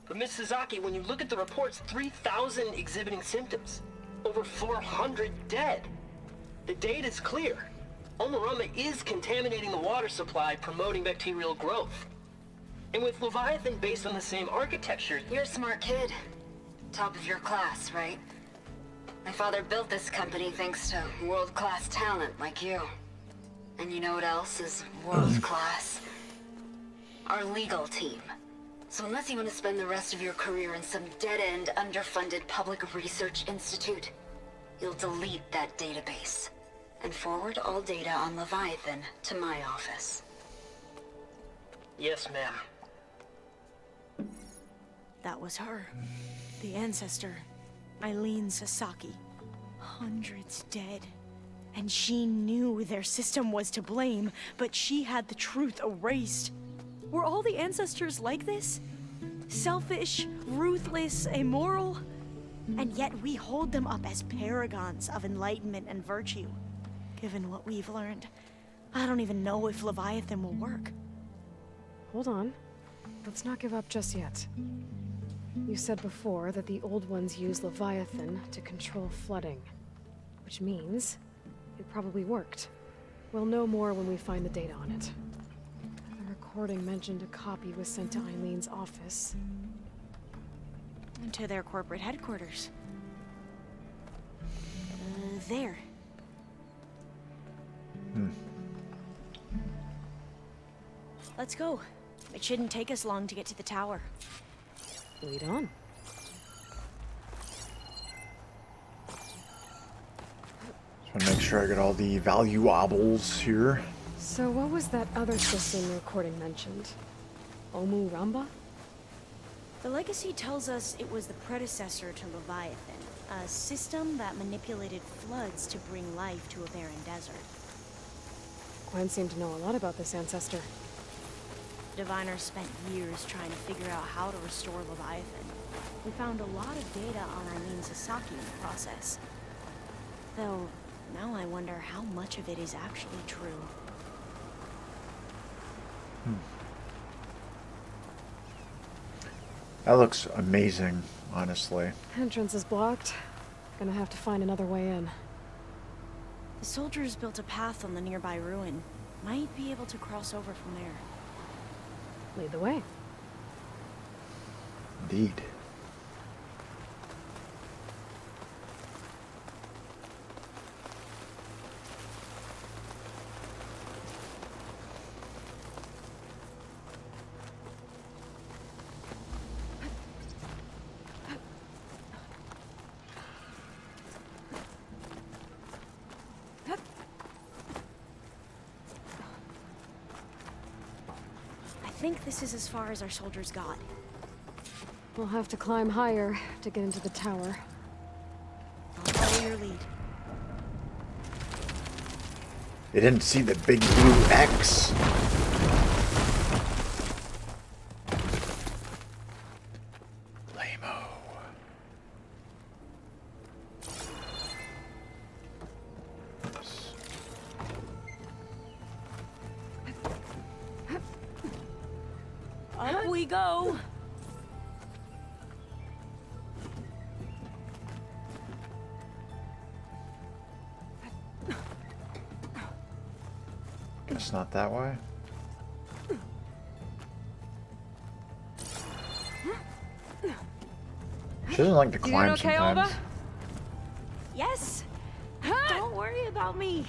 But Miss Sasaki, when you look at the reports, 3,000 exhibiting symptoms. Over 400 dead. The data's clear. Omarama is contaminating the water supply, promoting bacterial growth. And with Leviathan based on the same architecture... You're a smart kid. Top of your class, right? My father built this company thanks to world-class talent like you. And you know what else is world-class? Our legal team. So unless you want to spend the rest of your career in some dead-end, underfunded public research institute, you'll delete that database and forward all data on Leviathan to my office. Yes, ma'am. That was her. The ancestor. Eileen Sasaki. Hundreds dead. And she knew their system was to blame, but she had the truth erased. Were all the ancestors like this? Selfish, ruthless, immoral? And yet we hold them up as paragons of enlightenment and virtue. Given what we've learned, I don't even know if Leviathan will work. Hold on. Let's not give up just yet. You said before that the old ones use Leviathan to control flooding. Which means it probably worked. We'll know more when we find the data on it. The recording mentioned a copy was sent to Eileen's office. And to their corporate headquarters. There. Let's go. It shouldn't take us long to get to the tower. Lead on. Just want to make sure I get all the valuables here. So what was that other system the recording mentioned? Omu Ramba? The legacy tells us it was the predecessor to Leviathan, a system that manipulated floods to bring life to a barren desert. Gwen seemed to know a lot about this ancestor. Diviners spent years trying to figure out how to restore Leviathan. We found a lot of data on Eileen Sasaki in the process. Though, Now I wonder how much of it is actually true. That looks amazing, honestly. Entrance is blocked. Gonna have to find another way in. The soldiers built a path on the nearby ruin. Might be able to cross over from there. Lead the way. Indeed. I think this is as far as our soldiers got. We'll have to climb higher to get into the tower. I'll follow your lead. They didn't see the big blue X. Lame-o. Up we go! Guess not that way. She doesn't like to climb okay, sometimes. Alba? Yes! Don't worry about me!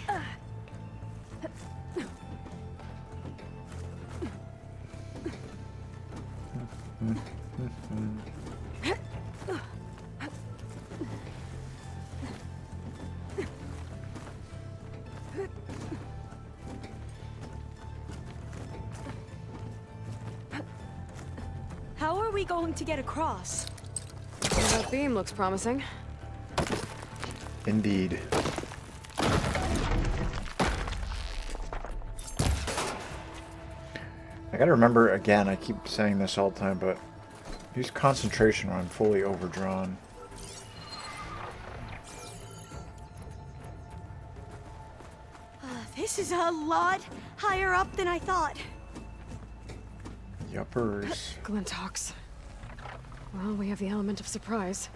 How are we going to get across? That beam looks promising. Indeed. I gotta remember, again, I keep saying this all the time, but use concentration when I'm fully overdrawn. This is a lot higher up than I thought. Yuppers. Glintox. Well, we have the element of surprise.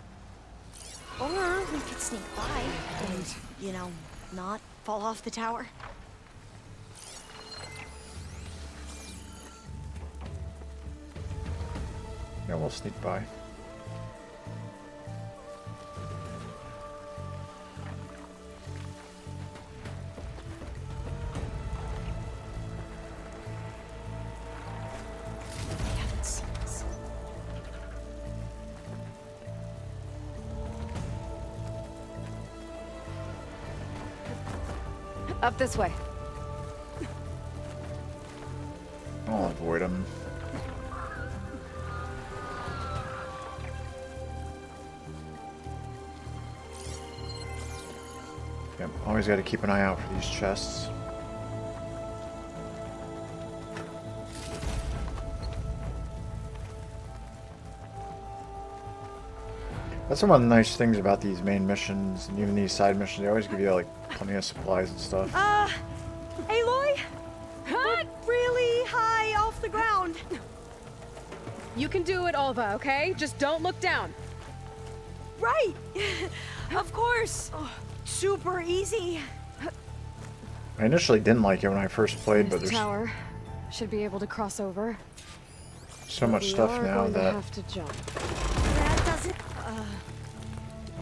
Or we could sneak by and, you know, not fall off the tower. Yeah, we'll sneak by. I haven't seen this. Up this way. I'll avoid them. Yep, always got to keep an eye out for these chests. That's one of the nice things about these main missions and even these side missions. They always give you like plenty of supplies and stuff. Aloy? We're really high off the ground. You can do it, Alva, okay? Just don't look down. Right. Of course. Super easy. I initially didn't like it when I first played, but There's there's the tower. Should be able to cross over. so much We stuff are now going to that... have to jump. That doesn't...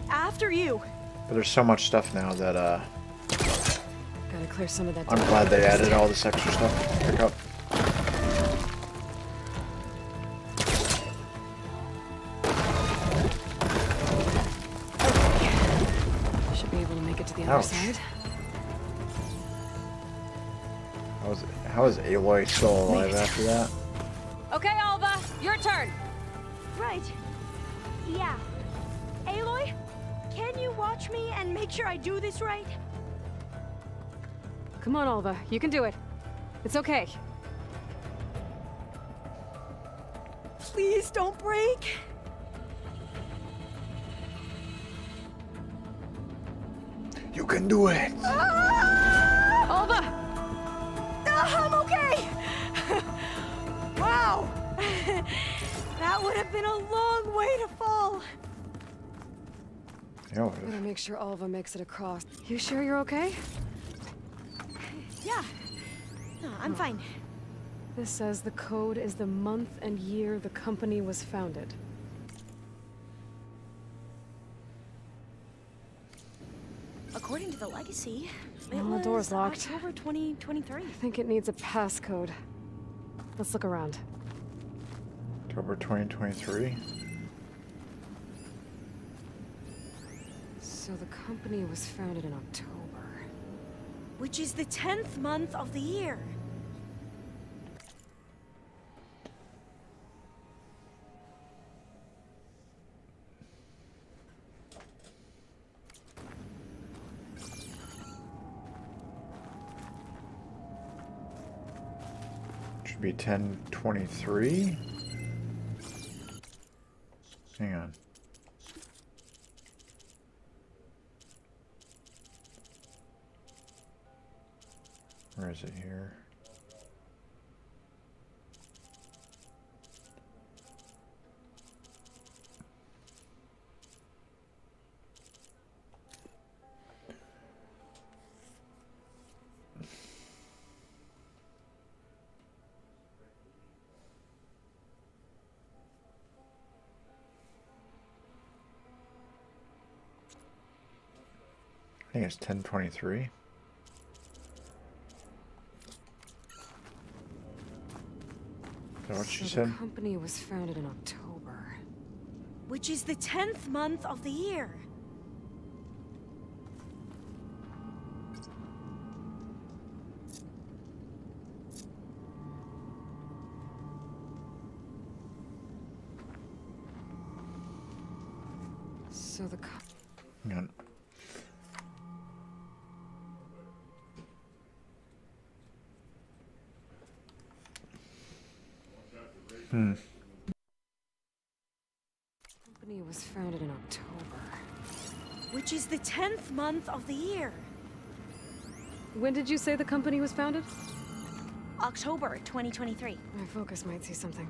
After you. But there's so much stuff now that, Gotta clear some of that. I'm glad they added all this extra stuff to pick up. Should be able to make it to the other Ouch. side. How is Aloy still alive after that? Okay, Alva, your turn. Right. Yeah. Aloy, can you watch me and make sure I do this right? Come on, Alva, you can do it. It's okay. Please don't break. You can do it! Alva! I'm okay! Wow! That would have been a long way to fall. Yeah, Gotta make sure Alva makes it across. You sure you're okay? Yeah. No, I'm fine. This says the code is the month and year the company was founded. According to the legacy, it The was door's locked. October 2023. I think it needs a passcode. Let's look around. October 2023. So the company was founded in October. Which is the 10th month of the year. Should be 1023. Hang on. Where is it here? I think it's 1023. Is that what she said? The company was founded in October. Which is the 10th month of the year. So the Hang on. company was founded in October. Which is the 10th month of the year. When did you say the company was founded? October 2023. My focus might see something.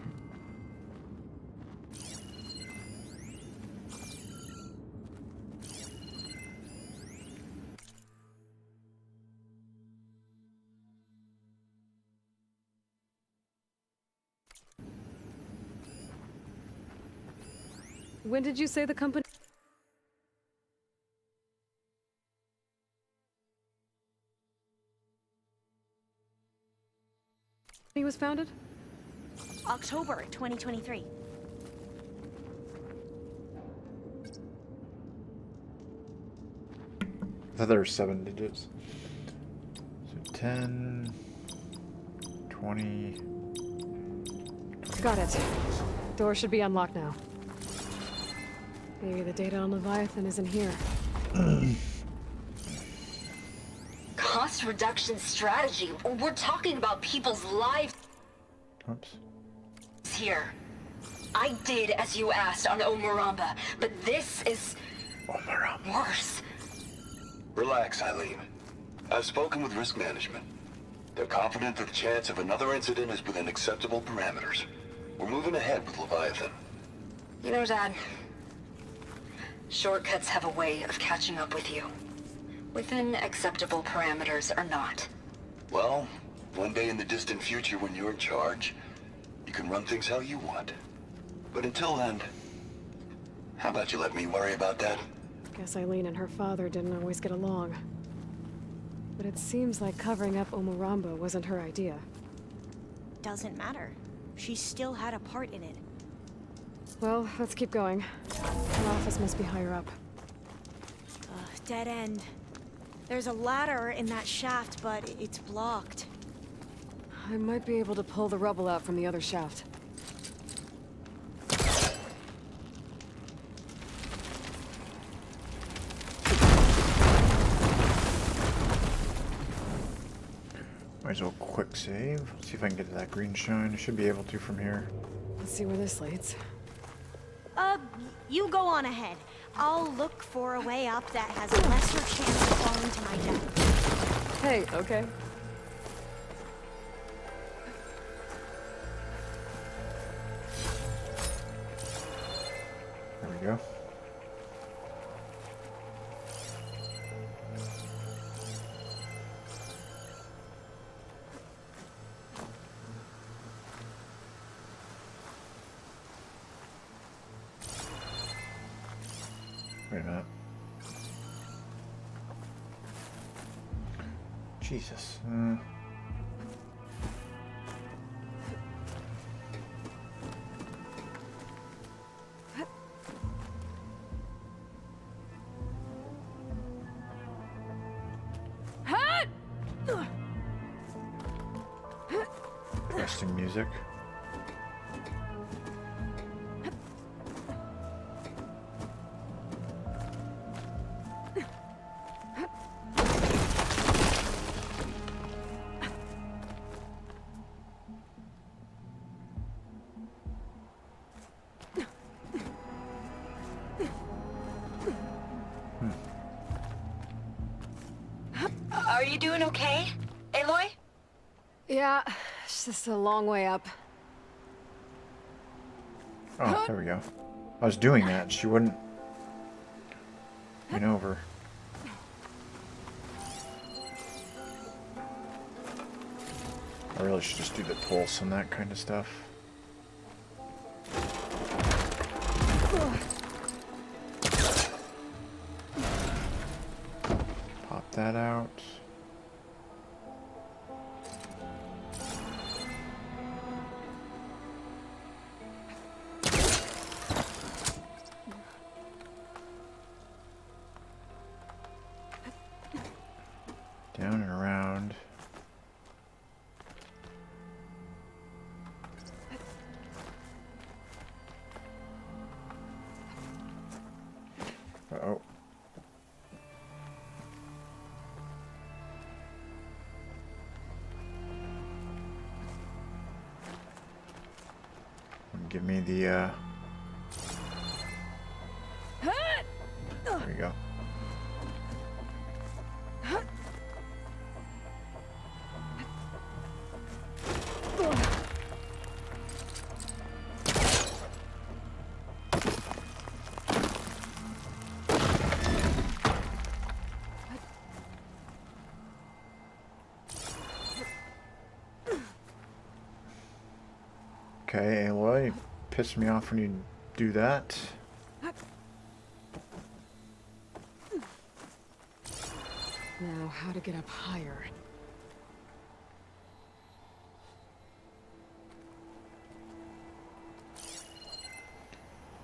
When did you say the company was founded? October 2023. I thought there were 7 digits. So 10, 20. Got it. Door should be unlocked now. Maybe the data on Leviathan isn't here. Cost reduction strategy. We're talking about people's lives. Oops. Here. I did as you asked on Omaramba, but this is worse. Relax, Eileen. I've spoken with risk management. They're confident that the chance of another incident is within acceptable parameters. We're moving ahead with Leviathan. You know, Dad, shortcuts have a way of catching up with you. Within acceptable parameters or not. Well, one day in the distant future when you're in charge, you can run things how you want. But until then, how about you let me worry about that? Guess Eileen and her father didn't always get along. But it seems like covering up Omaramba wasn't her idea. Doesn't matter. She still had a part in it. Well, let's keep going. Her office must be higher up. Dead end. There's a ladder in that shaft, but it's blocked. I might be able to pull the rubble out from the other shaft. Might as well quick save. See if I can get to that green shine. I should be able to from here. Let's see where this leads. You go on ahead. I'll look for a way up that has a lesser chance of falling to my death. Hey, okay. There we go. Wait a minute. Jesus. Resting music. Are you doing okay, Aloy? Yeah, it's just a long way up. Oh, there we go. I was doing that. She wouldn't lean over. I really should just do the pulse and that kind of stuff. Pop that out. Down and around. Uh-oh. Give me the, there we go. Okay, Aloy, you piss me off when you do that. Now, how to get up higher?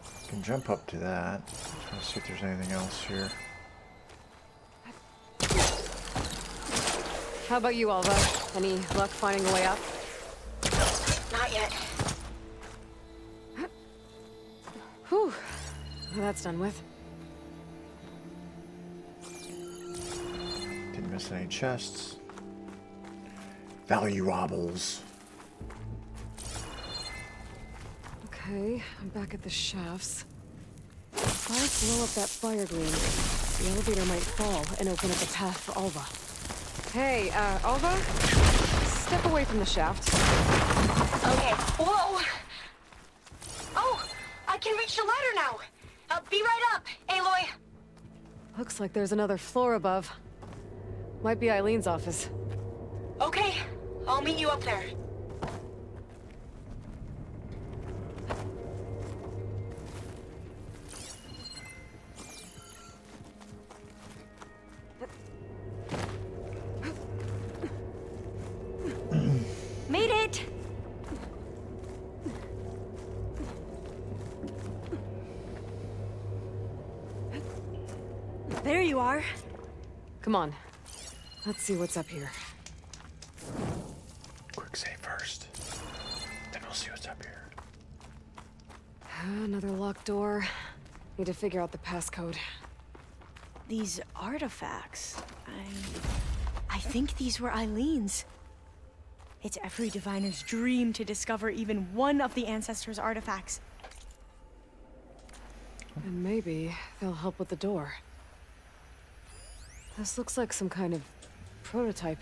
I can jump up to that. Let's see if there's anything else here. How about you, Alva? Any luck finding a way up? Not yet. Whew. Well, that's done with. Didn't miss any chests. Valuables. Okay, I'm back at the shafts. If I blow up that fire green, the elevator might fall and open up a path for Alva. Hey, Alva? Step away from the shaft. Okay. Whoa! Oh! I can reach the ladder now! Be right up, Aloy! Looks like there's another floor above. Might be Eileen's office. Okay, I'll meet you up there. Made it! There you are. Come on. Let's see what's up here. Quick save first. Then we'll see what's up here. Another locked door. Need to figure out the passcode. These artifacts, I think these were Eileen's. It's every diviner's dream to discover even one of the ancestors' artifacts. And maybe they'll help with the door. This looks like some kind of prototype.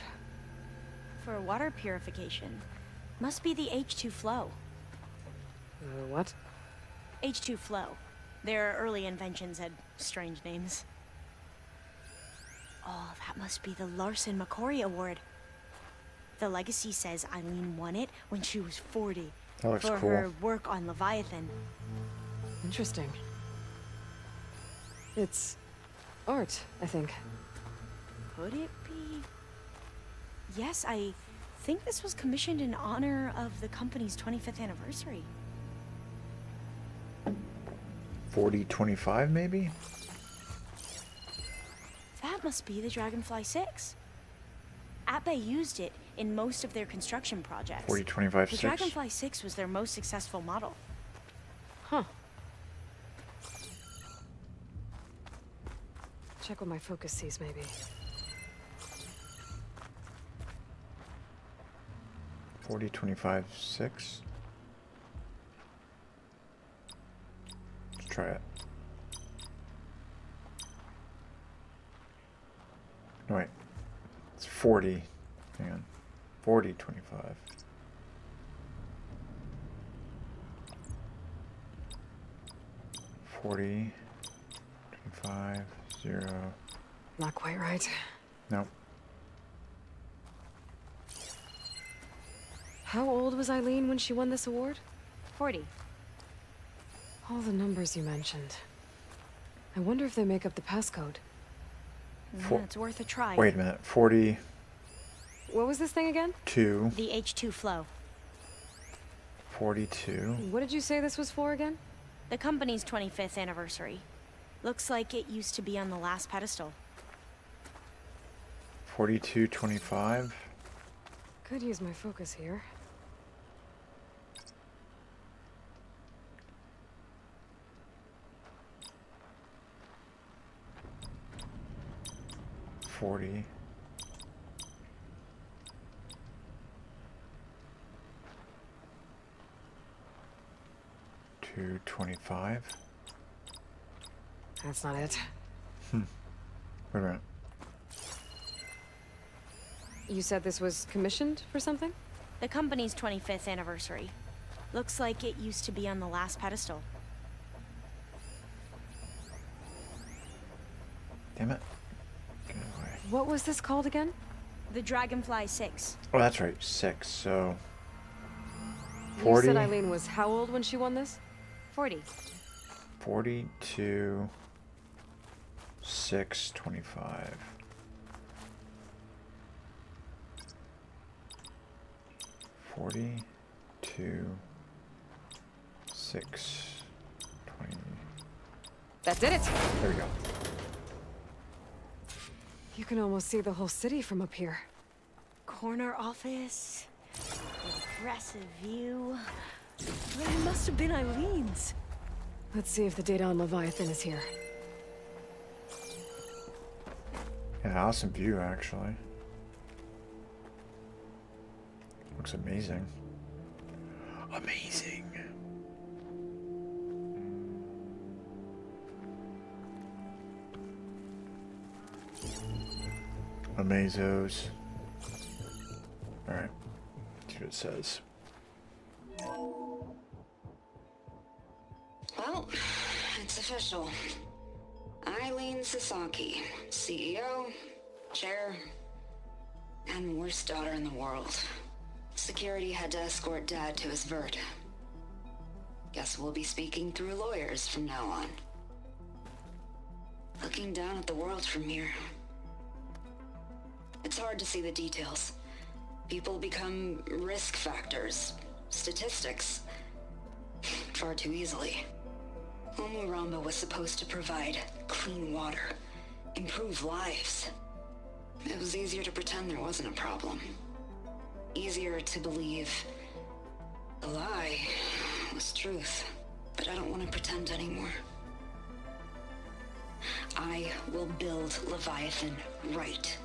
For water purification. Must be the H2 flow. What? H2 flow. Their early inventions had strange names. Oh, that must be the Larson McCory Award. The legacy says Eileen won it when she was 40. That looks for cool. her work on Leviathan. Interesting. It's art, I think. Could it be? Yes, I think this was commissioned in honor of the company's 25th anniversary. 4025 maybe? That must be the Dragonfly 6. Atbay used it in most of their construction projects. 4025 The 6? Dragonfly 6 was their most successful model. Huh. Check what my focus sees, maybe. 4025 6? Let's try it. No, wait. It's 40. Hang on. 4025. $40, 25, 0. Not quite right. Nope. How old was Eileen when she won this award? 40. All the numbers you mentioned. I wonder if they make up the passcode. Yeah, it's worth a try. Wait a minute. 40. What was this thing again? 2. The H2 flow. 42. What did you say this was for again? The company's 25th anniversary. Looks like it used to be on the last pedestal. 4225. Could use my focus here. $40. $225. That's not it. Wait a minute. You said this was commissioned for something? The company's 25th anniversary. Looks like it used to be on the last pedestal. Damn it. Get away. What was this called again? The Dragonfly 6. Oh, that's right. 6. So. You 40. said Eileen was how old when she won this? 40. 42. 625. 42. 620. That did it! There we go. You can almost see the whole city from up here. Corner office. Impressive view. But it must have been Eileen's. Let's see if the data on Leviathan is here. Yeah, awesome view, actually. Looks amazing. Amazing. Amazos. Alright. See what it says. Well, it's official. Eileen Sasaki, CEO, chair, and worst daughter in the world. Security had to escort Dad to his vert. Guess we'll be speaking through lawyers from now on. Looking down at the world from here. It's hard to see the details. People become risk factors, statistics, far too easily. Omuramba was supposed to provide clean water, improve lives. It was easier to pretend there wasn't a problem. Easier to believe the lie was truth. But I don't want to pretend anymore. I will build Leviathan right.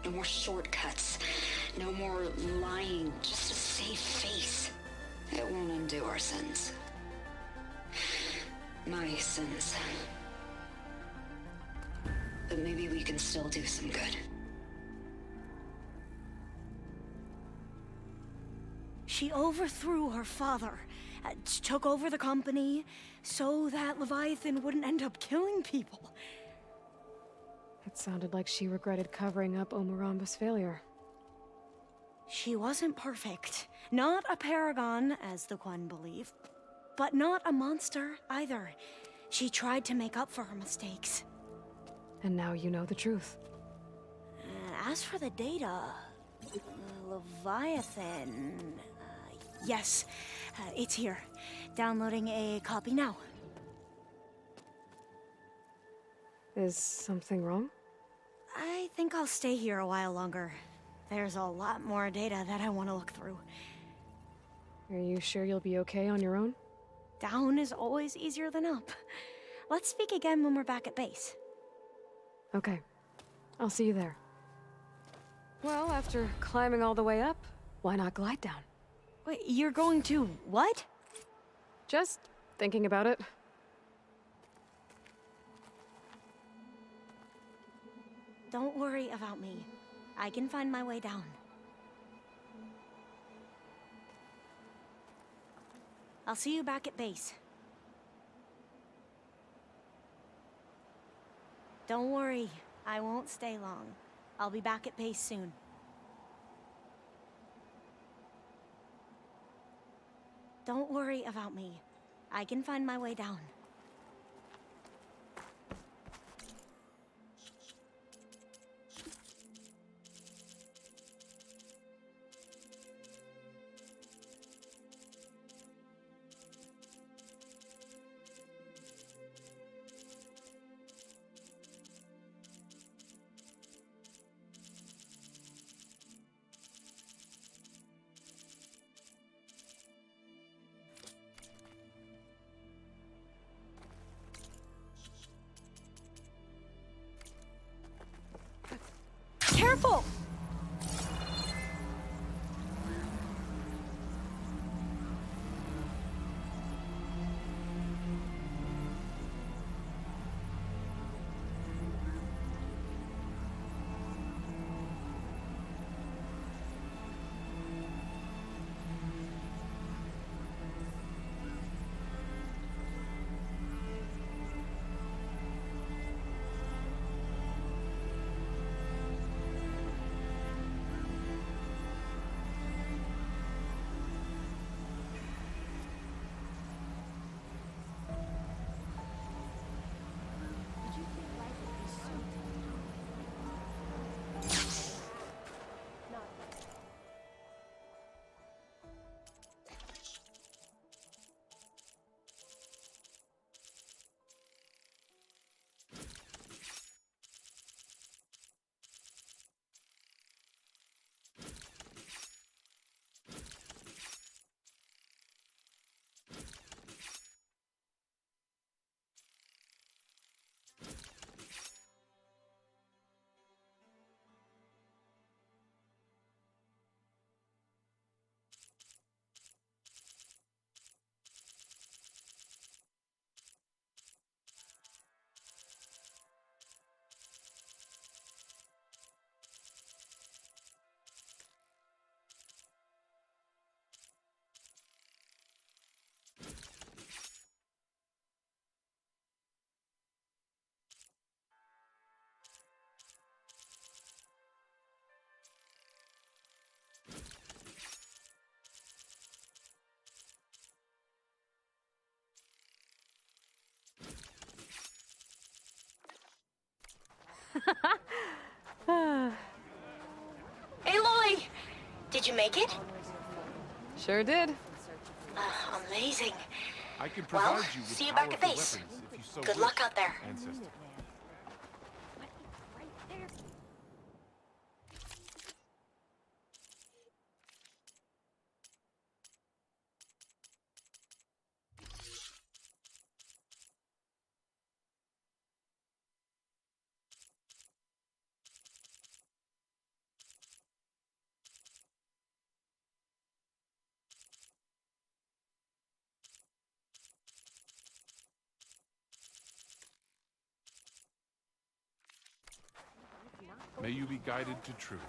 No more shortcuts. No more lying, just a safe face. It won't undo our sins. My sins. But maybe we can still do some good. She overthrew her father, took over the company, so that Leviathan wouldn't end up killing people. It sounded like she regretted covering up Omaramba's failure. She wasn't perfect. Not a paragon, as the Quan believe, but not a monster either. She tried to make up for her mistakes. And now you know the truth. As for the data, Leviathan... yes, it's here. Downloading a copy now. Is something wrong? I think I'll stay here a while longer. There's a lot more data that I want to look through. Are you sure you'll be okay on your own? Down is always easier than up. Let's speak again when we're back at base. Okay. I'll see you there. Well, after climbing all the way up, why not glide down? Wait, you're going to what? Just thinking about it. Don't worry about me. I can find my way down. I'll see you back at base. Don't worry, I won't stay long. I'll be back at base soon. Don't worry about me. I can find my way down. Careful! Aloy! Did you make it? Sure did. Amazing. I can provide Well, you with see you back at powerful base. weapons if you so Good wish, luck out there. ancestor. May you be guided to truth.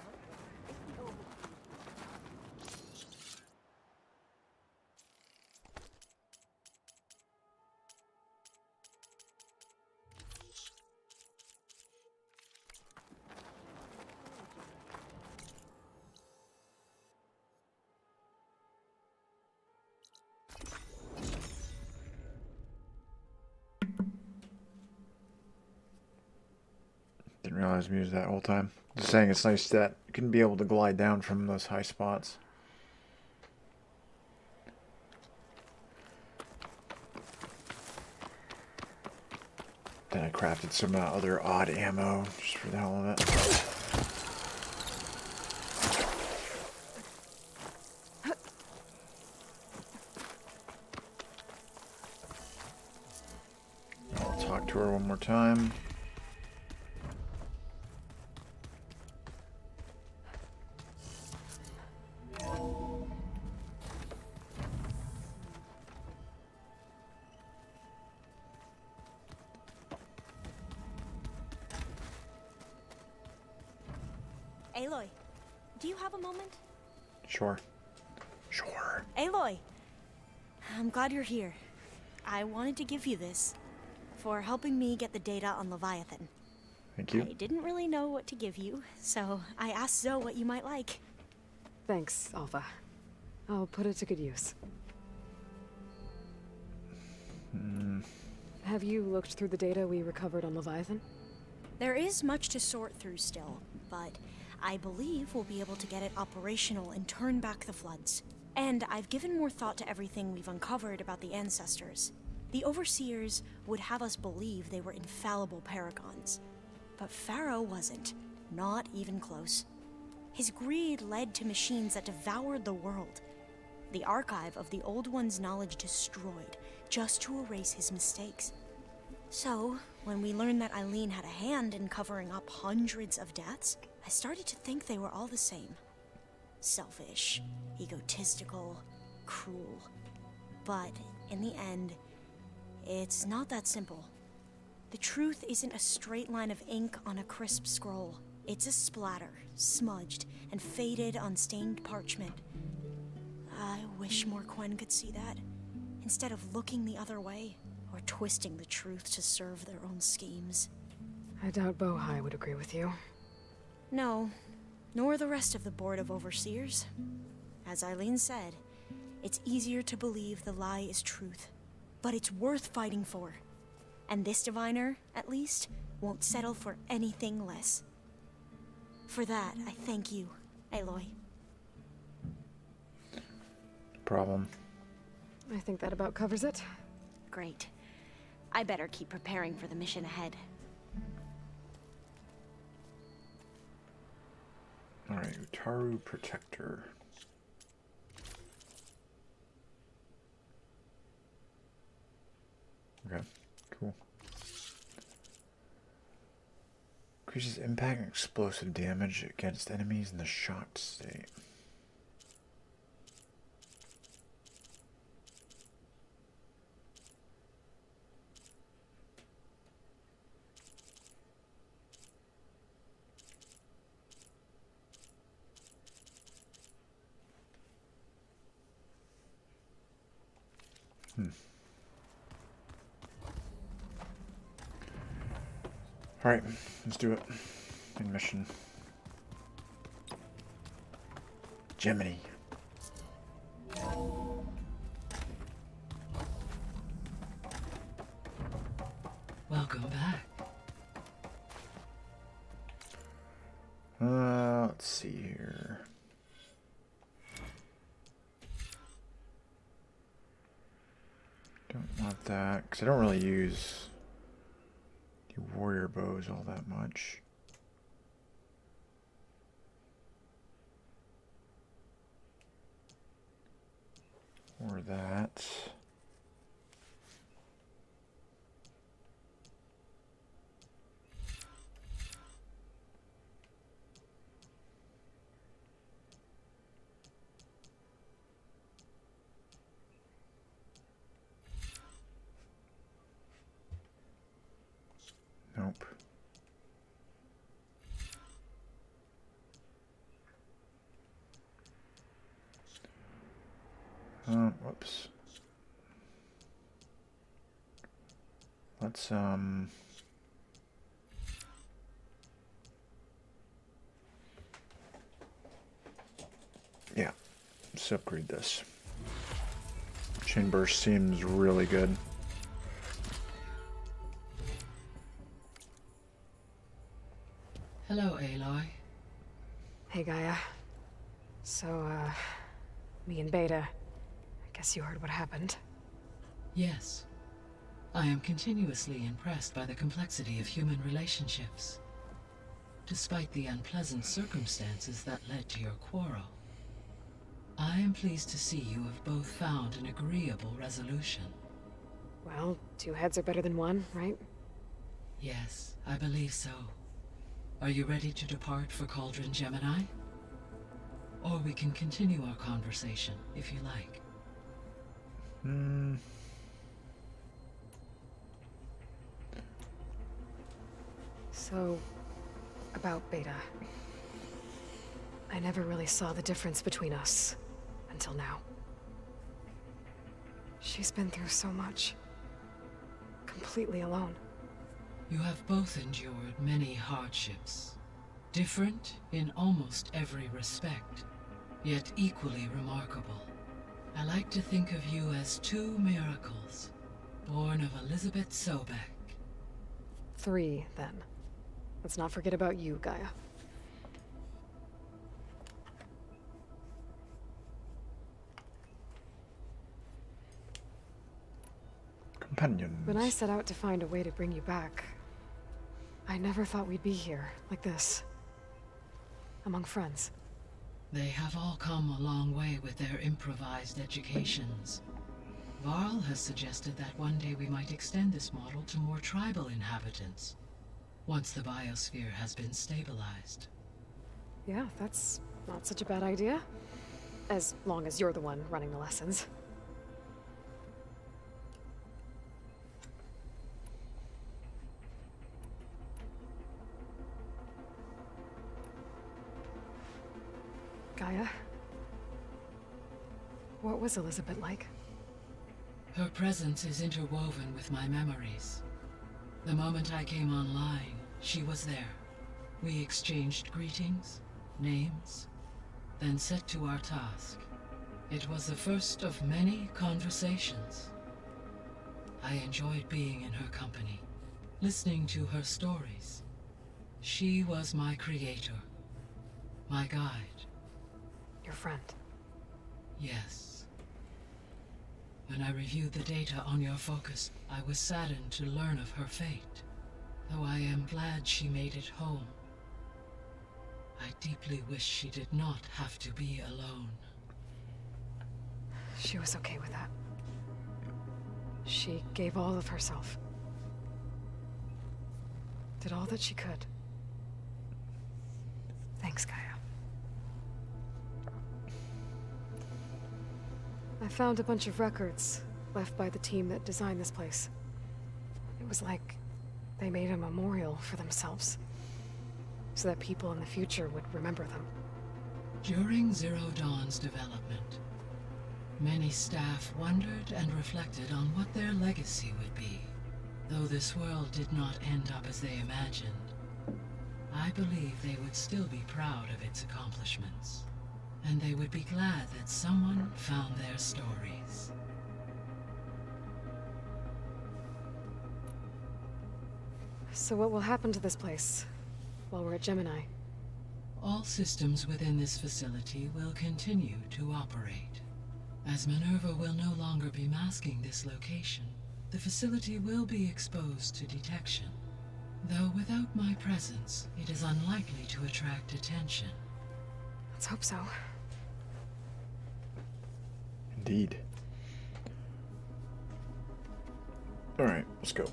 Didn't realize we used that whole time. Just saying it's nice that you can be able to glide down from those high spots. Then I crafted some other odd ammo just for the hell of it. I'll talk to her one more time. Aloy, do you have a moment? Sure. Sure. Aloy! I'm glad you're here. I wanted to give you this for helping me get the data on Leviathan. Thank you. I didn't really know what to give you, so I asked Zoe what you might like. Thanks, Alpha. I'll put it to good use. Have you looked through the data we recovered on Leviathan? There is much to sort through still, but I believe we'll be able to get it operational and turn back the floods. And I've given more thought to everything we've uncovered about the ancestors. The Overseers would have us believe they were infallible paragons. But Pharaoh wasn't. Not even close. His greed led to machines that devoured the world. The archive of the Old One's knowledge destroyed, just to erase his mistakes. So, when we learned that Eileen had a hand in covering up hundreds of deaths, I started to think they were all the same. Selfish, egotistical, cruel. But in the end, it's not that simple. The truth isn't a straight line of ink on a crisp scroll. It's a splatter, smudged and faded on stained parchment. I wish more Quen could see that, instead of looking the other way, or twisting the truth to serve their own schemes. I doubt Bohai would agree with you. No, nor the rest of the Board of Overseers. As Eileen said, it's easier to believe the lie is truth, but it's worth fighting for. And this diviner, at least, won't settle for anything less. For that, I thank you, Aloy. Problem. I think that about covers it. Great. I better keep preparing for the mission ahead. Alright, Utaru Protector. Okay, cool. Increases impact and explosive damage against enemies in the shocked state. Alright, let's do it. In mission. Gemini. Welcome back. Let's see here. Don't want that, because I don't really use the warrior bows all that much. Or that. Nope. Whoops. Let's yeah, let's upgrade this. Chain burst seems really good. Hello, Aloy. Hey, Gaia. So, me and Beta, I guess you heard what happened. Yes. I am continuously impressed by the complexity of human relationships. Despite the unpleasant circumstances that led to your quarrel, I am pleased to see you have both found an agreeable resolution. Well, 2 heads are better than 1, right? Yes, I believe so. Are you ready to depart for Cauldron Gemini? Or we can continue our conversation, if you like. So, about Beta. I never really saw the difference between us, until now. She's been through so much. Completely alone. You have both endured many hardships. Different in almost every respect, yet equally remarkable. I like to think of you as 2 miracles, born of Elizabeth Sobek. 3, then. Let's not forget about you, Gaia. Companions. When I set out to find a way to bring you back, I never thought we'd be here, like this. Among friends. They have all come a long way with their improvised educations. Varl has suggested that one day we might extend this model to more tribal inhabitants, once the biosphere has been stabilized. Yeah, that's not such a bad idea. As long as you're the one running the lessons. Gaia? What was Elizabeth like? Her presence is interwoven with my memories. The moment I came online, she was there. We exchanged greetings, names, then set to our task. It was the first of many conversations. I enjoyed being in her company, listening to her stories. She was my creator, my guide. Your friend. Yes. When I reviewed the data on your focus, I was saddened to learn of her fate, though I am glad she made it home. I deeply wish she did not have to be alone. She was okay with that. She gave all of herself. Did all that she could. Thanks, Gaia. I found a bunch of records left by the team that designed this place. It was like they made a memorial for themselves, so that people in the future would remember them. During Zero Dawn's development, many staff wondered and reflected on what their legacy would be. Though this world did not end up as they imagined, I believe they would still be proud of its accomplishments. And they would be glad that someone found their stories. So what will happen to this place while we're at Gemini? All systems within this facility will continue to operate. As Minerva will no longer be masking this location, the facility will be exposed to detection. Though without my presence, it is unlikely to attract attention. Let's hope so. Indeed. Alright, let's go.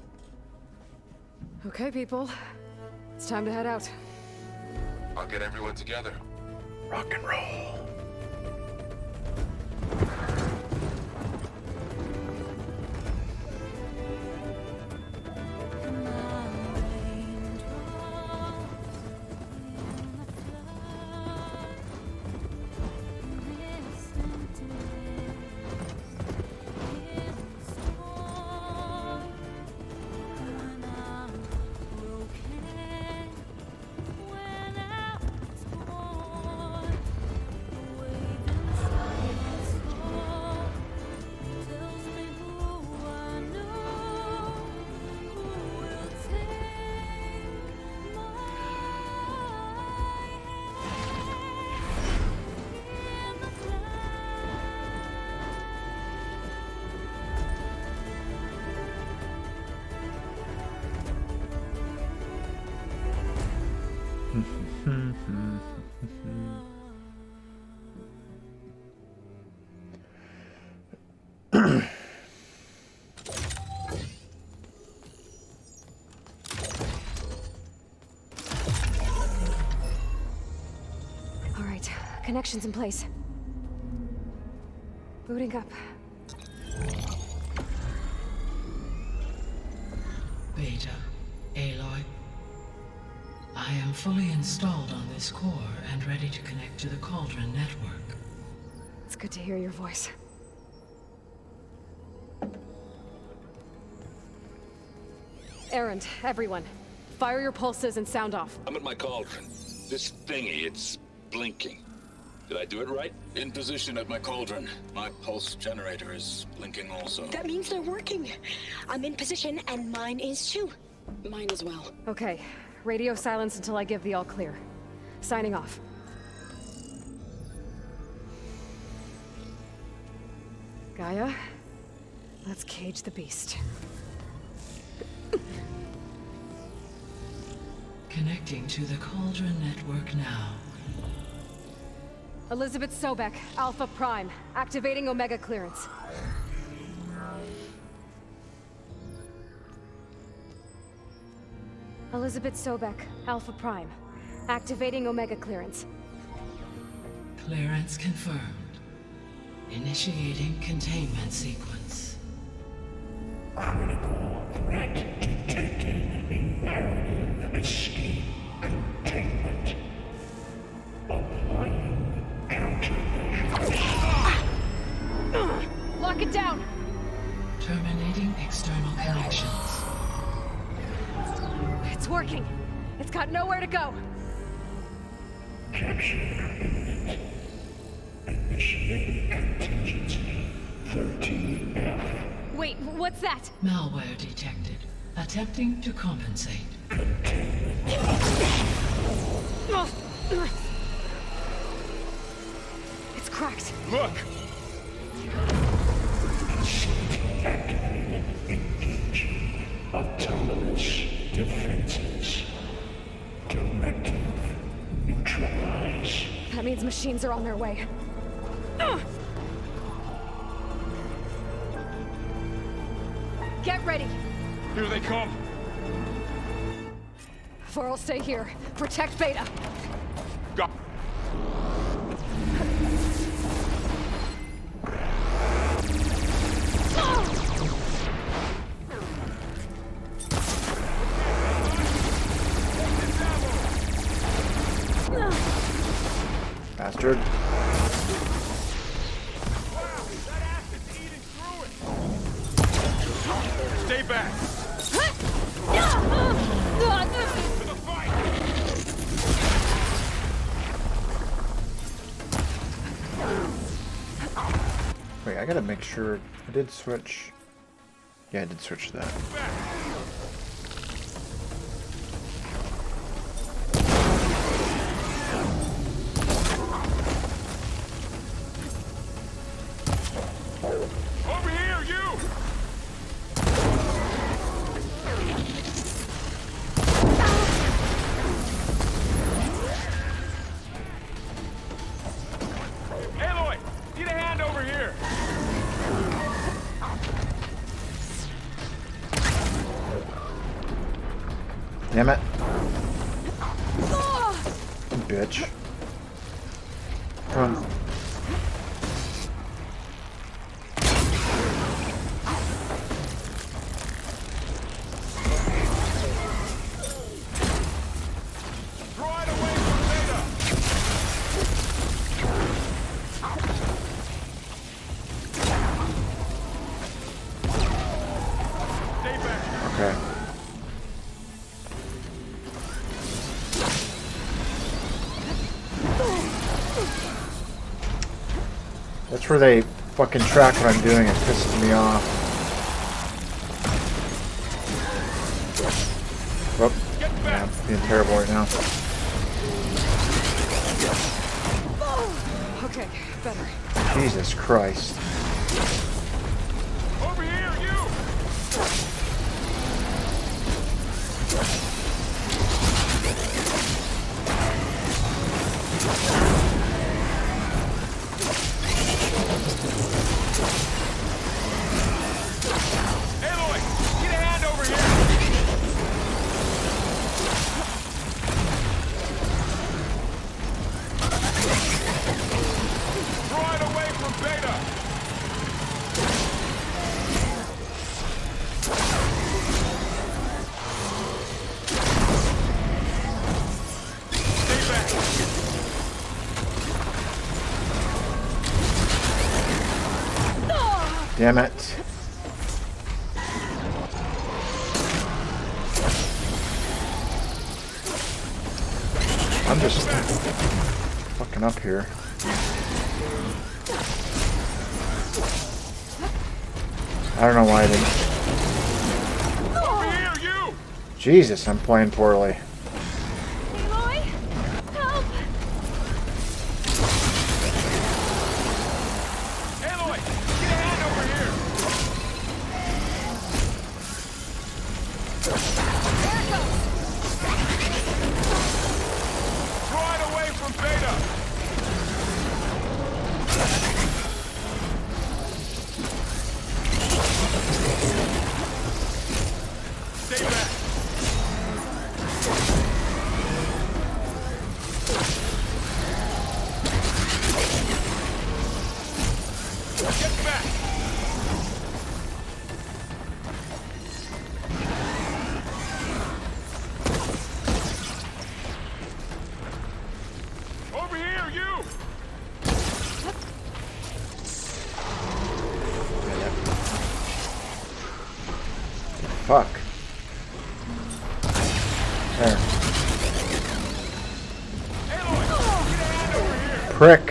Okay, people. It's time to head out. I'll get everyone together. Rock and roll. All right, connections in place. Booting up. Beta, Aloy. I am fully installed on this core and ready to connect to the Cauldron network. It's good to hear your voice. Errand, everyone. Fire your pulses and sound off. I'm at my cauldron. This thingy, it's blinking. Did I do it right? In position at my cauldron. My pulse generator is blinking also. That means they're working. I'm in position, and mine is too. Mine as well. Okay. Radio silence until I give the all clear. Signing off. Gaia, let's cage the beast. Connecting to the Cauldron network now. Elizabeth Sobek, Alpha Prime, activating Omega clearance. Elizabeth Sobek, Alpha Prime, activating Omega clearance. Clearance confirmed. Initiating containment sequence. Critical threat detected. Imperative escape containment. Applying countermeasures. Lock it down! Terminating external connections. It's working. It's got nowhere to go. Capture imminent. Initiating contingency 13F. Wait, what's that? Malware detected. Attempting to compensate. It's cracked. Look! Activated. Engaging. Autonomous defenses. Directive. Neutralize. That means machines are on their way. Get ready. Here they come. Vor'll stay here. Protect Beta. Got. Bastard. Stay back. Wait, I gotta make sure I did switch. Yeah, I did switch to that. Over here, you! Aloy, need a hand over here. Damn it. Bitch. Run. Okay. That's where they fucking track what I'm doing. It pisses me off. Whoop. Yeah, I'm being terrible right now. Okay, better. Jesus Christ. Over here, you! Damn it. I'm just fucking up here. I don't know why I didn't. Over here, you! Jesus, I'm playing poorly. Aloy, help! Aloy, get a hand over here! Draw it away from Beta! Stay back! Get back! Over here, you! Fuck. There. Prick.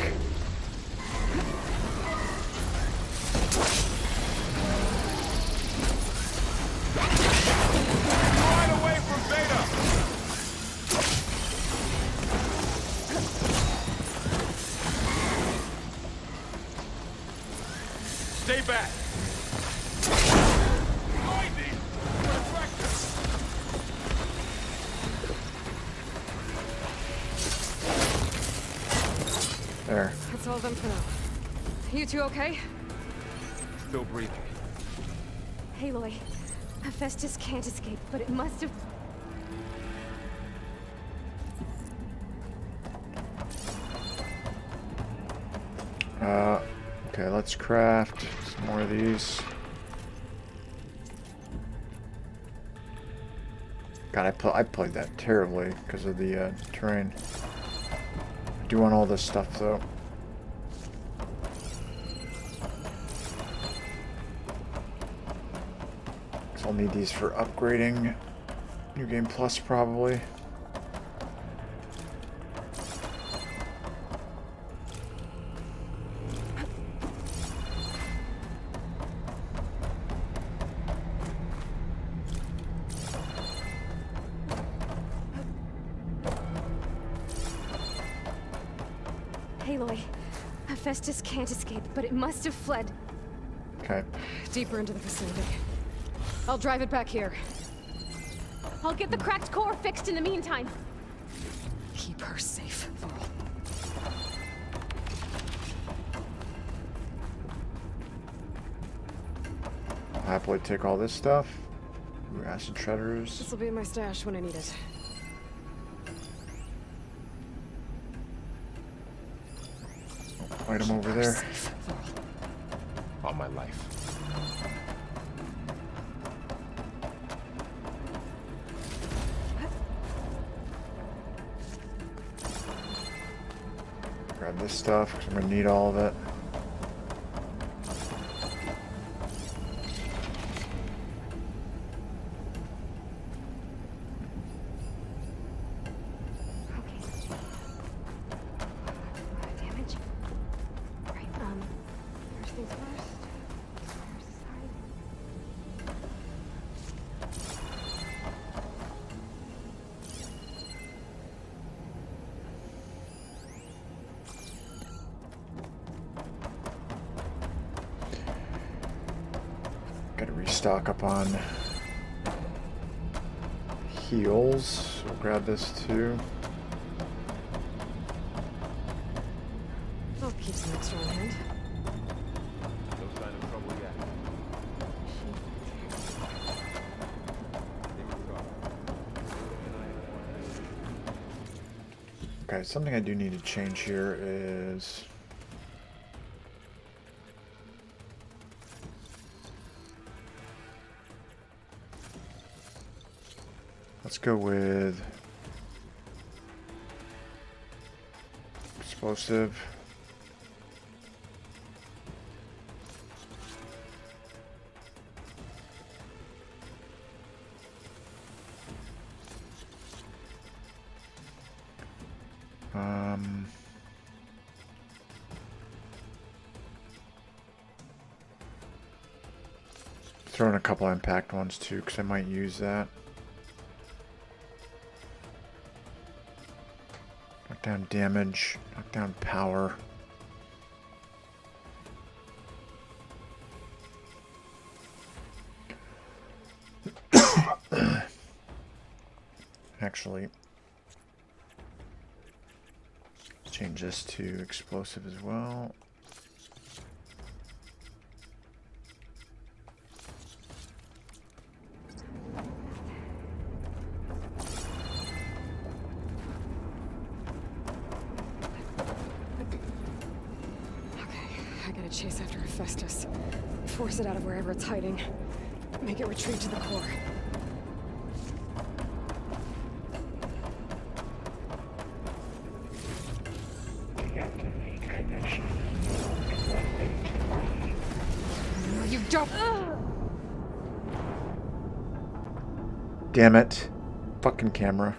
Draw it away from Beta! Stay back! Lightning! Reflector! There. That's all of them for now. You two okay? Still breathing. Aloy, Hephaestus can't escape, but it must have... Okay, let's craft some more of these. God, I played that terribly because of the terrain. I do want all this stuff though. 'Cause I'll need these for upgrading New Game Plus probably. Aloy, Hephaestus can't escape, but it must have fled. Okay. Deeper into the facility. I'll drive it back here. I'll get the cracked core fixed in the meantime. Keep her safe, Varl. I'll happily take all this stuff. Ooh, acid shredders. This will be in my stash when I need it. Item over there. Safe, Varl. All my life. Grab this stuff because I'm gonna need all of it. Damage. Right, first things first. Stairs aside. Gotta restock up on heals. So grab this too. I'll keep some extra on hand. No sign of trouble yet. Okay, something I do need to change here is let's go with explosive. Throw in a couple impact ones too, because I might use that. Knock down damage, knock down power. Actually, let's change this to explosive as well. I gotta chase after Hephaestus. Force it out of wherever it's hiding. Make it retreat to the core. No, you don't! Damn it. Fucking camera.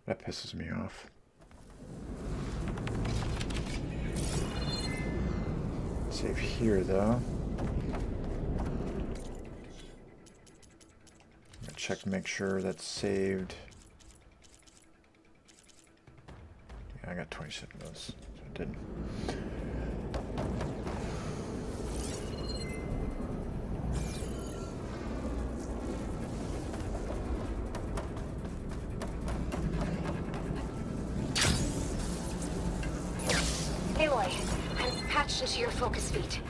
That pisses me off. Save here, though. Check to make sure that's saved. Yeah, I got 27 of those, so I didn't. Aloy, I'm patched into your focus feed.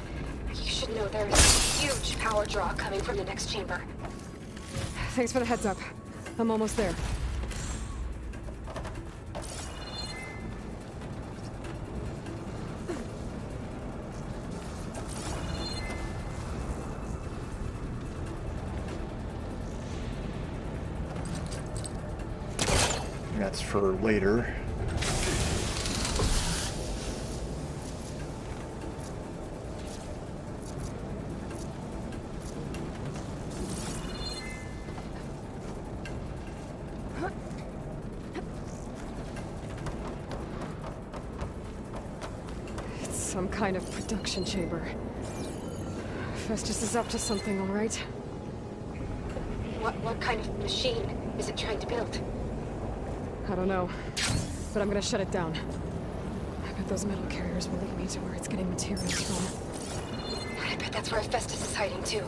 You should know there's a huge power draw coming from the next chamber. Thanks for the heads up. I'm almost there. That's for later. It's some kind of production chamber. Festus is up to something, all right? What kind of machine is it trying to build? I don't know, but I'm gonna shut it down. I bet those metal carriers will lead me to where it's getting materials from. I bet that's where Festus is hiding too.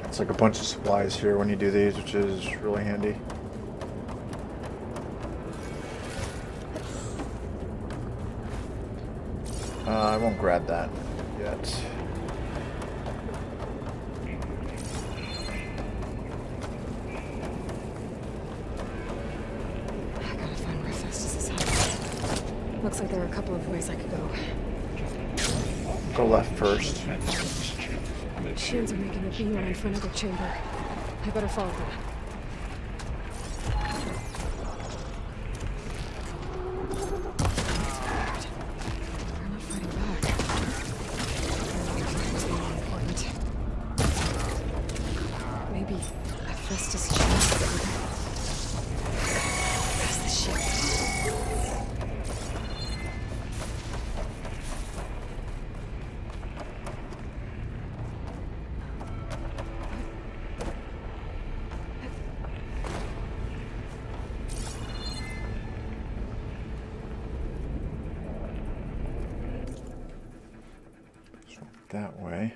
It's like a bunch of supplies here when you do these, which is really handy. I won't grab that yet. I gotta find where Festus is hiding. Looks like there are a couple of ways I could go. Go left first. Machines are making a beeline in front of the chamber. I better follow them. They're not fighting back. Must be more important. Maybe Hephaestus changed something. That's the ship. That way.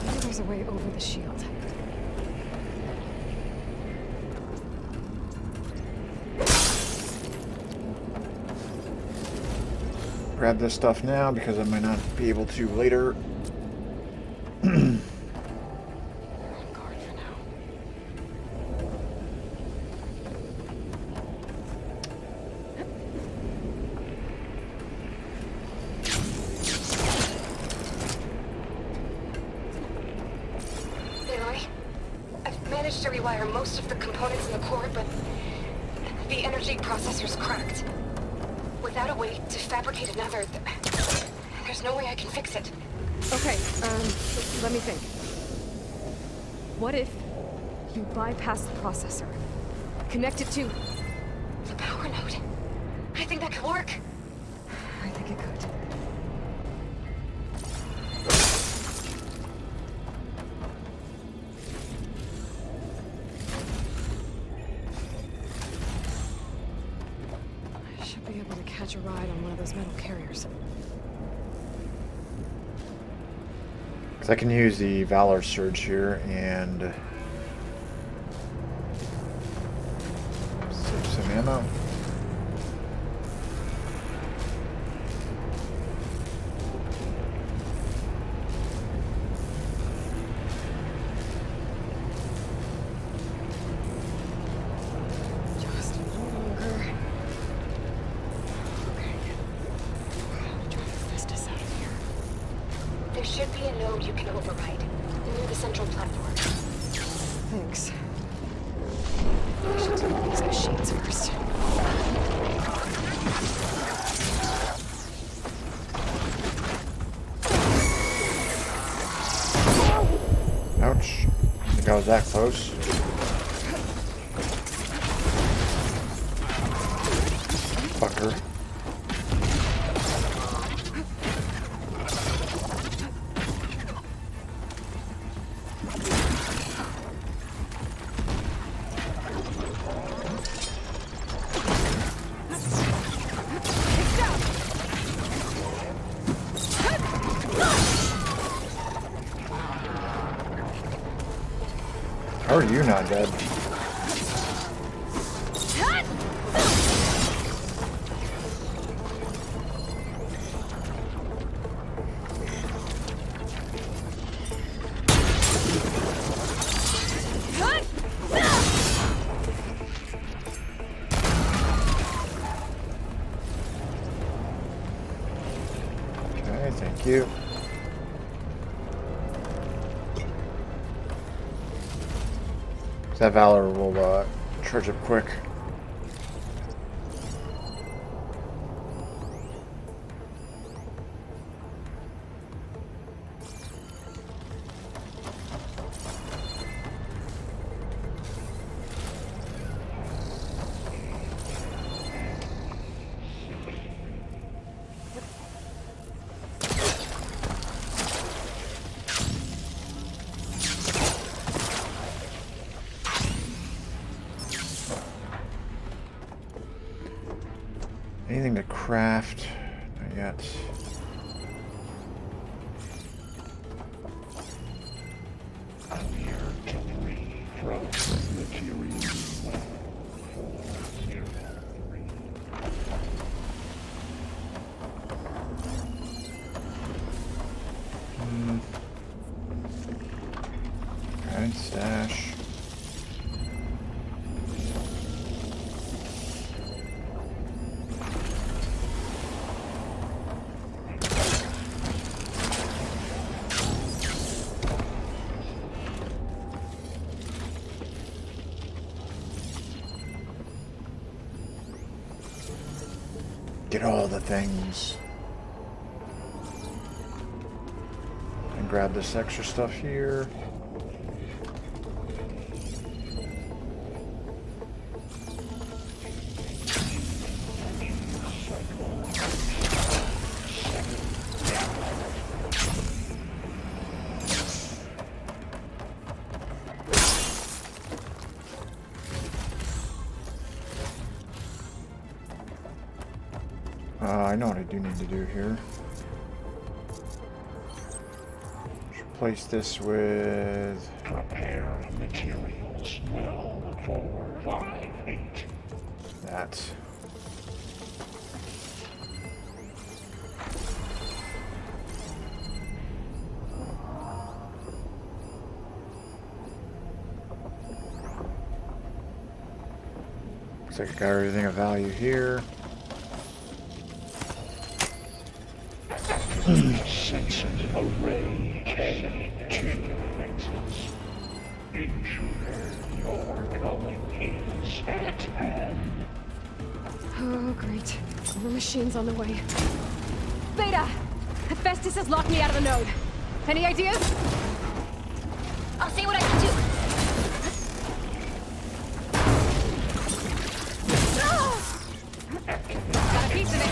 Maybe there's a way over the shield. grab this stuff now because I might not be able to later. I've managed to rewire most of the components in the core, but the energy processor's cracked. Without a way to fabricate another, there's no way I can fix it. Okay, let me think. What if you bypass the processor, connect it to the power node? I think that could work. I think it could. I should be able to catch a ride on one of those metal carriers. I can use the Valor Surge here and save some ammo. Just no longer. Okay. I'll try to fist us out of here. There should be a node you can override near the central platform. Thanks. I should take these machines first. Ouch. I think I was that close. Fucker. How are you not dead? Okay, thank you. That Valor will charge up quick. Anything to craft? Not yet. Okay, stash. Get all the things. And grab this extra stuff here. I know what I do need to do here. Replace this with prepare materials well for 5-8. That. Looks like I got everything of value here. Sensing array K2. Intruder, your calling is at hand. Oh, great. More machines on the way. Beta! Hephaestus has locked me out of the node. Any ideas? I'll see what I can do. Got a piece of it.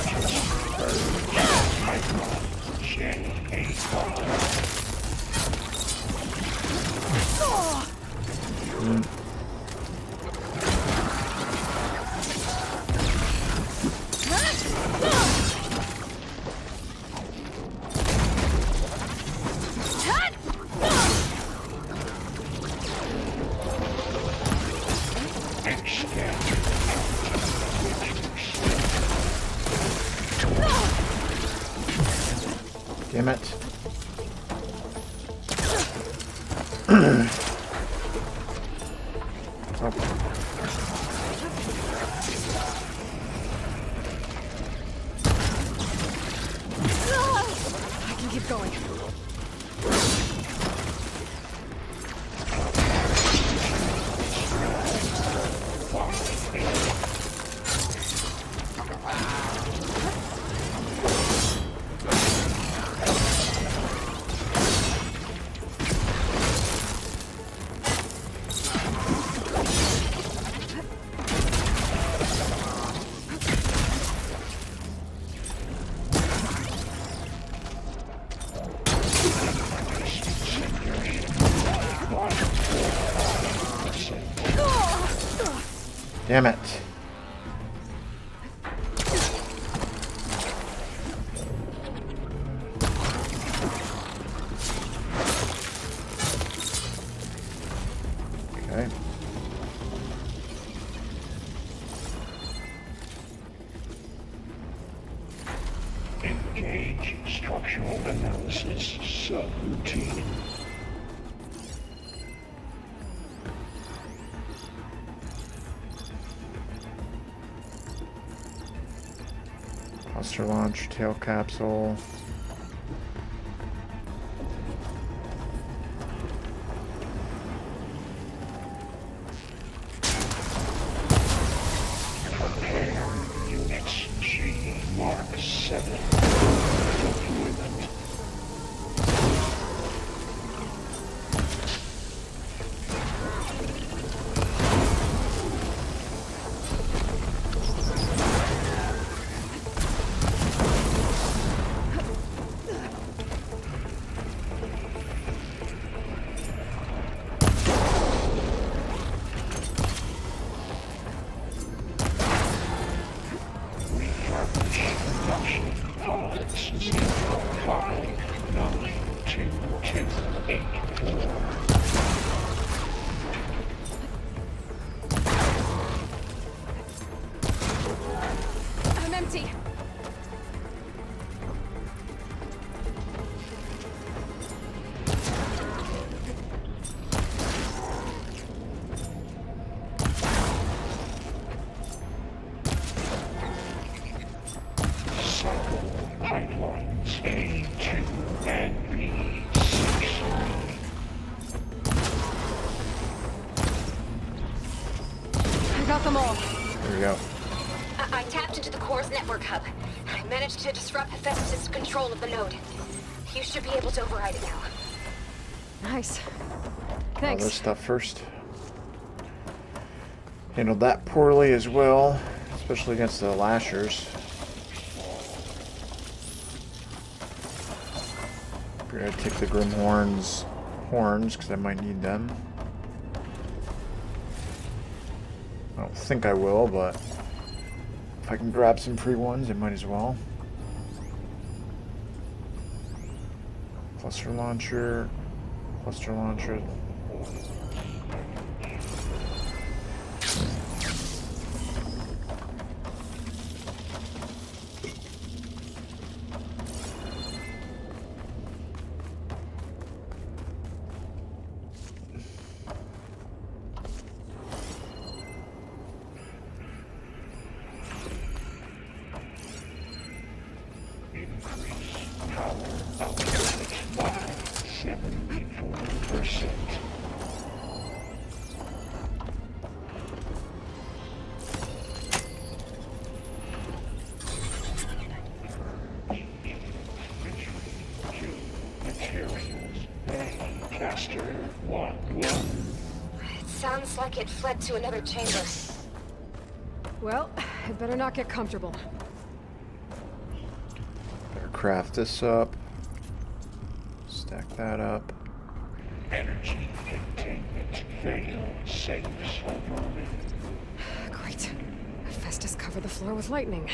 Damn it. I can keep going. Damn it. Okay. Engage structural analysis subroutine. Cluster launch, tail capsule. Prepare units G Mark 7. Deployment. Pods 059284. I'm empty. Pipelines A2 and B6. I got them all. There we go. I tapped into the core's network hub. I managed to disrupt Hephaestus' control of the node. You should be able to override it now. Nice. All Thanks. this stuff first. Handled that poorly as well, especially against the lashers. Gonna take the Grimhorn's horns because I might need them. I don't think I will, but if I can grab some free ones, I might as well. Cluster launcher. Cluster launcher. it fled to another chamber. Well, I better not get comfortable. Better craft this up. Stack that up. Energy containment failed. Safe overrun. Great. Festus covered the floor with lightning.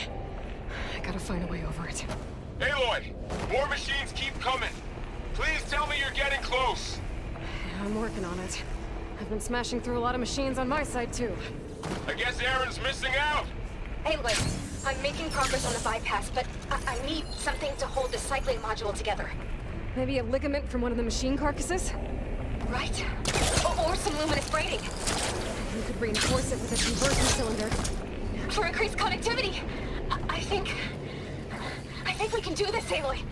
I gotta find a way over it. Aloy! More machines keep coming! Please tell me you're getting close! Yeah, I'm working on it. I've been smashing through a lot of machines on my side, too. I guess Aaron's missing out! Anyway, I'm making progress on the bypass, but I need something to hold the cycling module together. Maybe a ligament from one of the machine carcasses? Right? Or some luminous braiding. You could reinforce it with a conversion cylinder. For increased connectivity! I think we can do this, Aloy.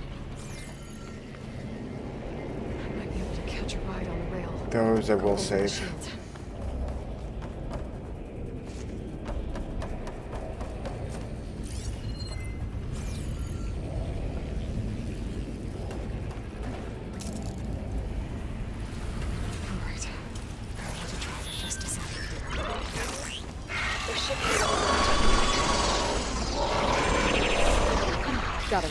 I might be able to catch a ride on the rail. Those I will save. Got it.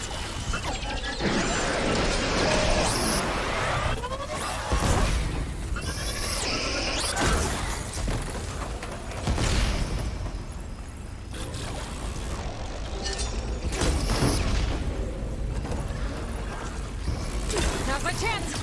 Now's my chance!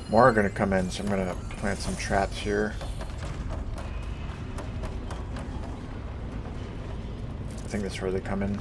More are gonna come in, so I'm gonna plant some traps here. I think that's where they come in.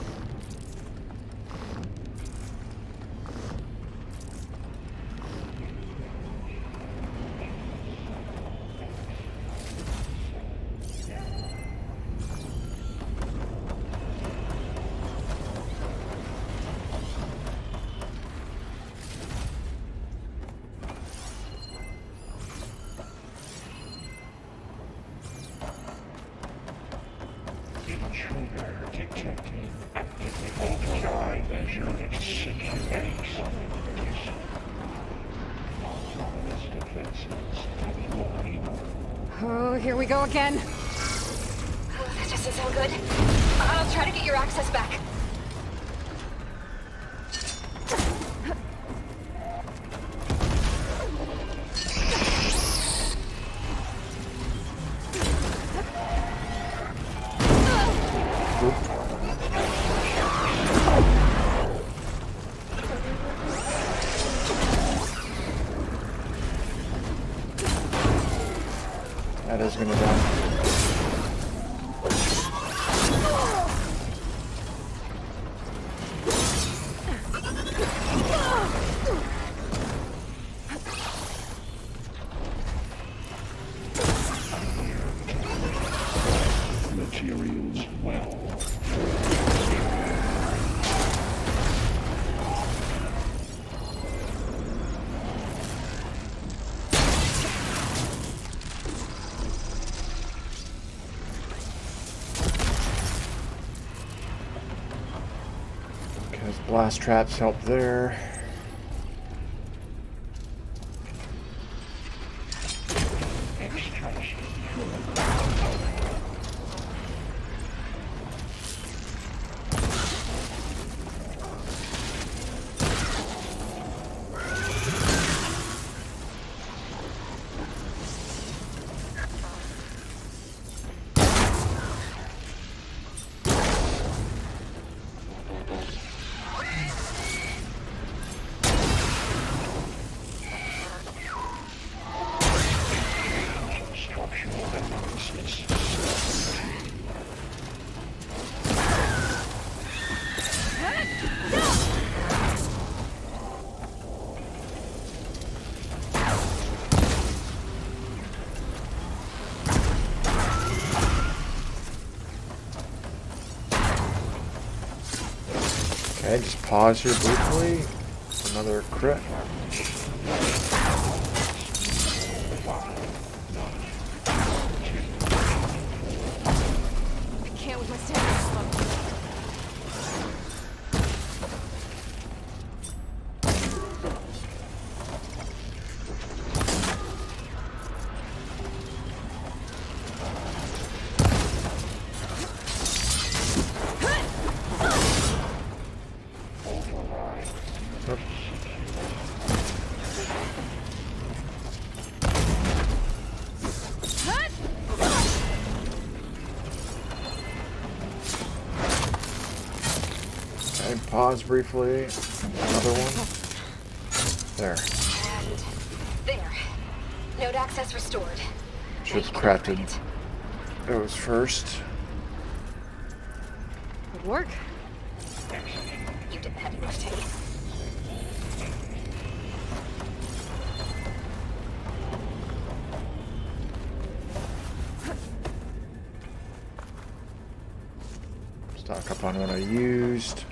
Intruder detected. Activate overdrive as units secure accelerators. Autonomous defenses deployed. Oh, here we go again. Oh, that doesn't sound good. I'll try to get your access back. That is gonna die. Materials well. Because blast traps help there. Okay, just pause here briefly. Another crit. I can't with my stamina slow. Okay, pause briefly. Another one. There. And there. Node access restored. Should have crafted those first. Good work. You did the heavy lifting. Stock up on what I used.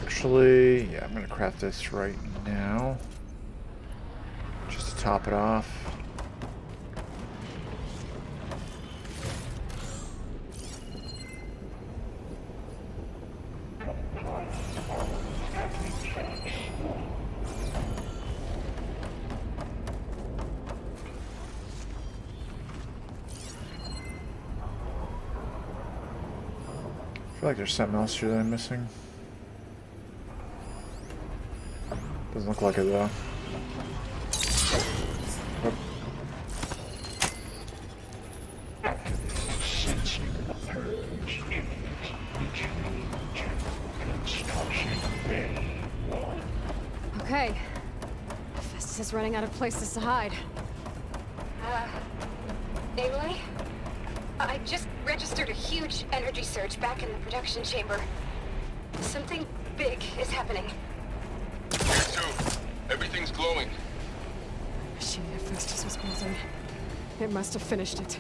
Actually, yeah, I'm gonna craft this right now. Just to top it off. I feel like there's something else here that I'm missing. Doesn't look like it though. Oh. Okay. Festus is running out of places to hide. Aloy? I just registered a huge energy surge back in the production chamber. Something big is happening. Here too. Everything's glowing. Machine that Festus was building. It must have finished it.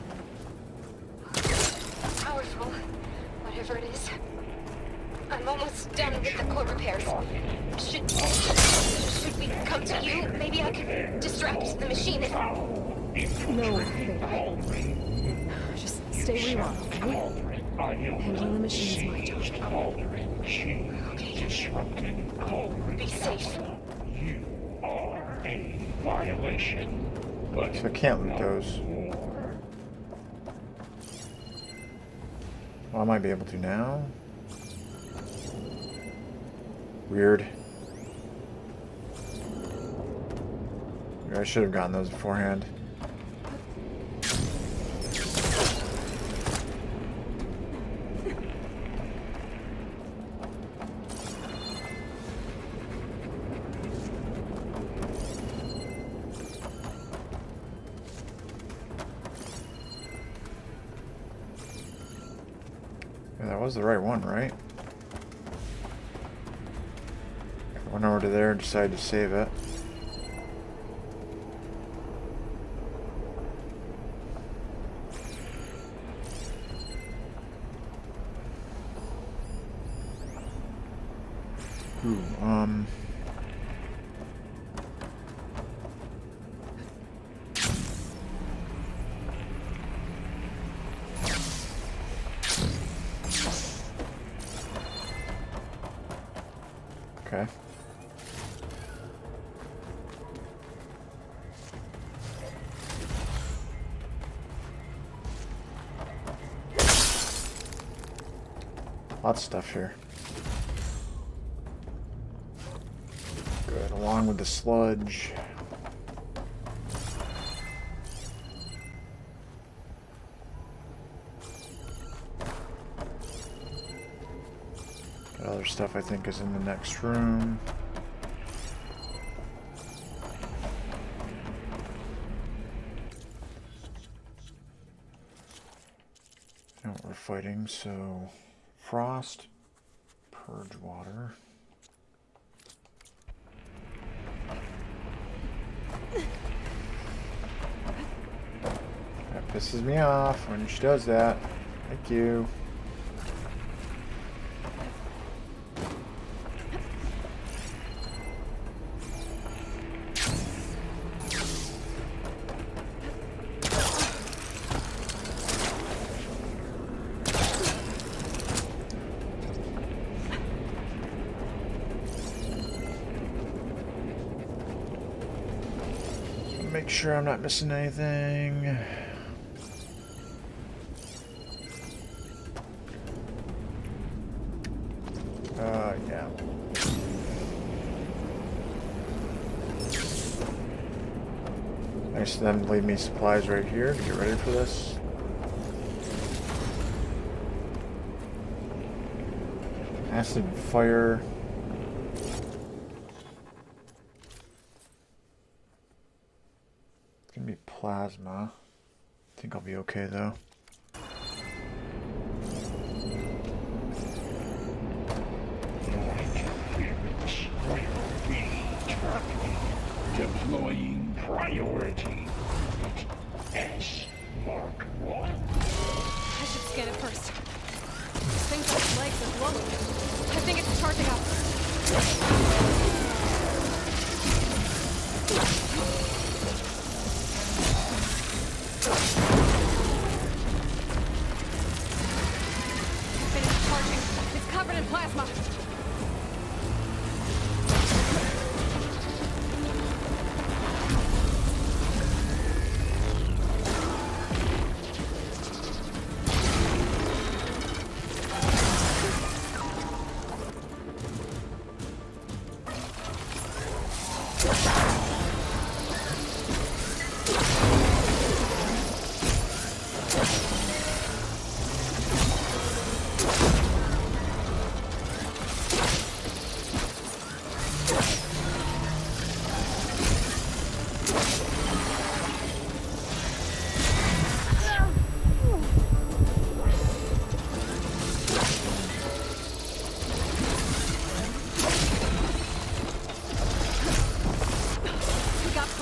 Powerful, whatever it is. I'm almost done with the core repairs. Should we come to you? Maybe I could distract the machine if... No, baby. Just stay where you are, okay? Handling the machine's my job. Be safe. You are a violation. But So I can't loot those. Well, I might be able to now. Weird. I should have gotten those beforehand. Yeah, that was the right one, right? I went over to there and decided to save it. Ooh, okay. Lots of stuff here. Good, along with the sludge. That other stuff I think is in the next room. know what we're fighting, so frost, purge water. That pisses me off when she does that. Thank you. Make sure I'm not missing anything. Yeah. Nice of them to leave me supplies right here to get ready for this. Acid, fire. It's gonna be plasma. I think I'll be okay though. Deploying priority. S Mark 1. I should scan it first. This thing's on its legs are glowing. I think it's charging up. Finished charging. It's covered in plasma.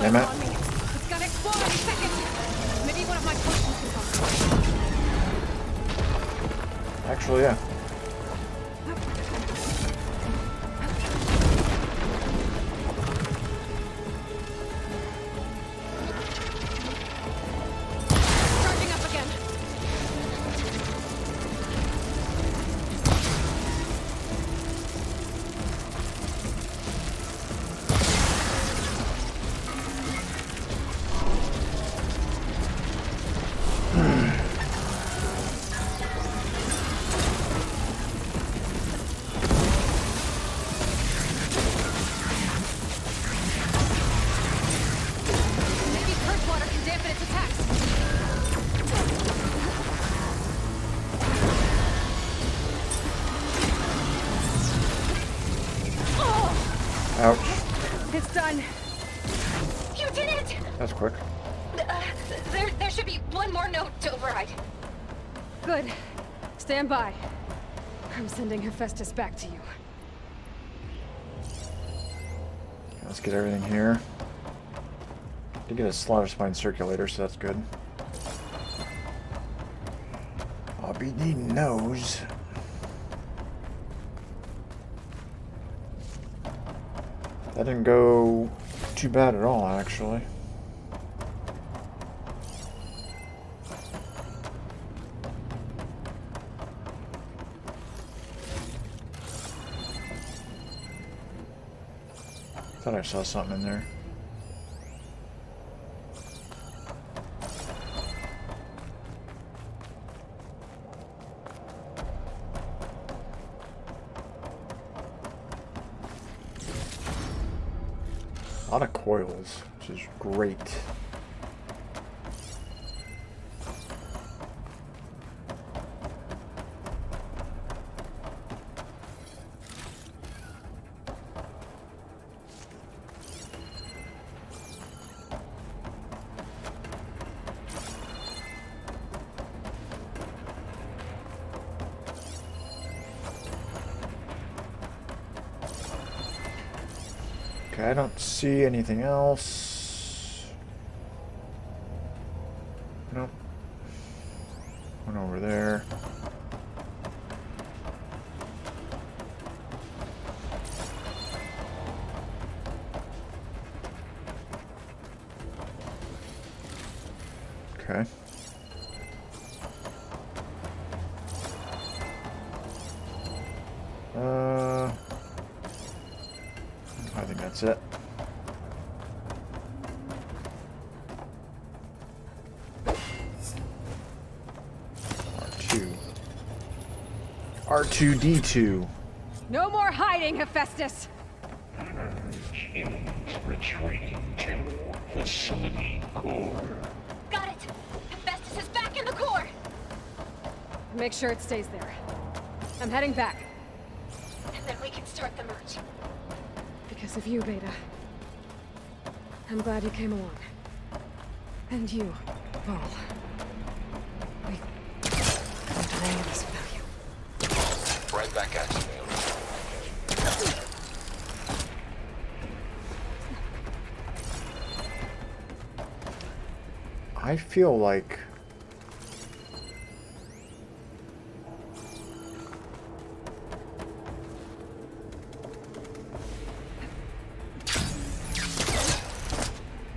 Damn it. It's gonna explode any second. Maybe one of my potions can come. Actually, yeah. Charging up again. Maybe purge water can dampen its attacks. Ouch. It's done. You did it! That's quick. There should be one more note to override. Good. Stand by. I'm sending Hephaestus back to you. Let's get everything here. Did get a slaughter spine circulator, so that's good. I'll be needing those. That didn't go too bad at all, actually. Thought I saw something in there. A lot of coils, which is great. Okay, I don't see anything else. Nope. One over there. Okay. I think that's it. R2D2. No more hiding, Hephaestus! Retreating to facility core. Got it! Hephaestus is back in the core! Make sure it stays there. I'm heading back. And then we can start the merge. Because of you, Beta. I'm glad you came along. And you, Paul. We couldn't do any of this without you. Right back at you, man. I feel like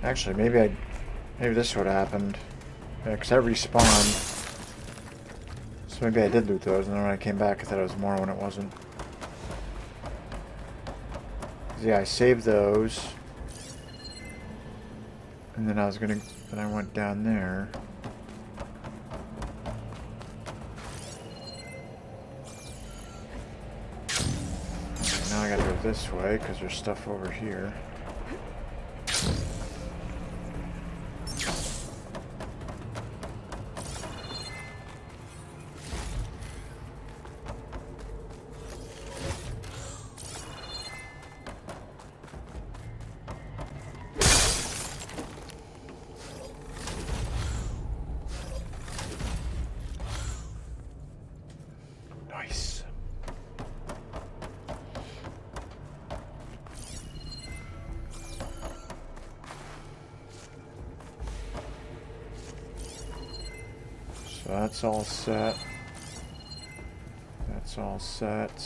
actually maybe this would have happened. Yeah, because I respawned. So maybe I did loot those, and then when I came back I thought it was more when it wasn't. Yeah, I saved those. And then then I went down there. Okay, now I gotta go this way, because there's stuff over here. Nice. So that's all set. That's all set.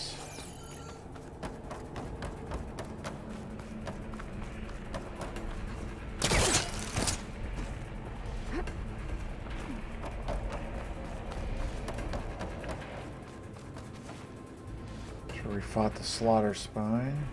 So we fought the slaughter spine.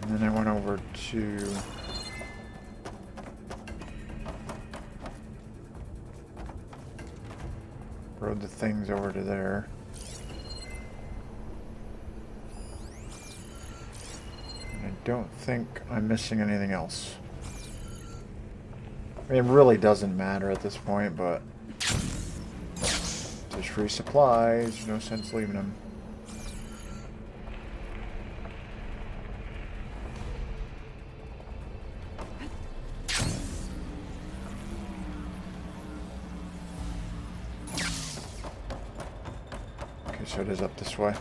And then I went over to rode the things over to there. And I don't think I'm missing anything else. I mean, it really doesn't matter at this point, but there's free supplies, there's no sense leaving them. So it is up this way.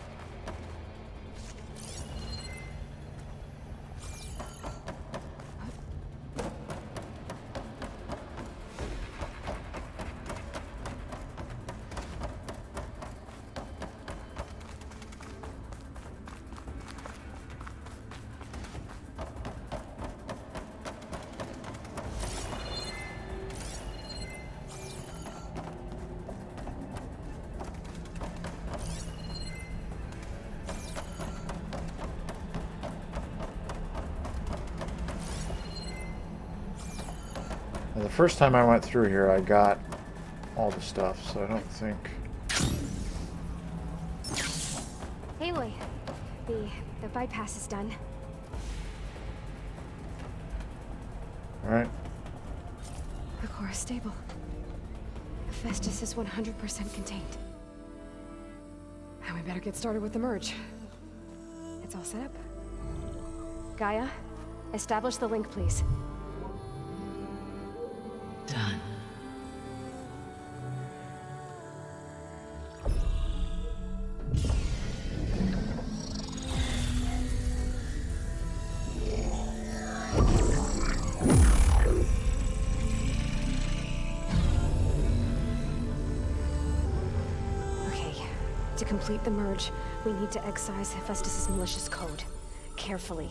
Now, the first time I went through here, I got all the stuff, so I don't think... Aloy, the bypass is done. Alright. The core is stable. Hephaestus is 100% contained. Now we better get started with the merge. It's all set up. Gaia, establish the link, please. Done. To complete the merge, we need to excise Hephaestus' malicious code. Carefully.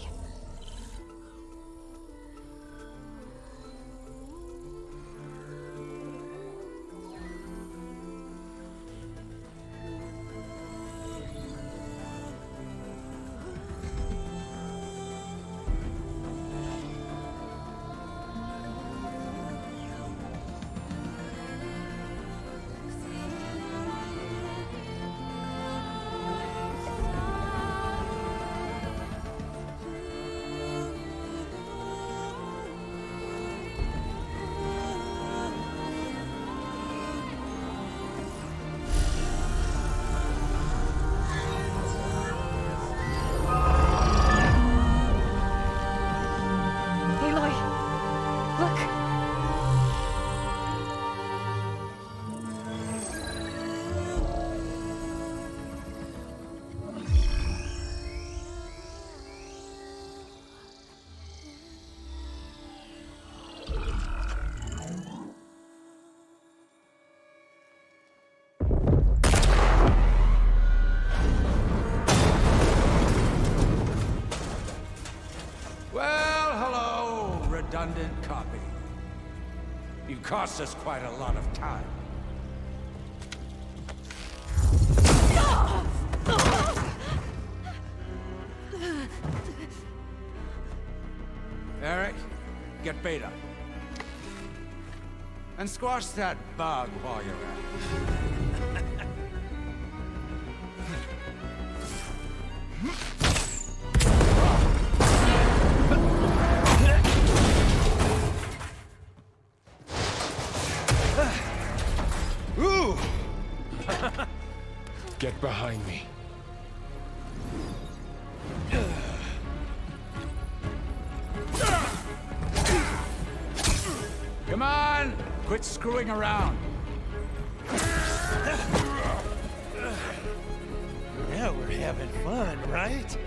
Redundant copy. You cost us quite a lot of time. Eric, get Beta. And squash that bug while you're at it. Ooh! Get behind me. Come on! Quit screwing around. Now we're having fun, right?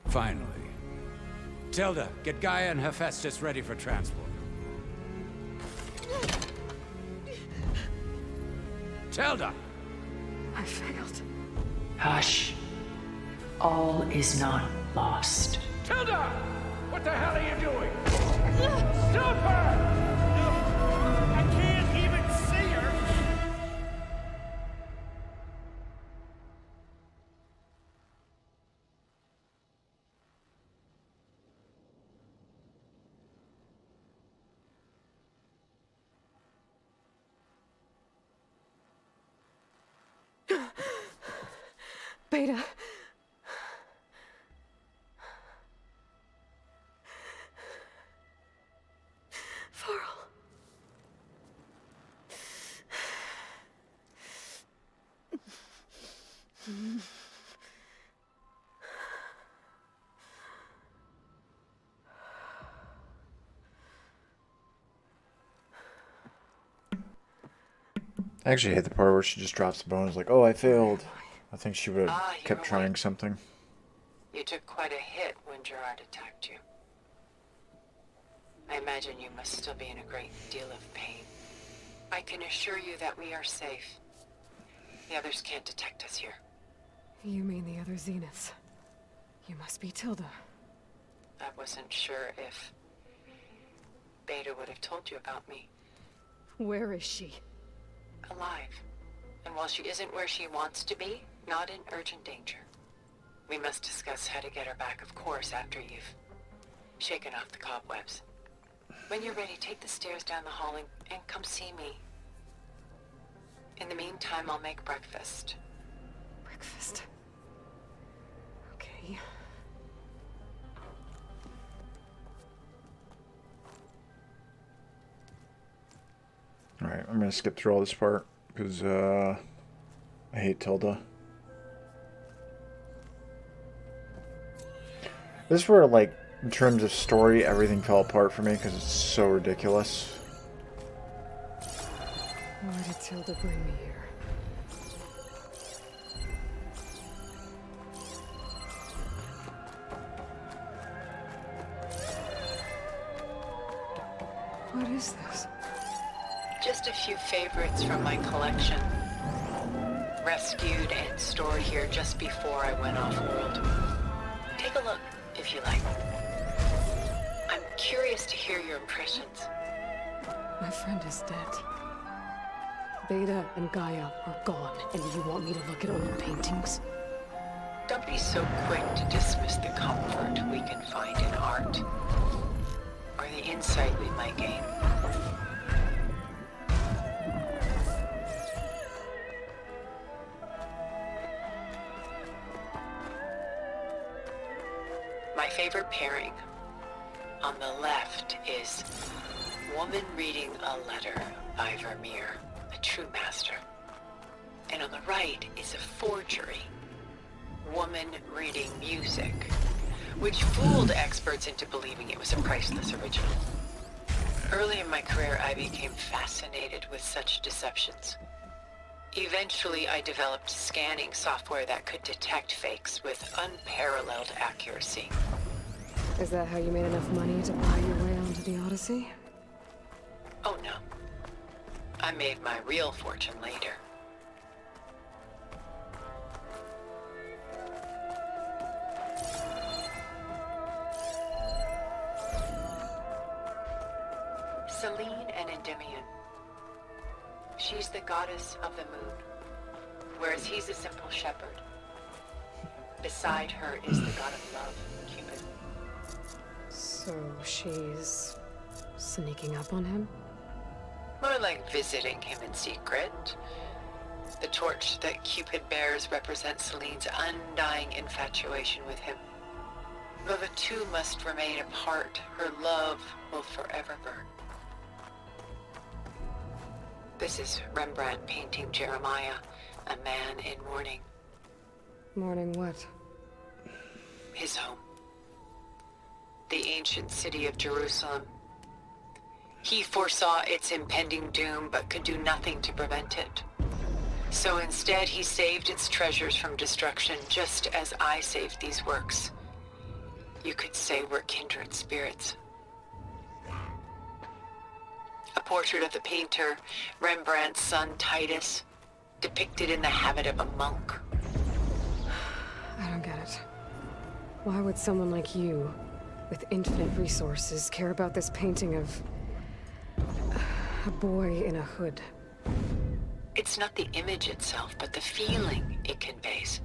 Finally. Tilda, get Gaia and Hephaestus ready for transport. Tilda! I failed. Hush. All is not lost. Tilda! What the hell are you doing? Stop her! I can't even see her! Beta. Farrell. I actually hate the part where she just drops the bone. It's like, oh, I failed. I think she would have kept trying something. You took quite a hit when Gerard attacked you. I imagine you must still be in a great deal of pain. I can assure you that we are safe. The others can't detect us here. You mean the other Zeniths? You must be Tilda. I wasn't sure if Beta would have told you about me. Where is she? Alive. And while she isn't where she wants to be, not in urgent danger. We must discuss how to get her back, of course, after you've shaken off the cobwebs. When you're ready, take the stairs down the hall and come see me. In the meantime, I'll make breakfast. Breakfast. Okay. Alright, I'm gonna skip through all this part, because, I hate Tilda. This is where, like, in terms of story, everything fell apart for me, because it's so ridiculous. Why did Tilda bring me here? What is this? Just a few favorites from my collection. Rescued and stored here just before I went off-world. Take a look, if you like. I'm curious to hear your impressions. My friend is dead. Beta and Gaia are gone, and you want me to look at old paintings? Don't be so quick to dismiss the comfort we can find in art, or the insight we might gain. My favorite pairing on the left is Woman Reading a Letter by Vermeer, a true master. And on the right is a forgery, Woman Reading Music, which fooled experts into believing it was a priceless original. Early in my career, I became fascinated with such deceptions. Eventually, I developed scanning software that could detect fakes with unparalleled accuracy. Is that how you made enough money to buy your way onto the Odyssey? Oh no. I made my real fortune later. Selene and Endymion. She's the goddess of the moon, whereas he's a simple shepherd. Beside her is the god of love, Cupid. So she's sneaking up on him? More like visiting him in secret. The torch that Cupid bears represents Selene's undying infatuation with him. Though the two must remain apart, her love will forever burn. This is Rembrandt painting Jeremiah, a man in mourning. Mourning what? His home. The ancient city of Jerusalem. He foresaw its impending doom, but could do nothing to prevent it. So instead, he saved its treasures from destruction, just as I saved these works. You could say we're kindred spirits. A portrait of the painter, Rembrandt's son Titus, depicted in the habit of a monk. I don't get it. Why would someone like you, with infinite resources, care about this painting of a boy in a hood? It's not the image itself, but the feeling it conveys.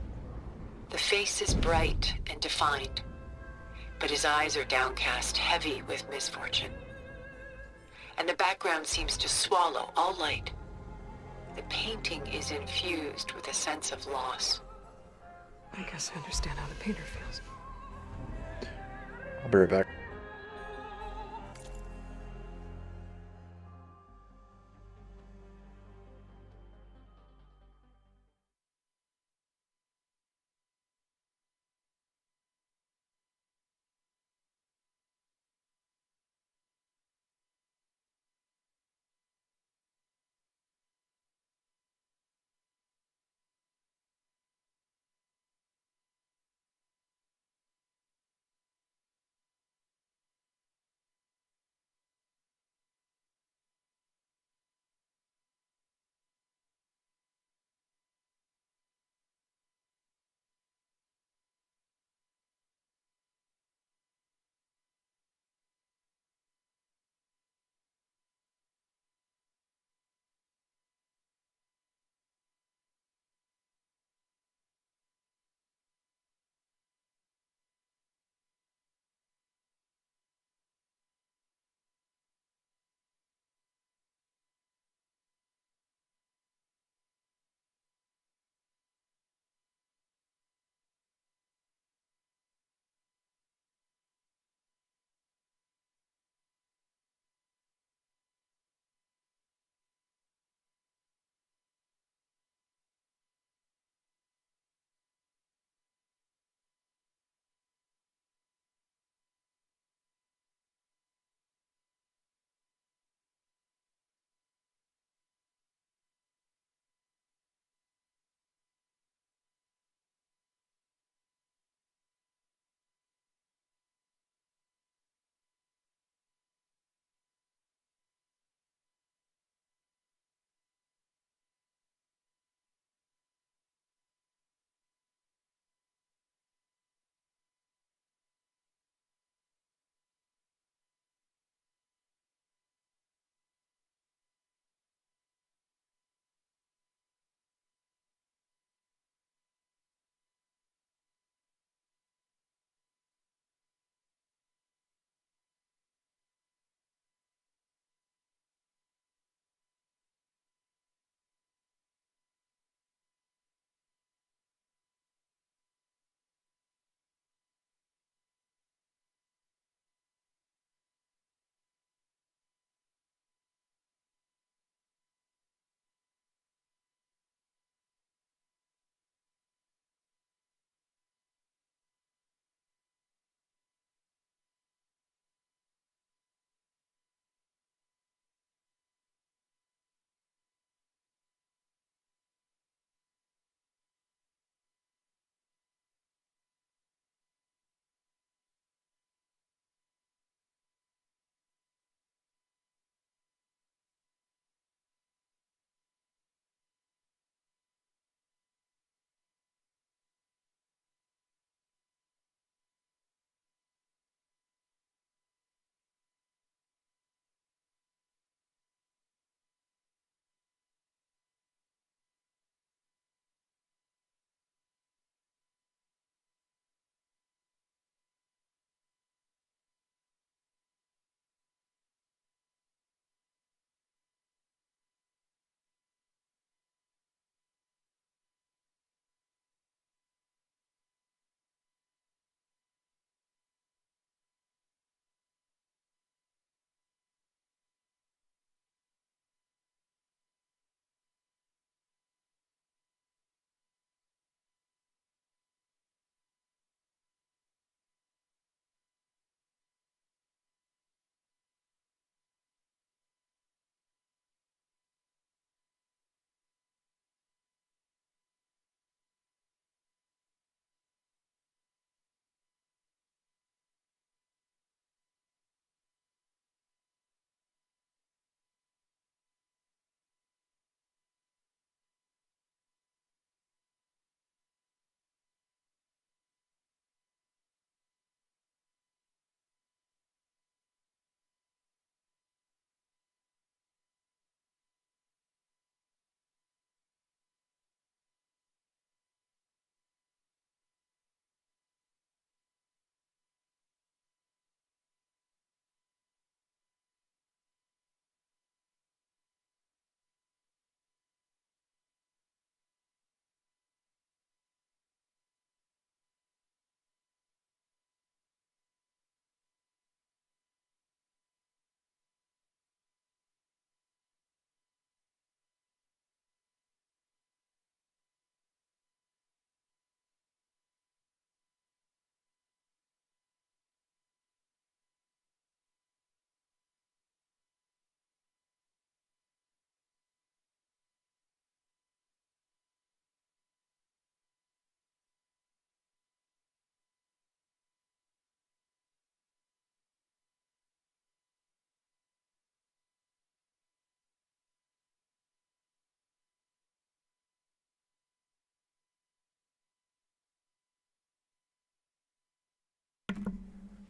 The face is bright and defined, but his eyes are downcast, heavy with misfortune. And the background seems to swallow all light. The painting is infused with a sense of loss. I guess I understand how the painter feels. I'll be right back.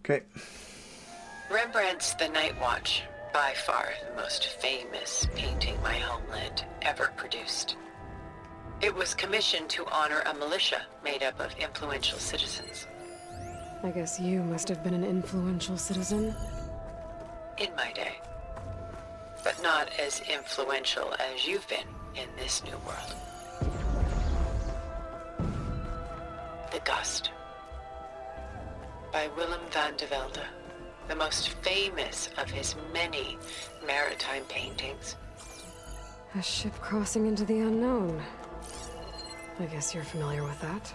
Okay. Rembrandt's The Night Watch, by far the most famous painting my homeland ever produced. It was commissioned to honor a militia made up of influential citizens. I guess you must have been an influential citizen. In my day. But not as influential as you've been in this new world. The Gust. By Willem van de Velde, the most famous of his many maritime paintings. A ship crossing into the unknown. I guess you're familiar with that.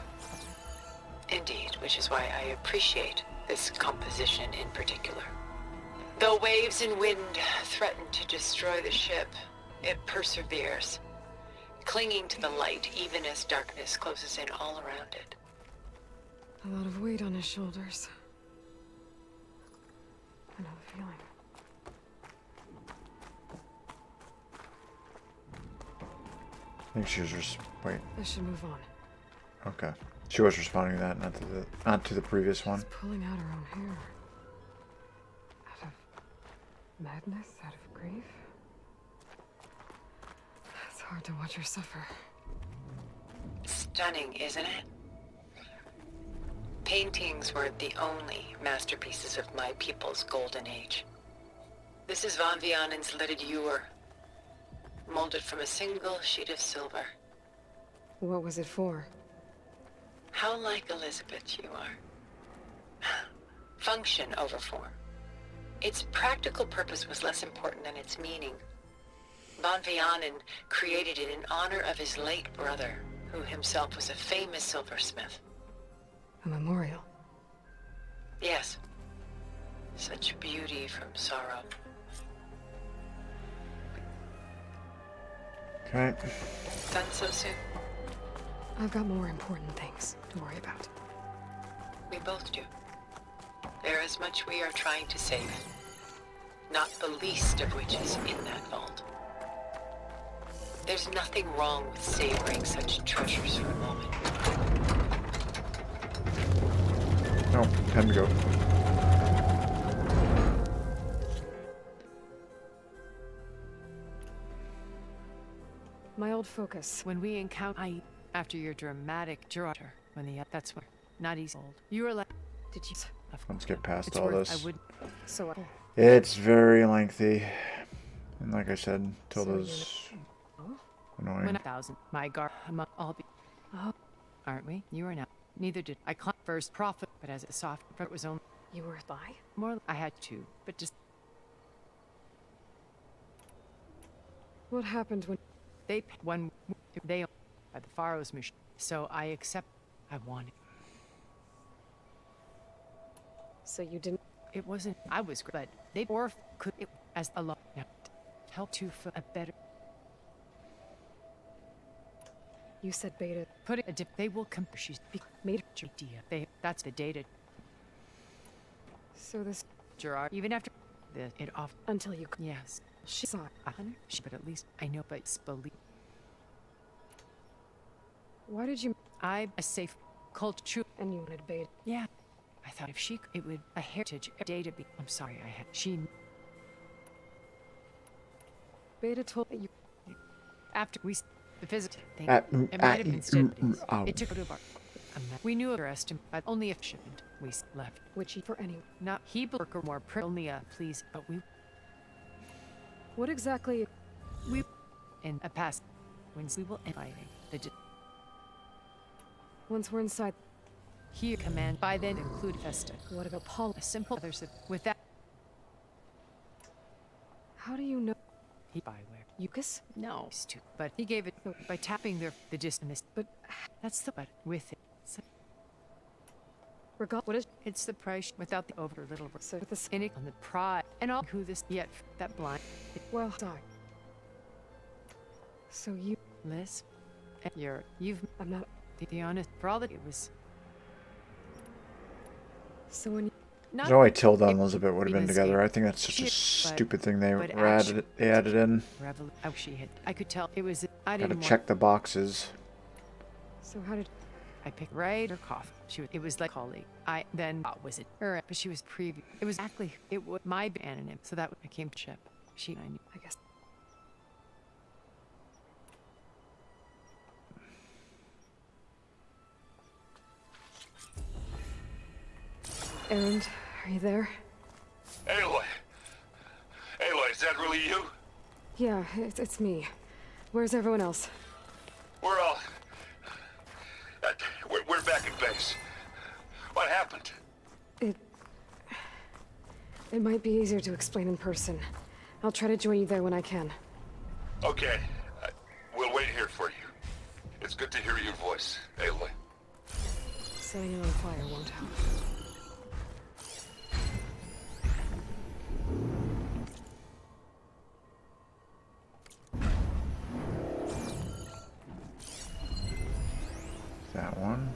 Indeed, which is why I appreciate this composition in particular. Though waves and wind threaten to destroy the ship, it perseveres, clinging to the light even as darkness closes in all around it. A lot of weight on his shoulders. I know the feeling. I think she was just wait. I should move on. Okay. She was responding to that, not to the previous one. She's pulling out her own hair. Out of madness, out of grief. It's hard to watch her suffer. Stunning, isn't it? Paintings were the only masterpieces of my people's golden age. This is Van Vianen's lidded ewer, molded from a single sheet of silver. What was it for? How like Elizabeth you are. Function over form. Its practical purpose was less important than its meaning. Van Vianen created it in honor of his late brother, who himself was a famous silversmith. A memorial. Yes. Such beauty from sorrow. Okay. Done so soon? I've got more important things to worry about. We both do. There is much we are trying to save. Not the least of which is in that vault. There's nothing wrong with savoring such treasures for a moment. No, time to go. My old focus. When we encounter after your dramatic Gerarder, when that's where not easy old. You were like, did you? Let's get past It's all worth, this. I would. So. It's very lengthy, and like I said, Tilda's annoying. When 1,000, my guard, I'll be. Oh, aren't we? You are now. Neither did I. First profit, but as a soft, it was only. You were by? More. I had to, but just. What happened when they one they by the Pharaoh's mission? So I accept. I wanted. So you didn't. It wasn't. I was, but they or could it as a lot now help to for a better. You said Beta. Put it a dip. They will come. She's made a idea. They. That's the data. So this Gerard. Even after the it off until you. Yes. She saw it. But at least I know. But believe. Why did you? I a safe culture. And you wanted Beta. Yeah. I thought if she it would a heritage data be. I'm sorry. I had she. Beta told you. After we. The physics thing. It might have been instead. It took out of our. We knew of her estimate, but only if shipment we left. Which for any. Not he worker more only please, but we. What exactly? We in a past when we will end fighting the. Once we're inside. Here command by then include Festa. What about Paul? A simple others with that. How do you know? He byware. Eucus? No, but he gave it by tapping the distance. But that's the but with it. So, what is? It's the price without the over little. So the cynic on the pride and all who this yet that blind. Well, die. So you, Liz, you've. I'm not. To be honest, for all that it was. So when. There's no way Tilda and Elizabeth would have been together. I think that's such a stupid thing they added in. She had. I could tell it was. I didn't. Gotta check the boxes. So how did? I picked right her cough. It was like colleague. I then thought was it her, but she was it was exactly, it was my anonym. So that I came to ship. I knew, I guess. Erend, are you there? Aloy! Aloy, is that really you? Yeah, it's me. Where's everyone else? We're all... we're back at base. What happened? It might be easier to explain in person. I'll try to join you there when I can. Okay. We'll wait here for you. It's good to hear your voice, Aloy. Setting it on fire won't help. That one.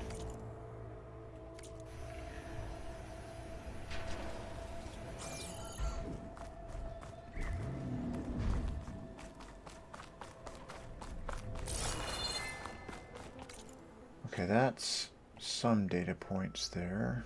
Okay, that's some data points there.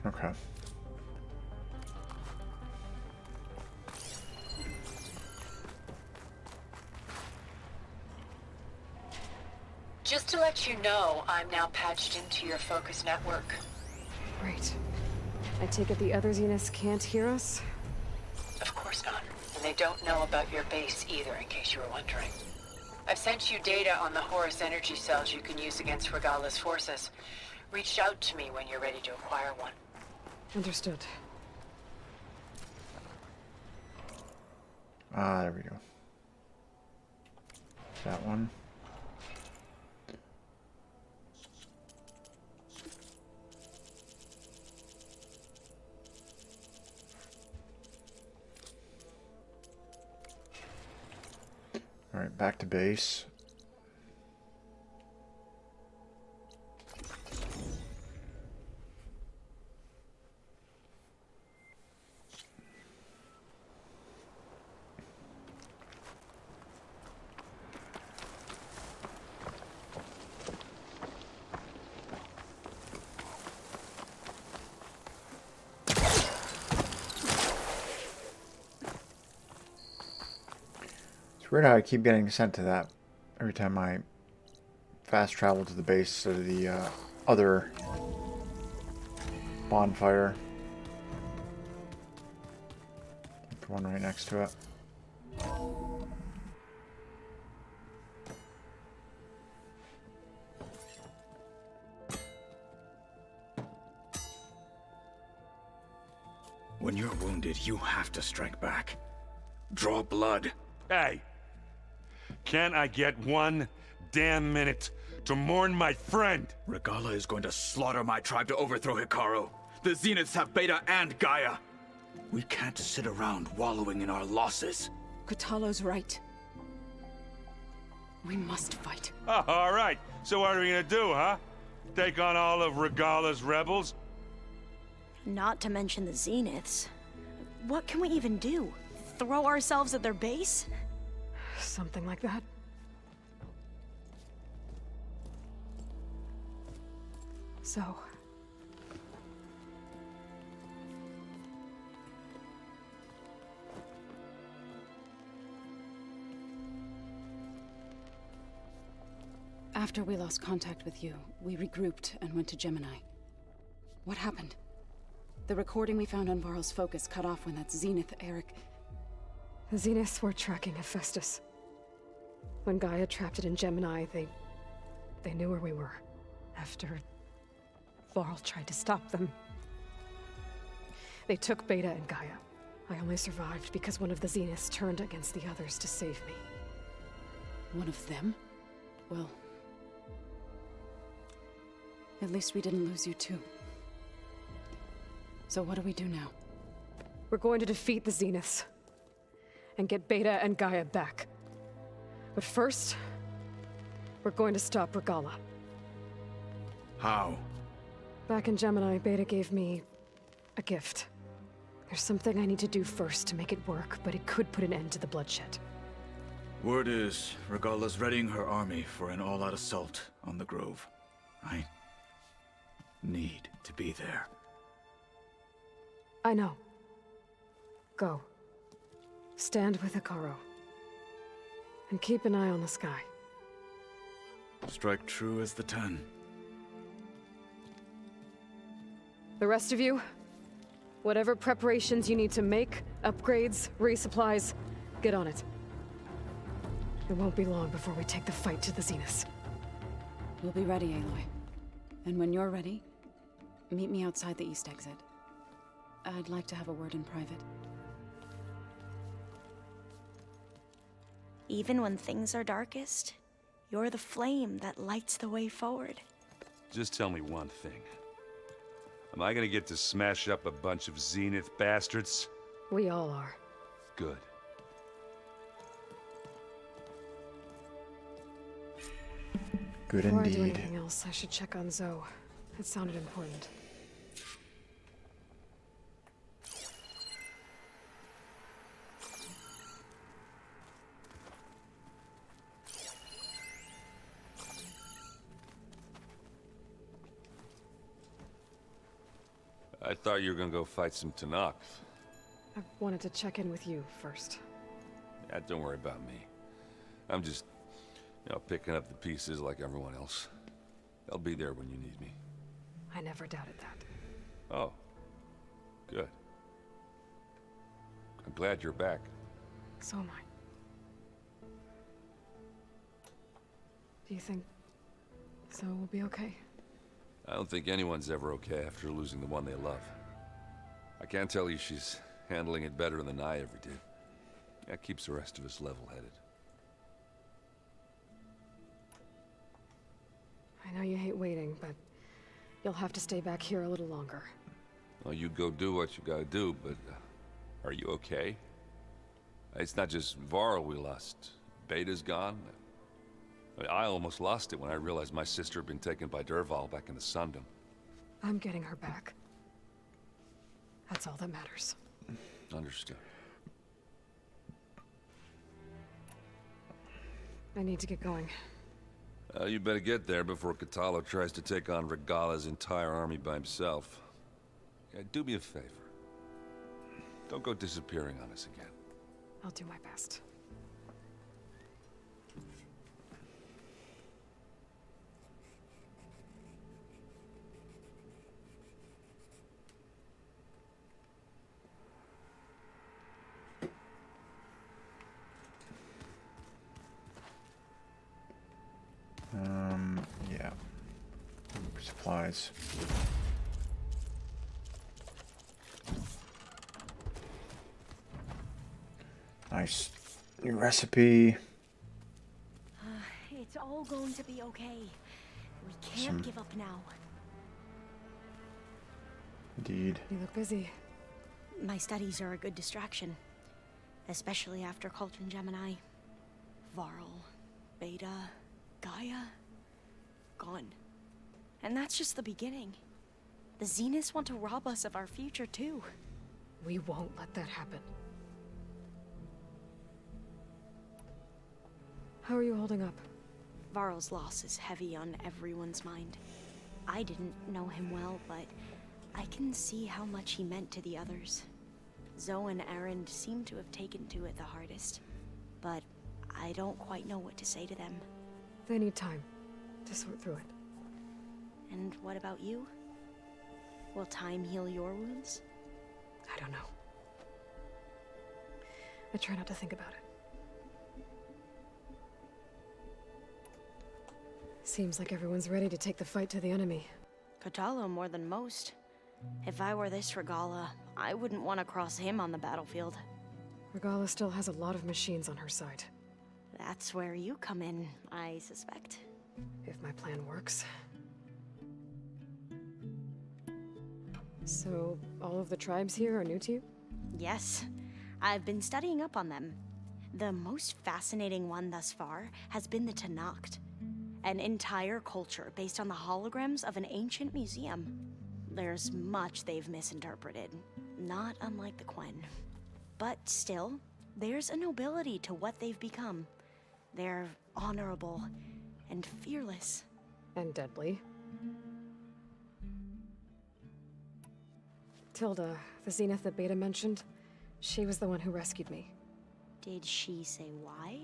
Okay. Just to let you know, I'm now patched into your focus network. Great. I take it the other Zeniths can't hear us? Of course not. And they don't know about your base either, in case you were wondering. I've sent you data on the Horus energy cells you can use against Regala's forces. Reach out to me when you're ready to acquire one. Understood. Ah, there we go. That one. All right, back to base. It's weird how I keep getting sent to that every time I fast travel to the base of the other bonfire. The one right next to it. When you're wounded, you have to strike back. Draw blood. Hey! Can't I get one damn minute to mourn my friend? Regala is going to slaughter my tribe to overthrow Hikaru. The Zeniths have Beta and Gaia. We can't sit around wallowing in our losses. Kotallo's right. We must fight. Oh, all right. So what are we gonna do, huh? Take on all of Regala's rebels? Not to mention the Zeniths. What can we even do? Throw ourselves at their base? Something like that. So... After we lost contact with you, we regrouped and went to Gemini. What happened? The recording we found on Varl's focus cut off when that Zenith, Eric... The Zeniths were tracking Hephaestus. When Gaia trapped it in Gemini, they knew where we were. After Varl tried to stop them. They took Beta and Gaia. I only survived because one of the Zeniths turned against the others to save me. One of them? Well... at least we didn't lose you too. So what do we do now? We're going to defeat the Zeniths. and get Beta and Gaia back. But first, we're going to stop Regala. How? Back in Gemini, Beta gave me a gift. There's something I need to do first to make it work, but it could put an end to the bloodshed. Word is, Regala's readying her army for an all-out assault on the Grove. I need to be there. I know. Go. Stand with Hikaru. And keep an eye on the sky. Strike true as the 10. The rest of you, whatever preparations you need to make, upgrades, resupplies, get on it. It won't be long before we take the fight to the Zenith. We'll be ready, Aloy. And when you're ready, meet me outside the east exit. I'd like to have a word in private. Even when things are darkest, you're the flame that lights the way forward. Just tell me one thing. Am I gonna get to smash up a bunch of Zenith bastards? We all are. Good. Good Before indeed. I do anything else, I should check on Zoe. It sounded important. I thought you were gonna go fight some Tanakh. I wanted to check in with you first. Yeah, don't worry about me. I'm just, picking up the pieces like everyone else. I'll be there when you need me. I never doubted that. Oh. Good. I'm glad you're back. So am I. Do you think Zoe will be okay? I don't think anyone's ever okay after losing the one they love. I can't tell you she's handling it better than I ever did. That keeps the rest of us level-headed. I know you hate waiting, but you'll have to stay back here a little longer. Well, you go do what you gotta do, but are you okay? It's not just Varl we lost. Beta's gone. I almost lost it when I realized my sister had been taken by Dervahl back in the Sundom. I'm getting her back. That's all that matters. Understood. I need to get going. You better get there before Katalo tries to take on Regala's entire army by himself. Yeah, do me a favor. Don't go disappearing on us again. I'll do my best. Yeah. Supplies. Nice. New recipe. It's all going to be okay. We can't give up now. Indeed. You look busy. My studies are a good distraction. Especially after Cauldron Gemini. Varl, Beta, Gaia. Gone. And that's just the beginning. The Zeniths want to rob us of our future, too. We won't let that happen. How are you holding up? Varl's loss is heavy on everyone's mind. I didn't know him well, but I can see how much he meant to the others. Zoe and Erend seem to have taken to it the hardest, but I don't quite know what to say to them. They need time to sort through it. And what about you? Will time heal your wounds? I don't know. I try not to think about it. Seems like everyone's ready to take the fight to the enemy. Katalo more than most. If I were this Regala, I wouldn't want to cross him on the battlefield. Regala still has a lot of machines on her side. That's where you come in, I suspect. If my plan works. So, all of the tribes here are new to you? Yes. I've been studying up on them. The most fascinating one thus far has been the Tenakth, an entire culture based on the holograms of an ancient museum. There's much they've misinterpreted, not unlike the Quen. But still, there's a nobility to what they've become. They're honorable and fearless. And deadly. Tilda, the Zenith that Beta mentioned, she was the one who rescued me. Did she say why?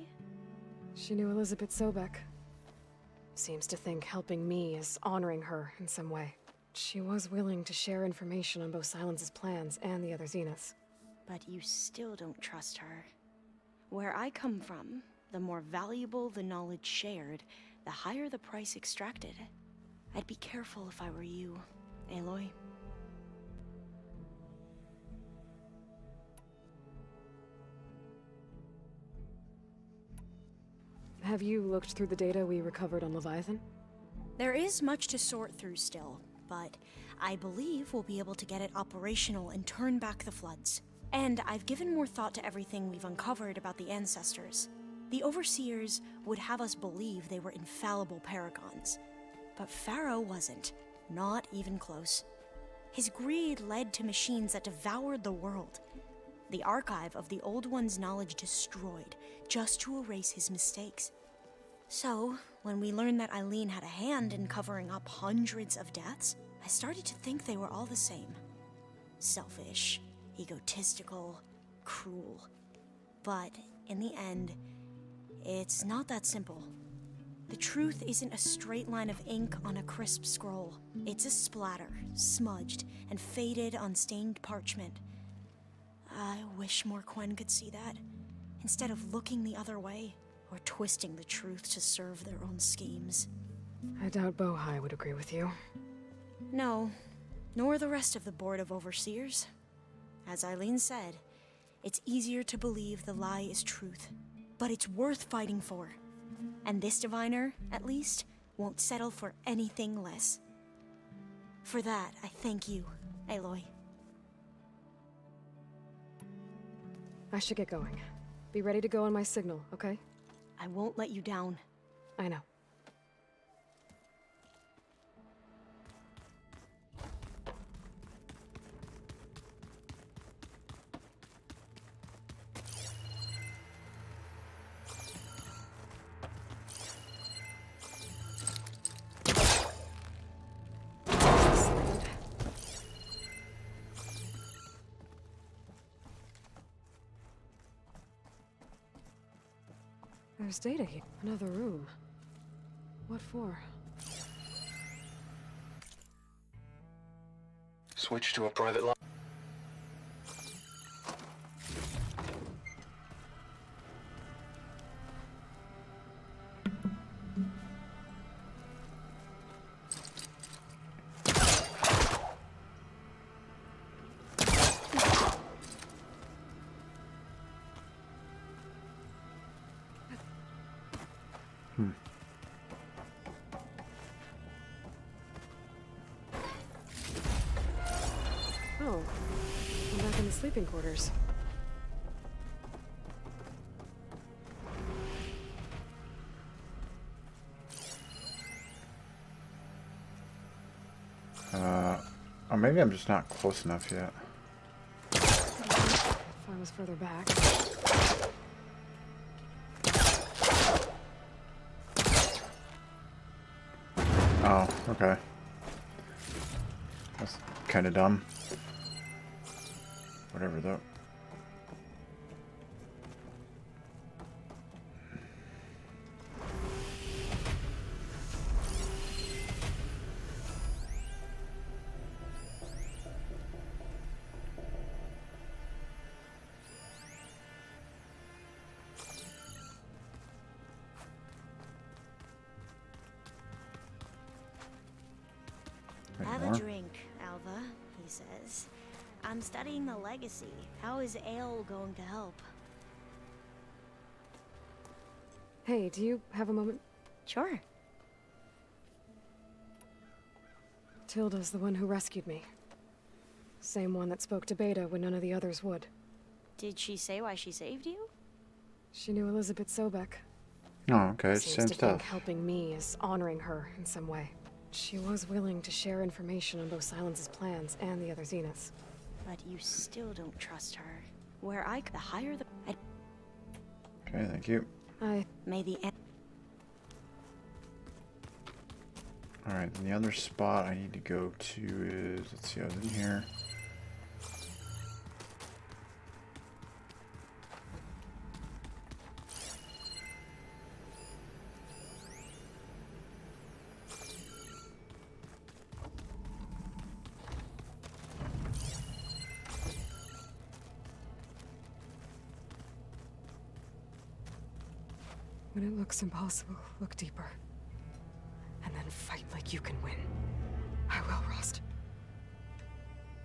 She knew Elizabeth Sobek. Seems to think helping me is honoring her in some way. She was willing to share information on both Silence's plans and the other Zeniths. But you still don't trust her. Where I come from, the more valuable the knowledge shared, the higher the price extracted. I'd be careful if I were you, Aloy. Have you looked through the data we recovered on Leviathan? There is much to sort through still, but I believe we'll be able to get it operational and turn back the floods. And I've given more thought to everything we've uncovered about the ancestors. The Overseers would have us believe they were infallible paragons. But Pharaoh wasn't. Not even close. His greed led to machines that devoured the world. The archive of the Old One's knowledge destroyed, just to erase his mistakes. So, when we learned that Eileen had a hand in covering up hundreds of deaths, I started to think they were all the same. Selfish, egotistical, cruel. But, in the end, it's not that simple. The truth isn't a straight line of ink on a crisp scroll. It's a splatter, smudged, and faded on stained parchment. I wish more Quen could see that, instead of looking the other way, or twisting the truth to serve their own schemes. I doubt Bohai would agree with you. No, nor the rest of the Board of Overseers. As Eileen said, it's easier to believe the lie is truth, but it's worth fighting for. And this diviner, at least, won't settle for anything less. For that, I thank you, Aloy. I should get going. Be ready to go on my signal, okay? I won't let you down. I know. There's data here. Another room. What for? Switch to a private line. Oh, I'm back in the sleeping quarters. Or maybe I'm just not close enough yet. If I was further back. Oh, okay. That's kind of dumb. Whatever though. Have a drink, Alva, he says. I'm studying the legacy. How is ale going to help? Hey, do you have a moment? Sure. Tilda's the one who rescued me. Same one that spoke to Beta when none of the others would. Did she say why she saved you? She knew Elizabeth Sobek. Oh, okay, it's the Seems same to stuff. think helping me is honoring her in some way. She was willing to share information on both Silence's plans and the other Zeniths. But you still don't trust her. Where the higher the... Okay, thank you. May the... Alright, then the other spot I need to go to is... Let's see, I was in here. When it looks impossible, look deeper. And then fight like you can win. I will, Rost.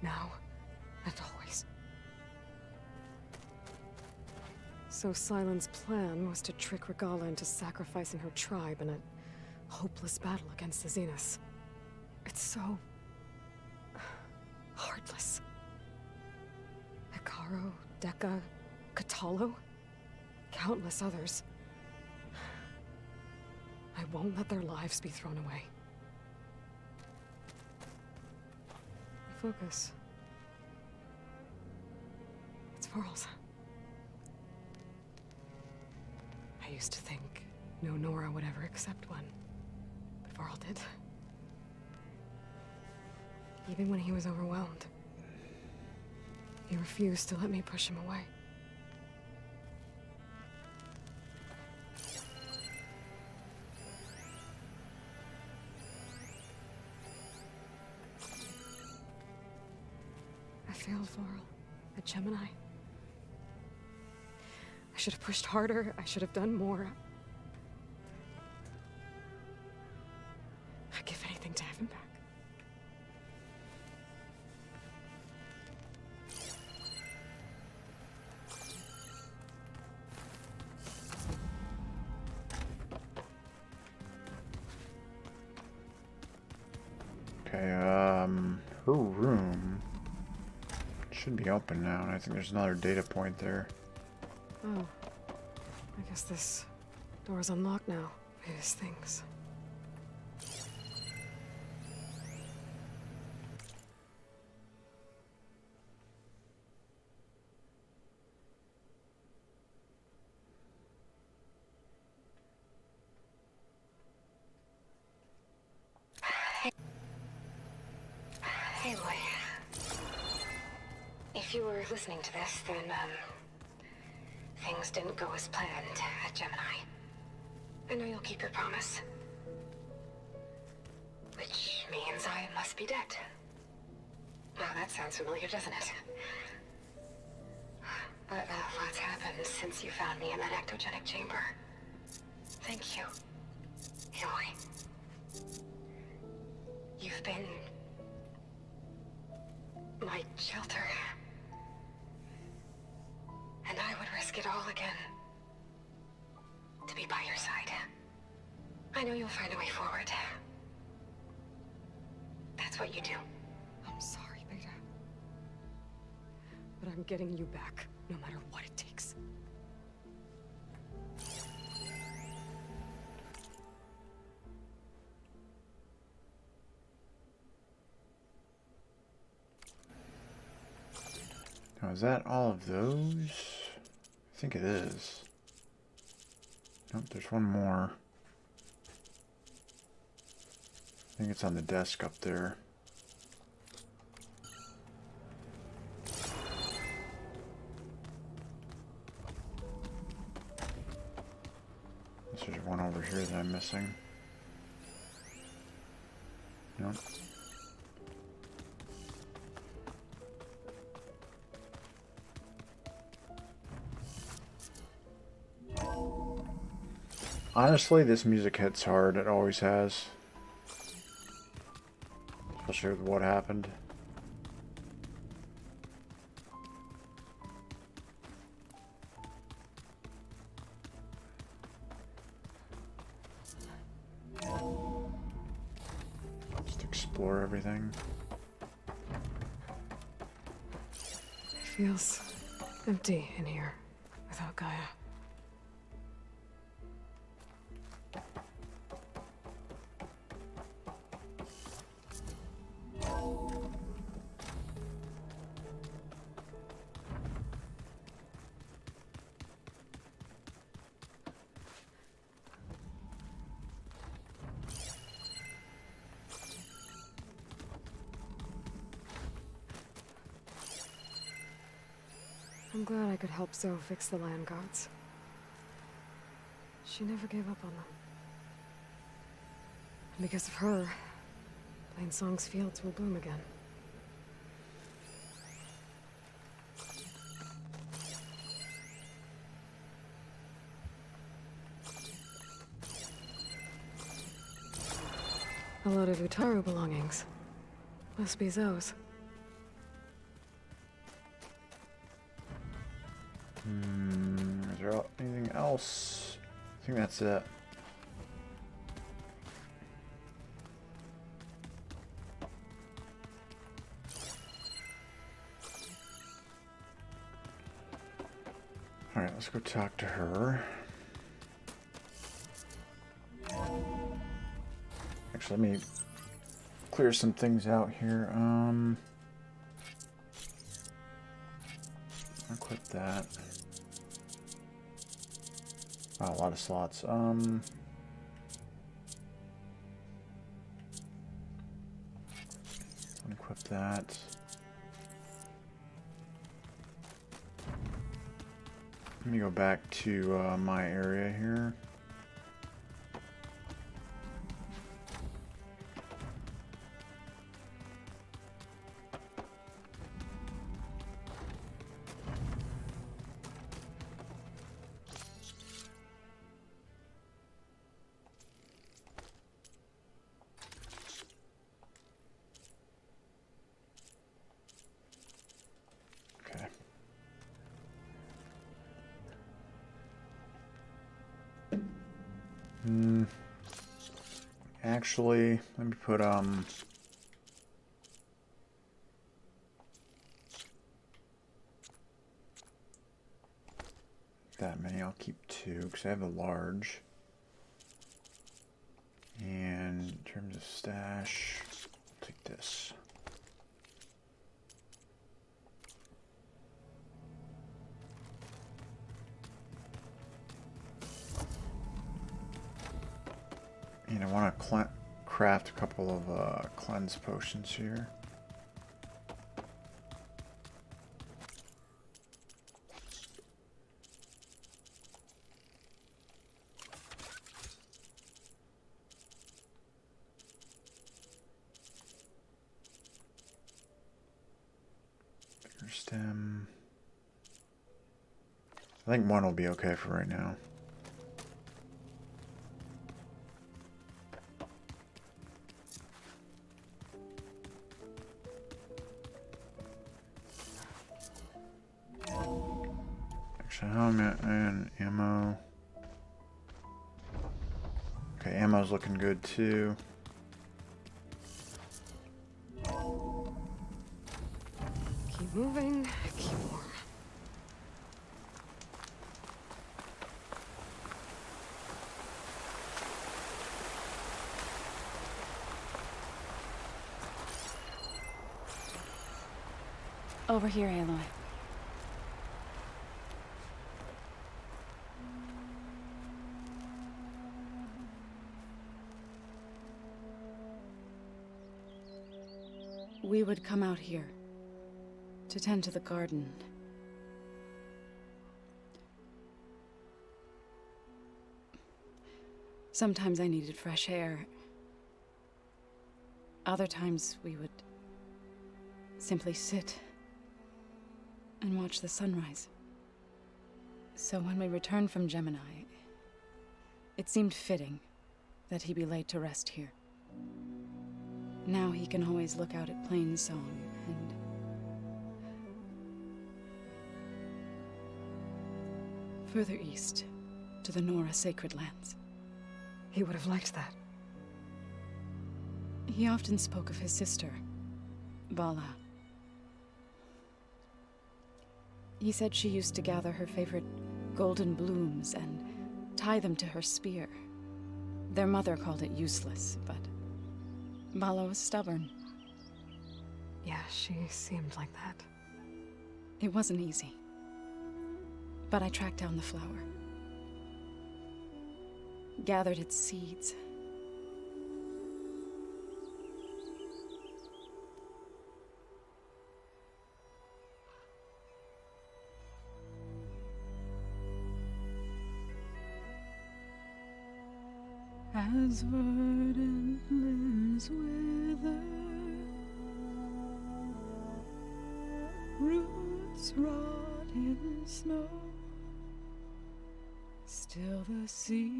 Now and always. So Silen's plan was to trick Regala into sacrificing her tribe in a hopeless battle against the Zeniths. It's so... heartless. Hikaru, Dekka, Katalo, countless others. I won't let their lives be thrown away. Focus. It's Varl's. I used to think no Nora would ever accept one, but Varl did. Even when he was overwhelmed, he refused to let me push him away. I failed, Varl, at Gemini. I should have pushed harder. I should have done more. I'd give anything to have him back. Okay, her room should be open now, and I think there's another data point there. Oh. I guess this door's unlocked now. These things. Hey, Loy. If you were listening to this, then, things didn't go as planned at Gemini. I know you'll keep your promise. Which means I must be dead. Well, that sounds familiar, doesn't it? But a lot's happened since you found me in that ectogenic chamber. Thank you, Aloy. You've been my shelter. And I would risk it all again to be by your side. I know you'll find a way forward. That's what you do. I'm sorry, Beta. But I'm getting you back, no matter what it takes. Now, is that all of those? I think it is. Nope, there's one more. I think it's on the desk up there. There's one over here that I'm missing. Nope. Honestly, this music hits hard. It always has. Especially with what happened. Just explore everything. It feels empty in here without Gaia. I'm glad I could help Zoe fix the land gods. She never gave up on them. And because of her, Plainsong's fields will bloom again. A lot of Utaru belongings. Must be Zoe's. Is there anything else? I think that's it. Alright, let's go talk to her. Actually, let me clear some things out here. Equip that. Wow, a lot of slots. Equip that. Let me go back to my area here. Actually, let me put that many. I'll keep 2 because I have a large. And in terms of stash, I'll take this. And I want to craft a couple of cleanse potions here. Bigger stem. I think 1 will be okay for right now. Helmet and ammo. Okay, ammo's looking good too. Keep moving, keep warm. Over here, Aloy. We would come out here to tend to the garden. Sometimes I needed fresh air. Other times we would simply sit and watch the sunrise. So when we returned from Gemini, it seemed fitting that he be laid to rest here. Now he can always look out at Plainsong and... further east, to the Nora Sacred Lands. He would have liked that. He often spoke of his sister, Vala. He said she used to gather her favorite golden blooms and tie them to her spear. Their mother called it useless, but Vala was stubborn. Yeah, she seemed like that. It wasn't easy. But I tracked down the flower. Gathered its seeds. As verdant limbs wither, roots rot in snow, still the sea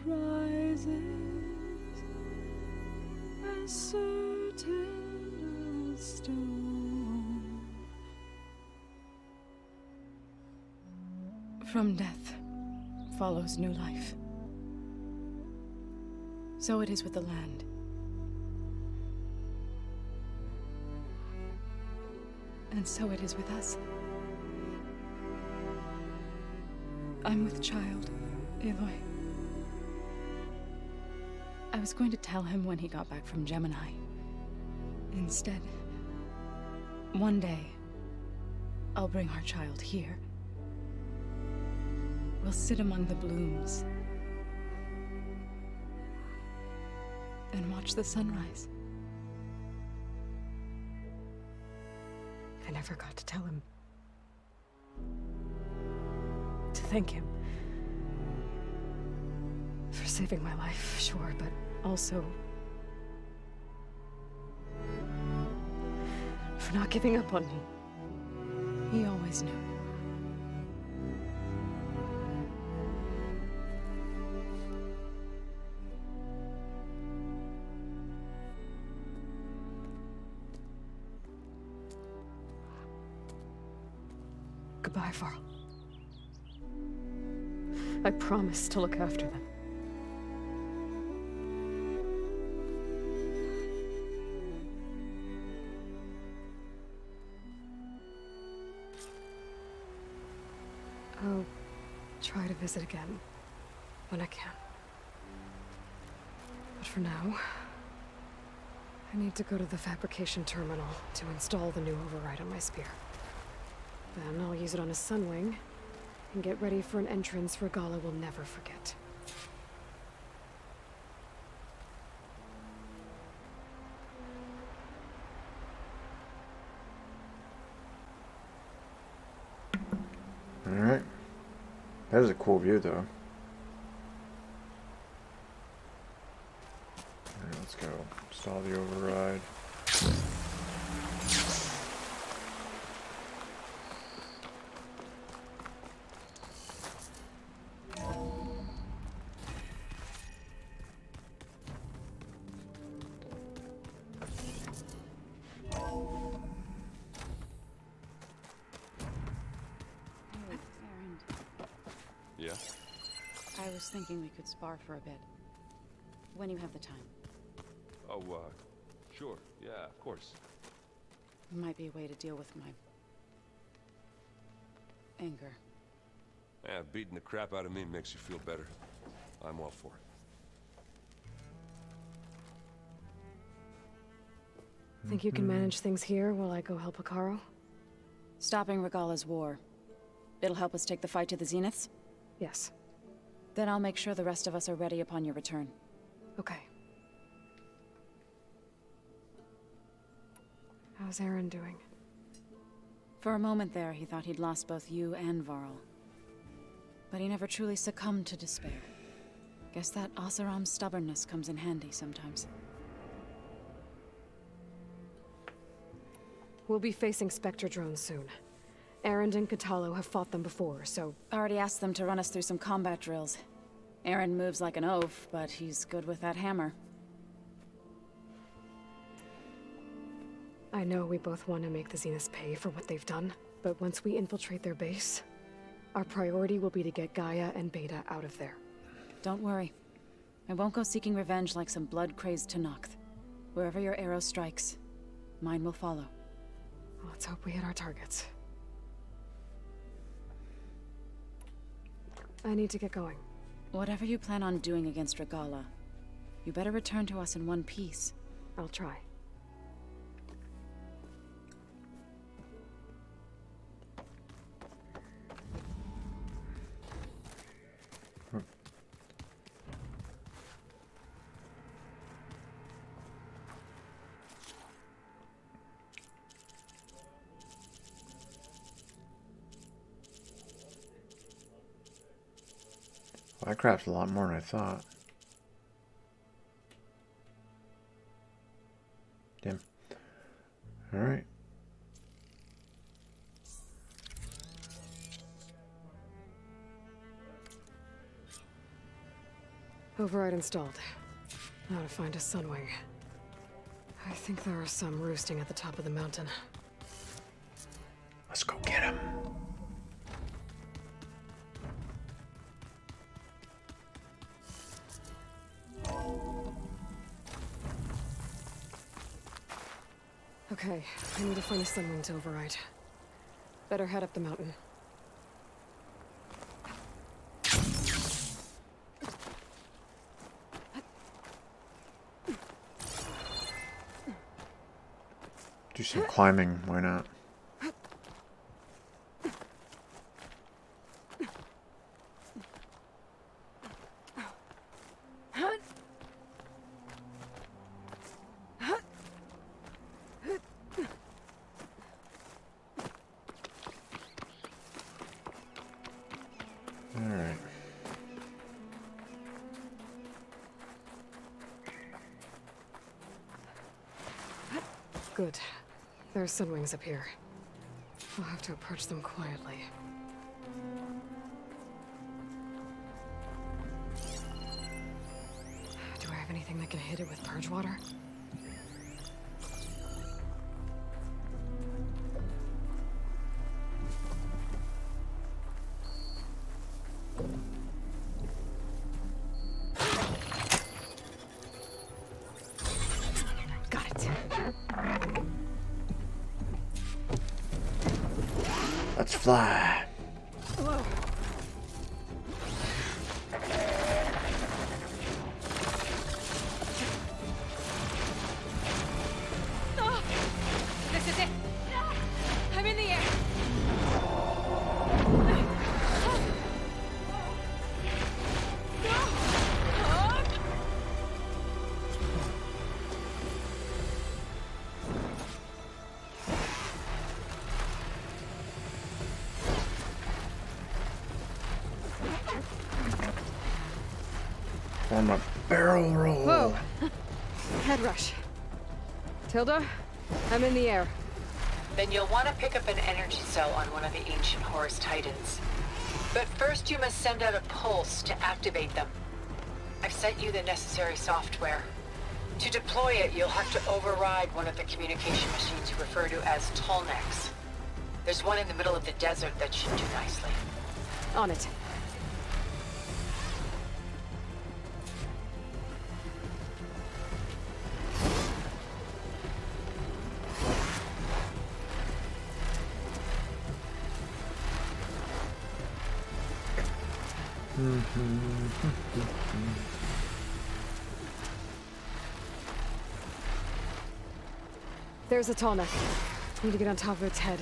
rises, as certain as stone. From death follows new life. So it is with the land. And so it is with us. I'm with child, Aloy. I was going to tell him when he got back from Gemini. Instead, one day, I'll bring our child here. We'll sit among the blooms and watch the sunrise. I never got to tell him. To thank him. For saving my life, sure, but also for not giving up on me. He always knew. Goodbye, Varl. I promise to look after them. I'll try to visit again when I can. But for now, I need to go to the fabrication terminal to install the new override on my spear. Then I'll use it on a sunwing and get ready for an entrance Regala will never forget. Alright. That is a cool view, though. Alright, let's go. Install the override. Yeah? I was thinking we could spar for a bit. When you have the time. Oh, sure. Yeah, of course. Might be a way to deal with my anger. Yeah, beating the crap out of me makes you feel better. I'm all for it. Think you can manage things here while I go help Akaro? Stopping Regala's war. It'll help us take the fight to the Zeniths? Yes. Then I'll make sure the rest of us are ready upon your return. Okay. How's Aaron doing? For a moment there, he thought he'd lost both you and Varl. But he never truly succumbed to despair. Guess that Oseram's stubbornness comes in handy sometimes. We'll be facing Spectre drones soon. Aaron and Katalo have fought them before, so... Already asked them to run us through some combat drills. Aaron moves like an oaf, but he's good with that hammer. I know we both want to make the Zeniths pay for what they've done, but once we infiltrate their base, our priority will be to get Gaia and Beta out of there. Don't worry. I won't go seeking revenge like some blood-crazed Tenakth. Wherever your arrow strikes, mine will follow. Let's hope we hit our targets. I need to get going. Whatever you plan on doing against Regala, you better return to us in one piece. I'll try. That craft's a lot more than I thought. Damn. Alright. Override installed. Now to find a sunwing. I think there are some roosting at the top of the mountain. Let's go get him. Okay, I need to find a sunwing to override. Better head up the mountain. Do some climbing, why not? Alright. Good. There are sunwings up here. I'll have to approach them quietly. Do I have anything that can hit it with purge water? Got it. Let's fly. Whoa. Oh, this is it. I'm in the air. Form a barrel roll. Whoa. Head rush. Tilda, I'm in the air. Then you'll want to pick up an energy cell on one of the ancient Horus Titans. But first you must send out a pulse to activate them. I've sent you the necessary software. To deploy it, you'll have to override one of the communication machines you refer to as Tallnecks. There's one in the middle of the desert that should do nicely. On it. There's a tall neck. Need to get on top of its head.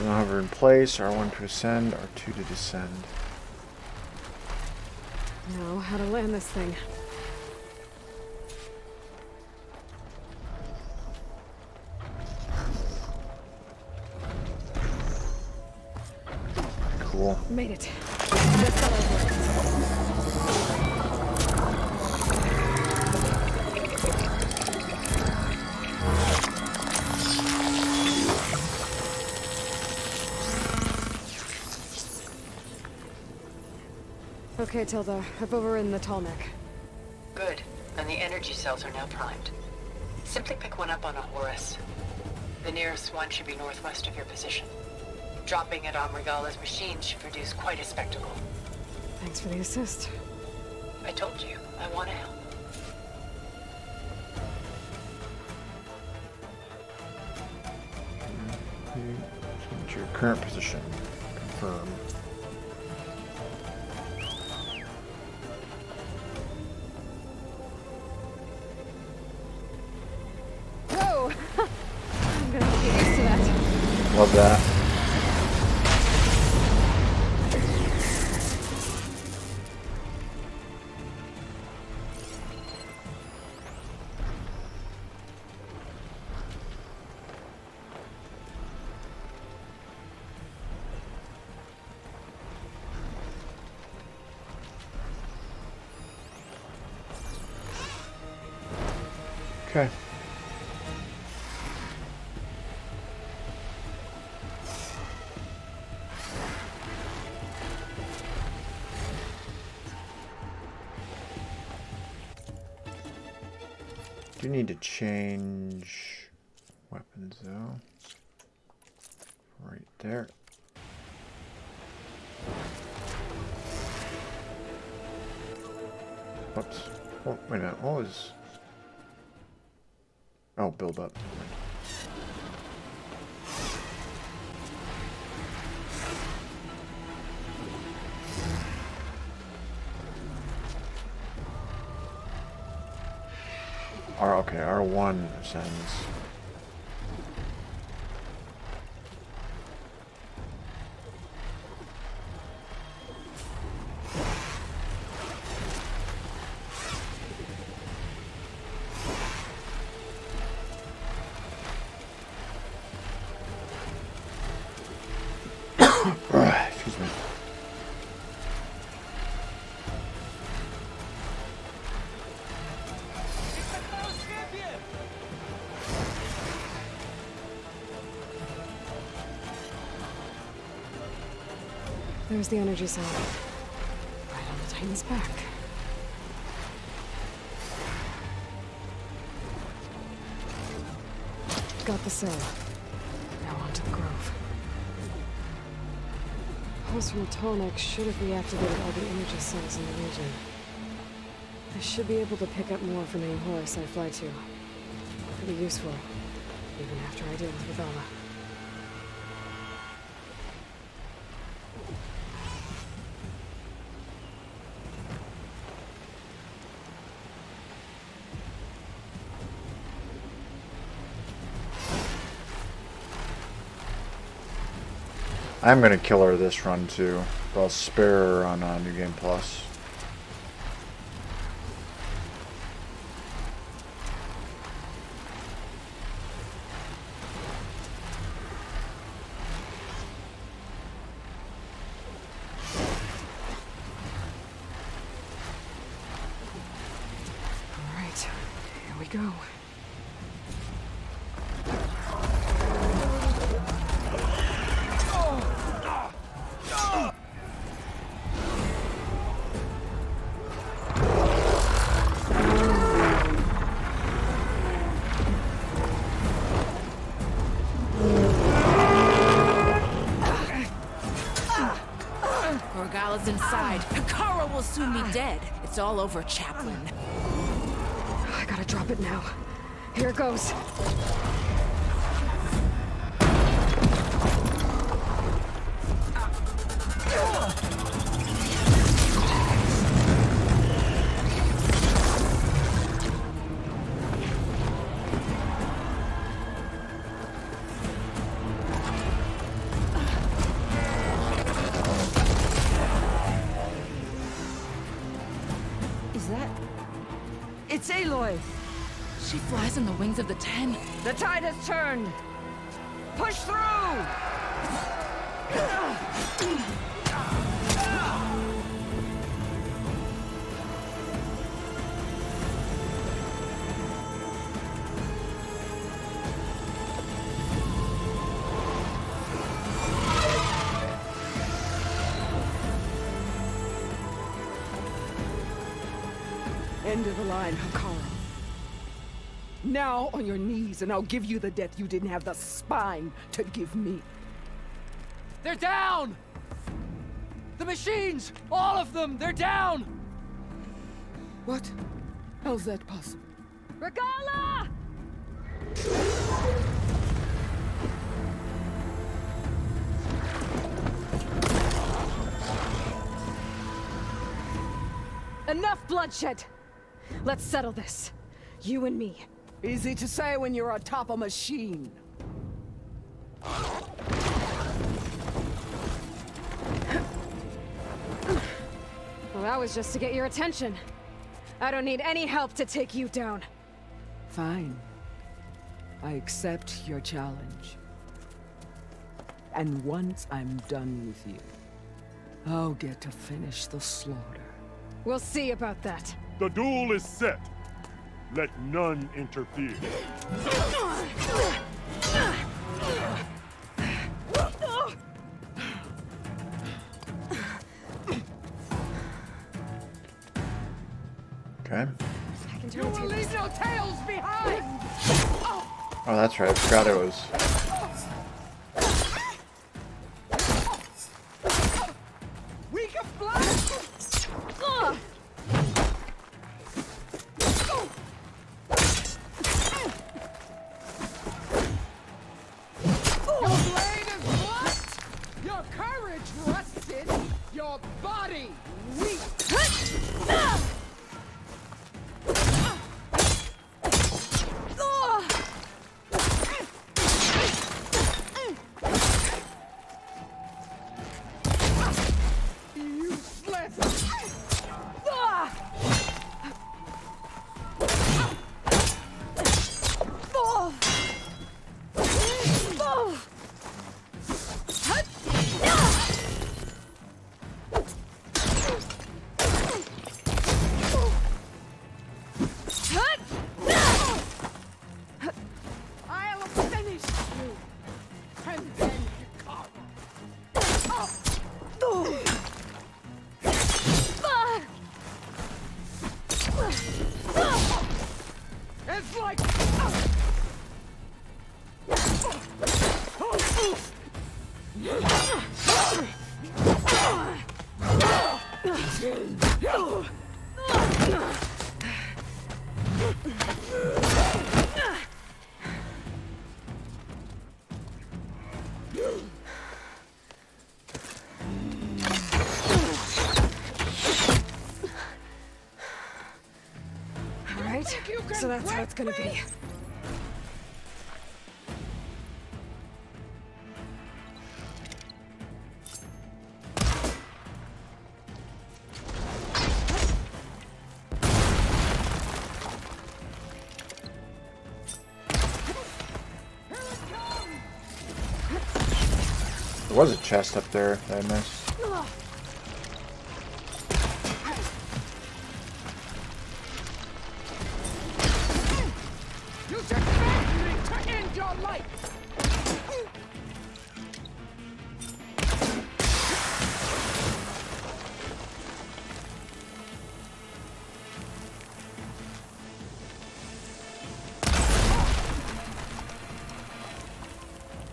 Hover in place, R1 to ascend, R2 to descend. Now, how to land this thing. Cool. Made it. Let's go over it. Okay, Tilda. I've overridden the tall neck. Good. And the energy cells are now primed. Simply pick one up on a Horus. The nearest one should be northwest of your position. Dropping it on Regala's machine should produce quite a spectacle. Thanks for the assist. I told you, I want to help. Change your current position. Confirm. Whoa! I'm gonna have to get used to that. Love that. Okay. Do need to change weapons though. Right there. Whoops. Oh, wait a minute. What was... Oh, build up. Okay, R1 ascends. Excuse me. There's the energy cell. Right on the Titan's back. Got the cell. Now on to the grove. Pulse from Tonic should have reactivated all the energy cells in the region. I should be able to pick up more from any horse I fly to. Pretty useful, even after I deal with Regala. I'm gonna kill her this run too, but I'll spare her on New Game Plus. All right, here we go. Regala's inside. Hikaru will soon be dead. It's all over, Chaplain. I gotta drop it now. Here it goes. It's Aloy! She flies on the wings of the 10. The tide has turned! Push through! End of the line, Hikaru. Now on your knees, and I'll give you the death you didn't have the spine to give me. They're down! The machines! All of them! They're down! What? How's that possible? Regala! Enough bloodshed! Let's settle this. You and me. Easy to say when you're atop a machine. Well, that was just to get your attention. I don't need any help to take you down. Fine. I accept your challenge. And once I'm done with you, I'll get to finish the slaughter. We'll see about that. The duel is set. Let none interfere. Okay. You will leave no tails behind! Oh, that's right. I forgot it was. Weak of blast! Your blade is blunt! Your courage rusted! Your body weak! I'll finish you! And then it's like... Alright, so that's how it's gonna be. There was a chest up there that I missed. You just begged me to end your life!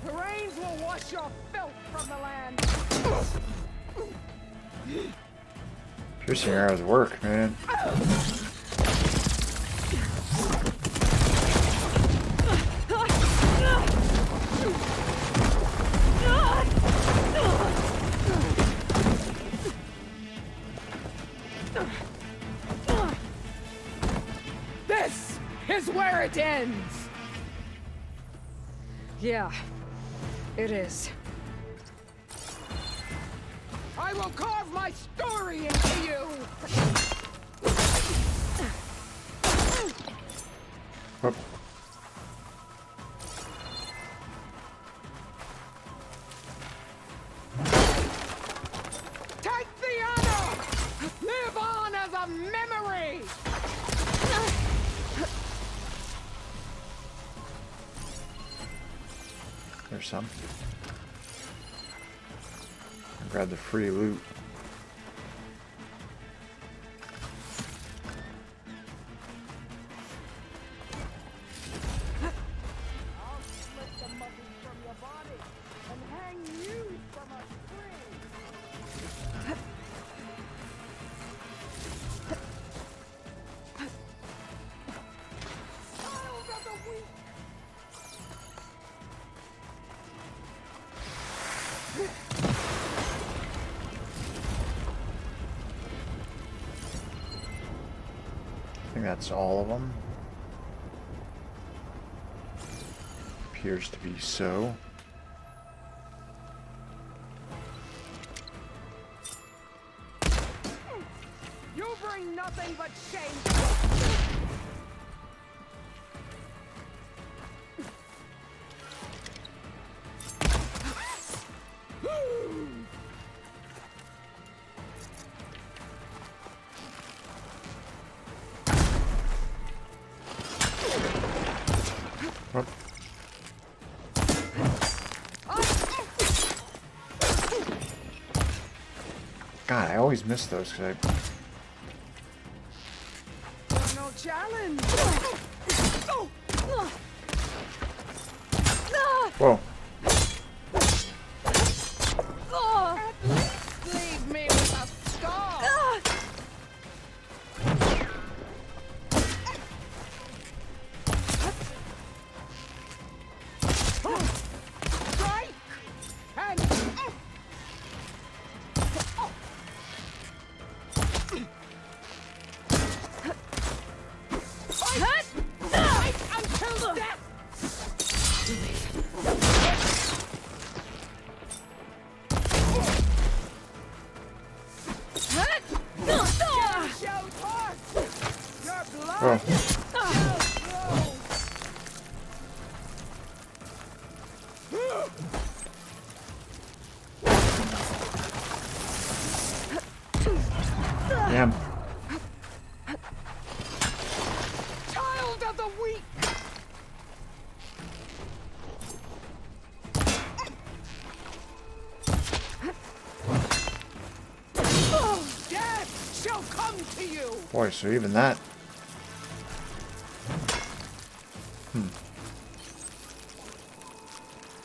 The rains will wash your filth from the land! Piercing arrows work, man. This is where it ends! Yeah, it is. I will carve my story into you! Oh. Take the honor! Live on as a memory! There's some. Grab the free loot. I'll split the muscles from your body and hang you from a string! Child of the weak! I think that's all of them. Appears to be so. You bring nothing but shame! What? God, I always miss those because No challenge. Whoa. At least leave me with a scar. Strike and fight until death. Damn. Child of the weak. Death shall come to you. Boy, so even that.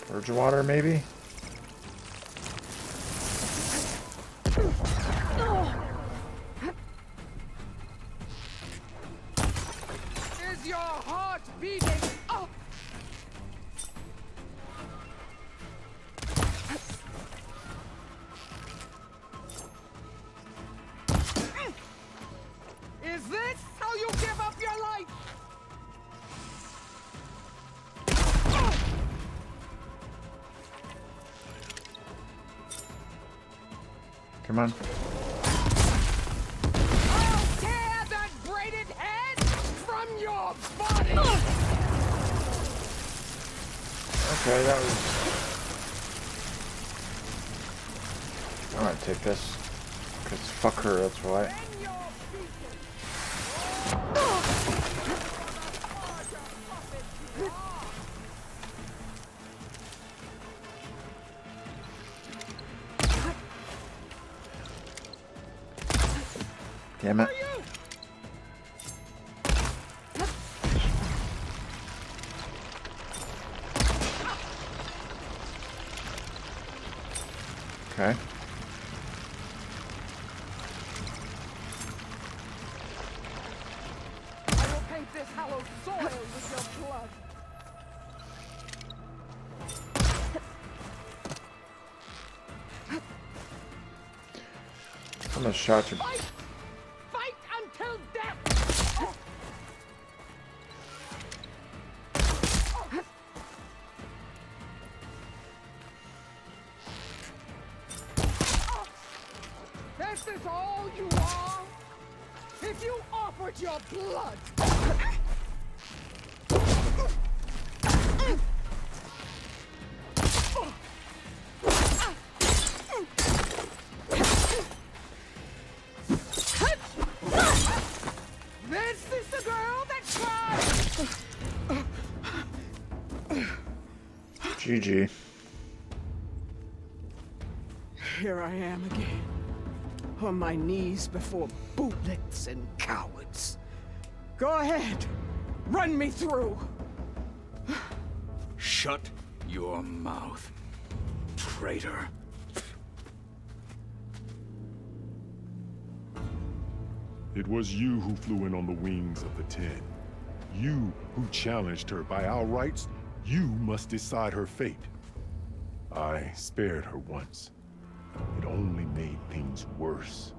Purge water, maybe? Is your heart beating? Oh. Is this how you give up your life? Come on. I'll tear that braided head from your body! Okay, that was... I'm gonna take this. Because fuck her, that's why. Damn it. Okay. I will paint this hallowed soil with your blood. I'm gonna shot you. Fight! Fight until death! This is all you are? If you offered your blood! This is the girl that cried! GG. Here I am again, on my knees before bootlets and cowards. Go ahead, run me through. Shut your mouth, traitor. It was you who flew in on the wings of the 10. You who challenged her by our rights. You must decide her fate. I spared her once. It only made things worse.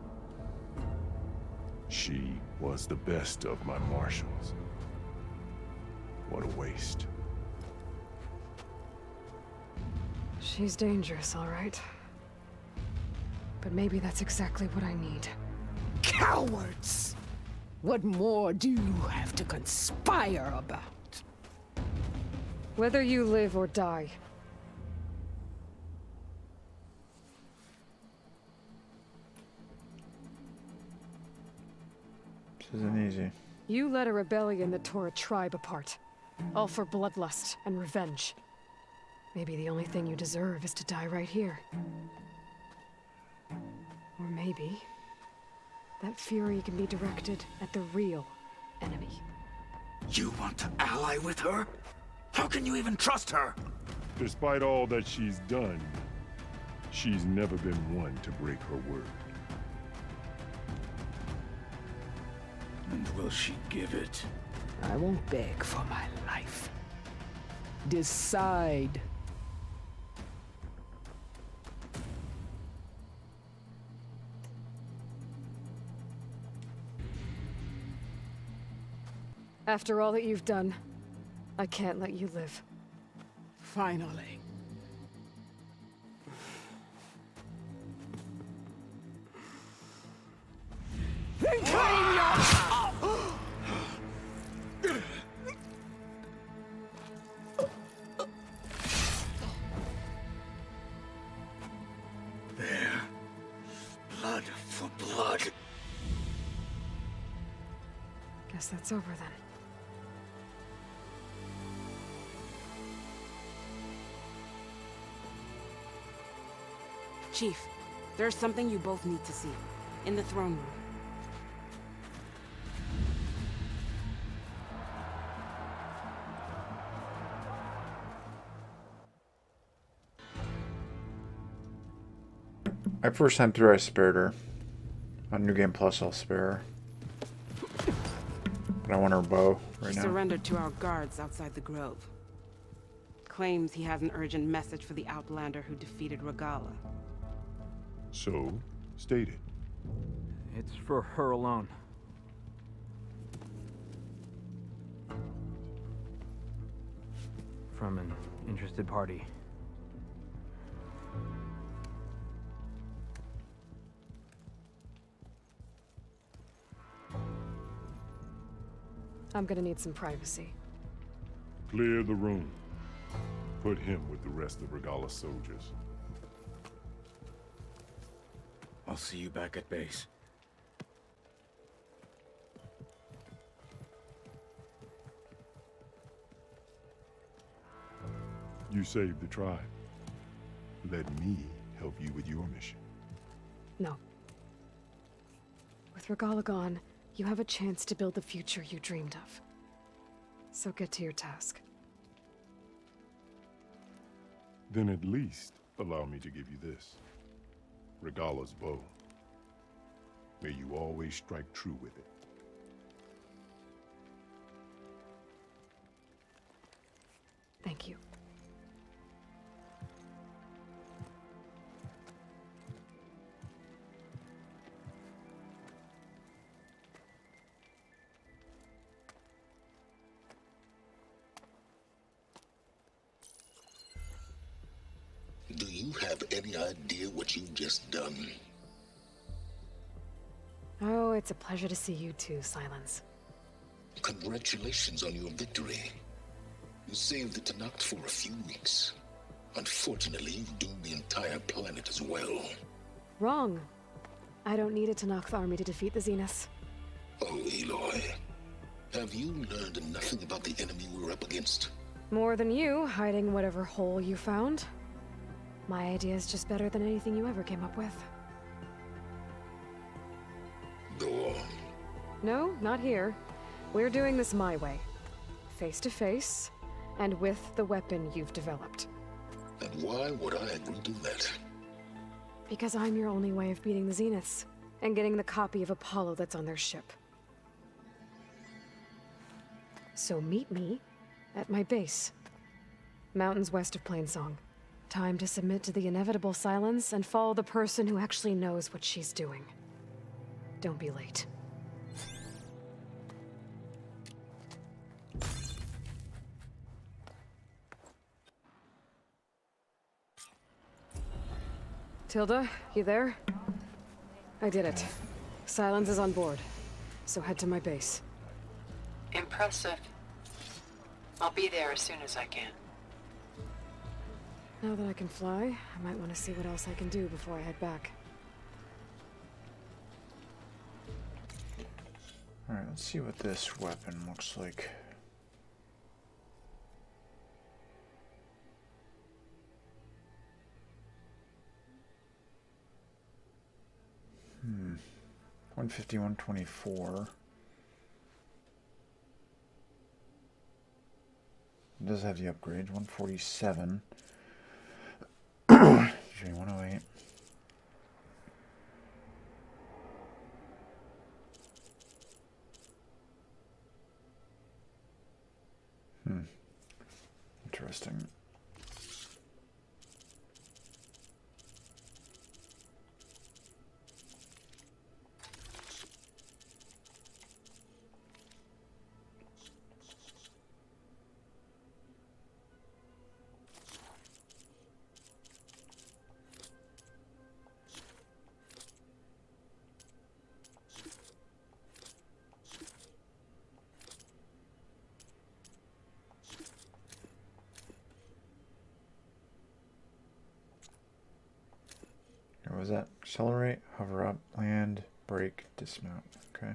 She was the best of my marshals. What a waste. She's dangerous, all right. But maybe that's exactly what I need. Cowards! What more do you have to conspire about? Whether you live or die. This isn't easy. You led a rebellion that tore a tribe apart. All for bloodlust and revenge. Maybe the only thing you deserve is to die right here. Or maybe that fury can be directed at the real enemy. You want to ally with her? How can you even trust her? Despite all that she's done, she's never been one to break her word. And will she give it? I won't beg for my life. Decide. After all that you've done, I can't let you live. Finally. There. Blood for blood. Guess that's over then. Chief, there's something you both need to see. In the throne room. My first time through, I spared her. On New Game Plus, I'll spare her. But I want her bow right He now. surrendered to our guards outside the grove. Claims he has an urgent message for the Outlander who defeated Regala. So, state it. It's for her alone. From an interested party. I'm gonna need some privacy. Clear the room. Put him with the rest of Regala's soldiers. I'll see you back at base. You saved the tribe. Let me help you with your mission. No. With Regala gone, you have a chance to build the future you dreamed of. So get to your task. Then at least allow me to give you this. Regala's bow. May you always strike true with it. Thank you. Do you have any idea what you've just done? Oh, it's a pleasure to see you too, Silence. Congratulations on your victory. You saved the Tenakth for a few weeks. Unfortunately, you've doomed the entire planet as well. Wrong. I don't need a Tenakth army to defeat the Zeniths. Oh, Aloy. Have you learned nothing about the enemy we're up against? More than you, hiding whatever hole you found. My idea is just better than anything you ever came up with. Go on. No, not here. We're doing this my way. Face to face, and with the weapon you've developed. And why would I agree to that? Because I'm your only way of beating the Zeniths, and getting the copy of Apollo that's on their ship. So meet me at my base. Mountains west of Plainsong. Time to submit to the inevitable silence and follow the person who actually knows what she's doing. Don't be late. Tilda, you there? I did it. Silence is on board, so head to my base. Impressive. I'll be there as soon as I can. Now that I can fly, I might want to see what else I can do before I head back. Alright, let's see what this weapon looks like. 150, 124. It does have the upgrades. 147. 108. Interesting. What was that? Accelerate, hover up, land, brake, dismount. Okay.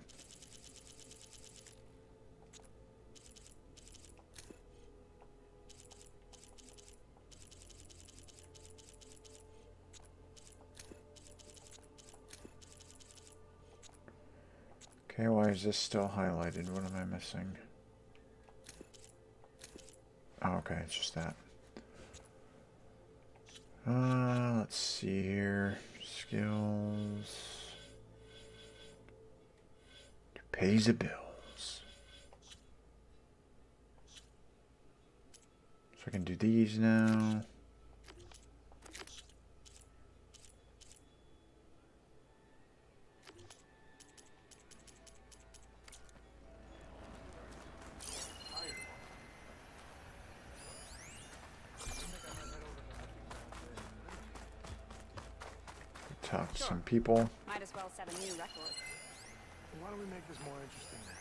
Okay, why is this still highlighted? What am I missing? Oh, okay, it's just that. Let's see here. Skills. Pays the bills. So I can do these now. Talk to some people. Might as well set a new record. Why don't we make this more interesting then?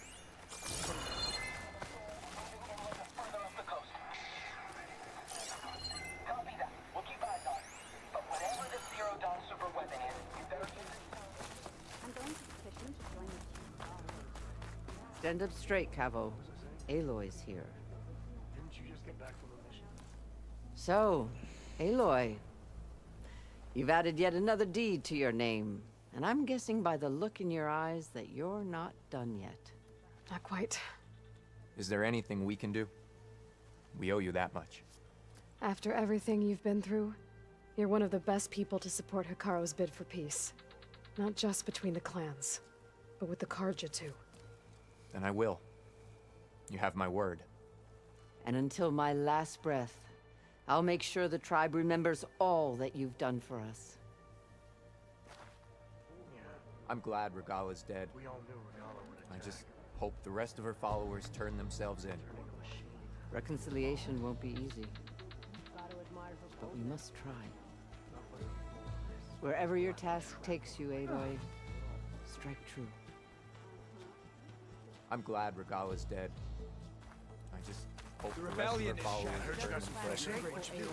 Copy that. We'll keep eyes on it. But whatever this Zero Dawn super weapon is, you better use it. I'm going to petition to join the team. Stand up straight, Cavo. Aloy's here. Didn't you just get back from a mission? So, Aloy. You've added yet another deed to your name. And I'm guessing by the look in your eyes that you're not done yet. Not quite. Is there anything we can do? We owe you that much. After everything you've been through, you're one of the best people to support Hikaru's bid for peace. Not just between the clans, but with the Karja too. Then I will. You have my word. And until my last breath, I'll make sure the tribe remembers all that you've done for us. I'm glad Regala's dead. We all knew Regala would attack. I just hope the rest of her followers turn themselves in. Reconciliation won't be easy. But we must try. Wherever your task takes you, Aloy, strike true. I'm glad Regala's dead. I just hope The the rebellion rest of her is followers shattered. turn themselves in.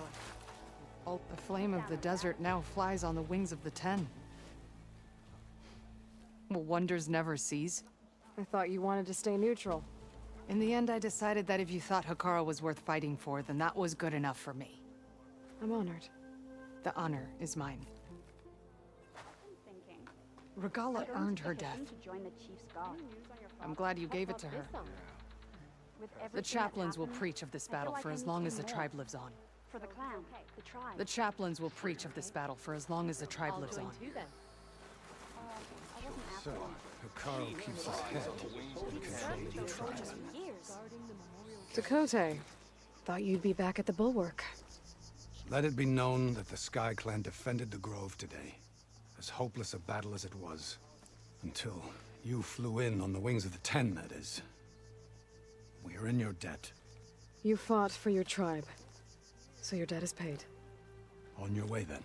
The flame of the desert now flies on the wings of the Ten. Will wonders never cease? I thought you wanted to stay neutral. In the end, I decided that if you thought Hikaru was worth fighting for, then that was good enough for me. I'm honored. The honor is mine. Regala earned her death. I'm glad you gave it to her. The chaplains will preach of this battle for as long as the tribe lives on. For the clan, the tribe. The chaplains will preach of this battle for as long as the tribe lives on. So, Hikaru keeps his head in control of the tribe. Dakota, thought you'd be back at the Bulwark. Let it be known that the Sky Clan defended the Grove today. As hopeless a battle as it was. Until you flew in on the wings of the Ten, that is. We are in your debt. You fought for your tribe, so your debt is paid. On your way, then.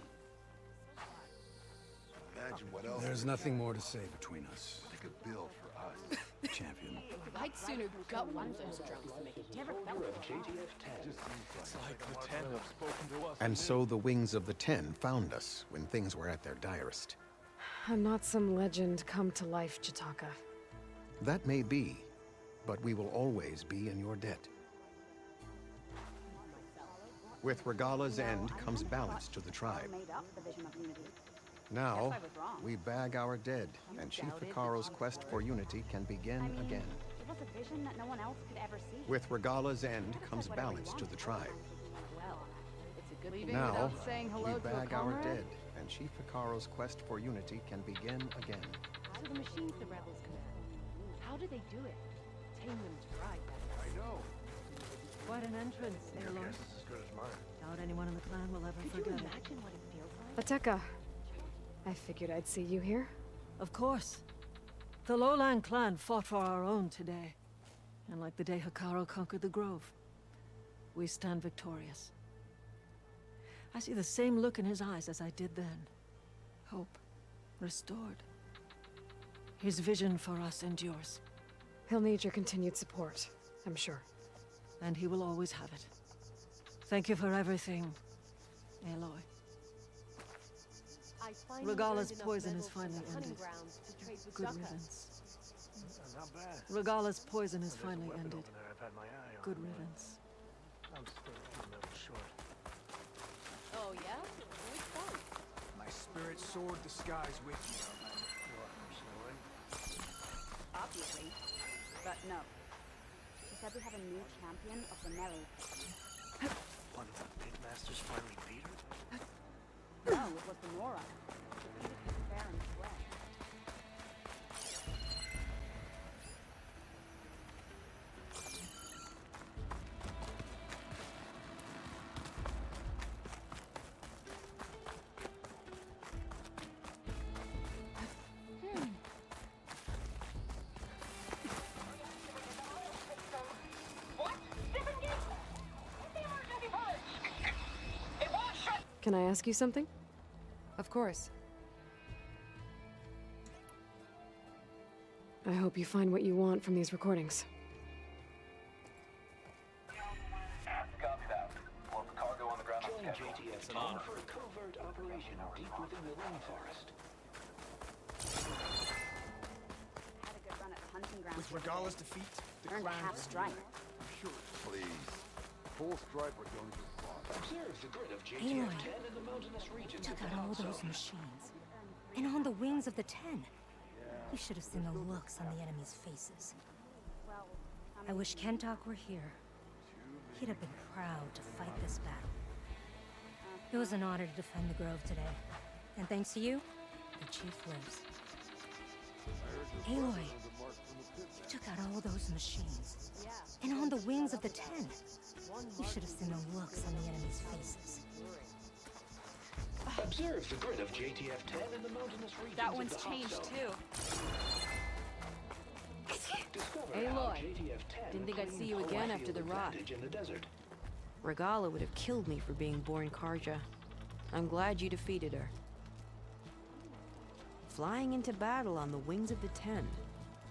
Imagine what else. There's nothing more to say between us. Take a bill for us. Champion. I'd sooner gut one of those drums than make it never felt It's like the Ten have spoken to us. And so the Wings of the Ten found us when things were at their direst. I'm not some legend come to life, Chitaka. That may be, but we will always be in your debt. With Regala's end comes balance to the tribe. Now, we bag our dead, and Chief Hecaro's quest for unity can begin again. It was a vision that no one else could ever see. With Regala's end comes balance to the tribe. Well, it's a good Leaving Now, without saying hello we to a bag our comrade? dead, and Chief Hecaro's quest for unity can begin again. So the machines the rebels command. How do they do it? Tame them to ride. I know. Quite an entrance, Your Aloy. guess is as good as mine. Doubt anyone in the clan will ever Could you forget it. imagine what it feels like? Ateka, I figured I'd see you here. Of course. The Lowland clan fought for our own today. And like the day Hekaro conquered the Grove, we stand victorious. I see the same look in his eyes as I did then. Hope. Restored. His vision for us endures. He'll need your continued support, I'm sure. And he will always have it. Thank you for everything, Aloy. Regala's poison is finally ended. Good riddance. Not bad. Regala's poison is finally Weapon ended. opener I've had my eye on. Good riddance. I'm still a few levels short. Oh, yeah? Which one? My spirit soared the skies with you, Outlander. You are personally. Obviously. But no. She said we have a new champion of the melee. One of the pitmasters finally beat her? No, it was the Nora. Defeated his fair and square. Can I ask you something? Of course. I hope you find what you want from these recordings. Copy that. We'll have cargo on the ground. Join JTF on for a covert operation deep within the rainforest. Had a good run at hunting grounds. With Regala's defeat, the Earned a clan half stripe. Sure. Please. Full stripe or don't get far. Observe the grid of Aloy, JTF-10 in the mountainous regions took of the out all hot those zone. machines. And on the wings of the 10. You should have seen the looks on the enemy's faces. Well, I wish Kentok were here. He'd have been proud to fight this battle. It was an honor to defend the Grove today. And thanks to you, the Chief lives. Aloy, you took out all those machines. And on the wings of the 10. You should have seen the looks on the enemy's faces. Observe the grid of JTF-10 in the mountainous regions That of one's the hot changed zone. too. Discover Aloy, how JTF-10 didn't think I'd see you claimed again Hawaii after the field rot. advantage in the desert. Regala would have killed me for being born Karja. I'm glad you defeated her. Flying into battle on the wings of the 10.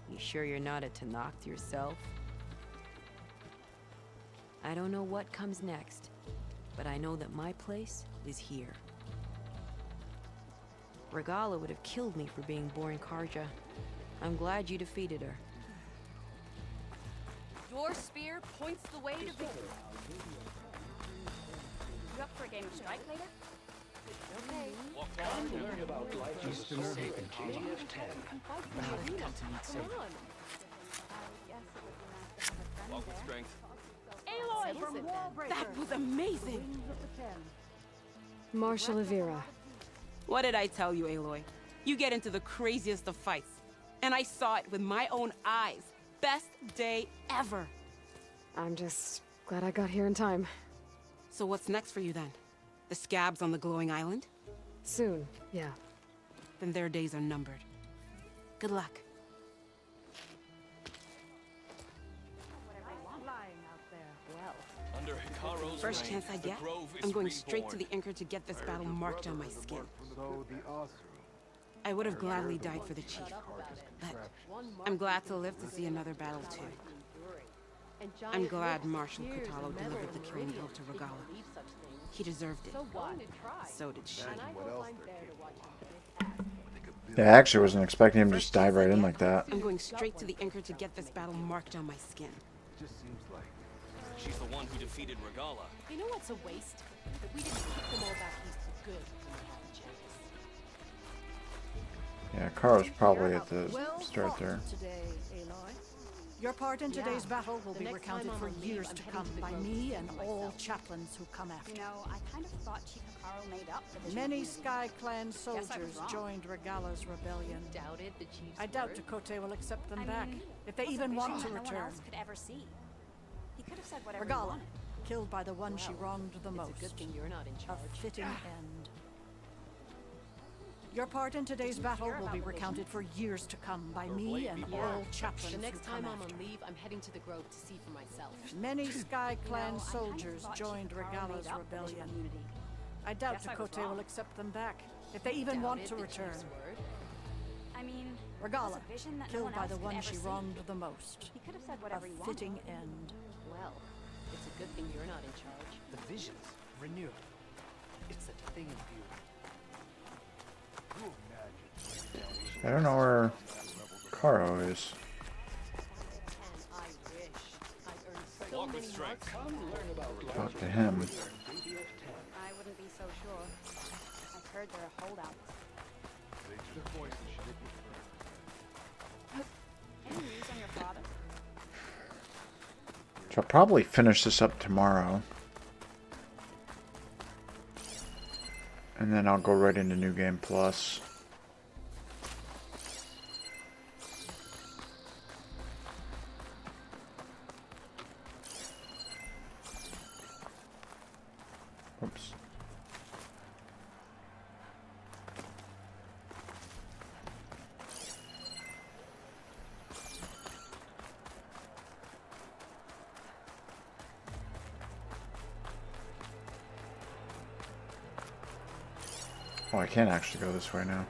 You sure you're not a Tenakth yourself? I don't know what comes next, but I know that my place is here. Regala would have killed me for being born Karja. I'm glad you defeated her. Your spear points the way to victory. You up for a game of strike later? Okay. Come learn about life as a soldier in JTF-10. Come on. Walk with strength. Aloy from Wallbreaker. That was amazing. Marshal Avira. What did I tell you, Aloy? You get into the craziest of fights. And I saw it with my own eyes. Best day ever. I'm just glad I got here in time. So what's next for you then? The scabs on the glowing island? Soon, yeah. Then their days are numbered. Good luck. Under Hikaro's First reign, chance I the get, Grove is I'm going straight to reborn. the Anchor to get this battle marked on my skin. So the Osir. I would have gladly died for the Chief, but I'm glad to live to see another battle too. I'm glad Marshal Katalo delivered the killing blow to Regala. He deserved it. So did she. Yeah, I actually wasn't expecting him to just dive right in like that. I'm going straight to the Anchor to get this battle marked on my skin. Just seems like She's the one who defeated Regala. You know what's a waste? That we didn't keep them all back east for good when we had a chance. Yeah, Kara's probably at the start there. Today, Aloy. Your part in today's battle will be recounted for years to come by me and all chaplains who come after. You know, I kind of thought Chief Carl made up for the Many Sky Clan soldiers joined Regala's rebellion. Doubted the chief's I doubt word? Takote will accept them I back, mean, if they it was a even want vision to that no one return. else could ever see. He could have said whatever he Regala, wanted. killed by the one she wronged the most. It's a good thing you're not in charge. A fitting end. Your part in today's battle will be recounted for years to come by me and all chaplains The next who time come I'm after. on leave, I'm heading to the Grove to see for myself. Many Sky Clan I kind of soldiers thought joined Chief Carl Regala's made up for the rebellion. community. I doubt Guess I was Takote wrong. will accept them back, if they even want to Doubted the return. chief's word? I mean, it was Regala, a vision that no killed one by else the could one ever she see. wronged the most. He could have said whatever he A wanted. fitting end. Well, it's a good thing you're not in charge. The visions renewed. It's a thing of beauty. I don't know where Karo is. I wish I'd earned so many marks. Talk to him. I wouldn't be so sure. I've heard there are holdouts. Any news on your father? So I'll probably finish this up tomorrow. And then I'll go right into New Game Plus. Oops. Oh, I can't actually go this way now.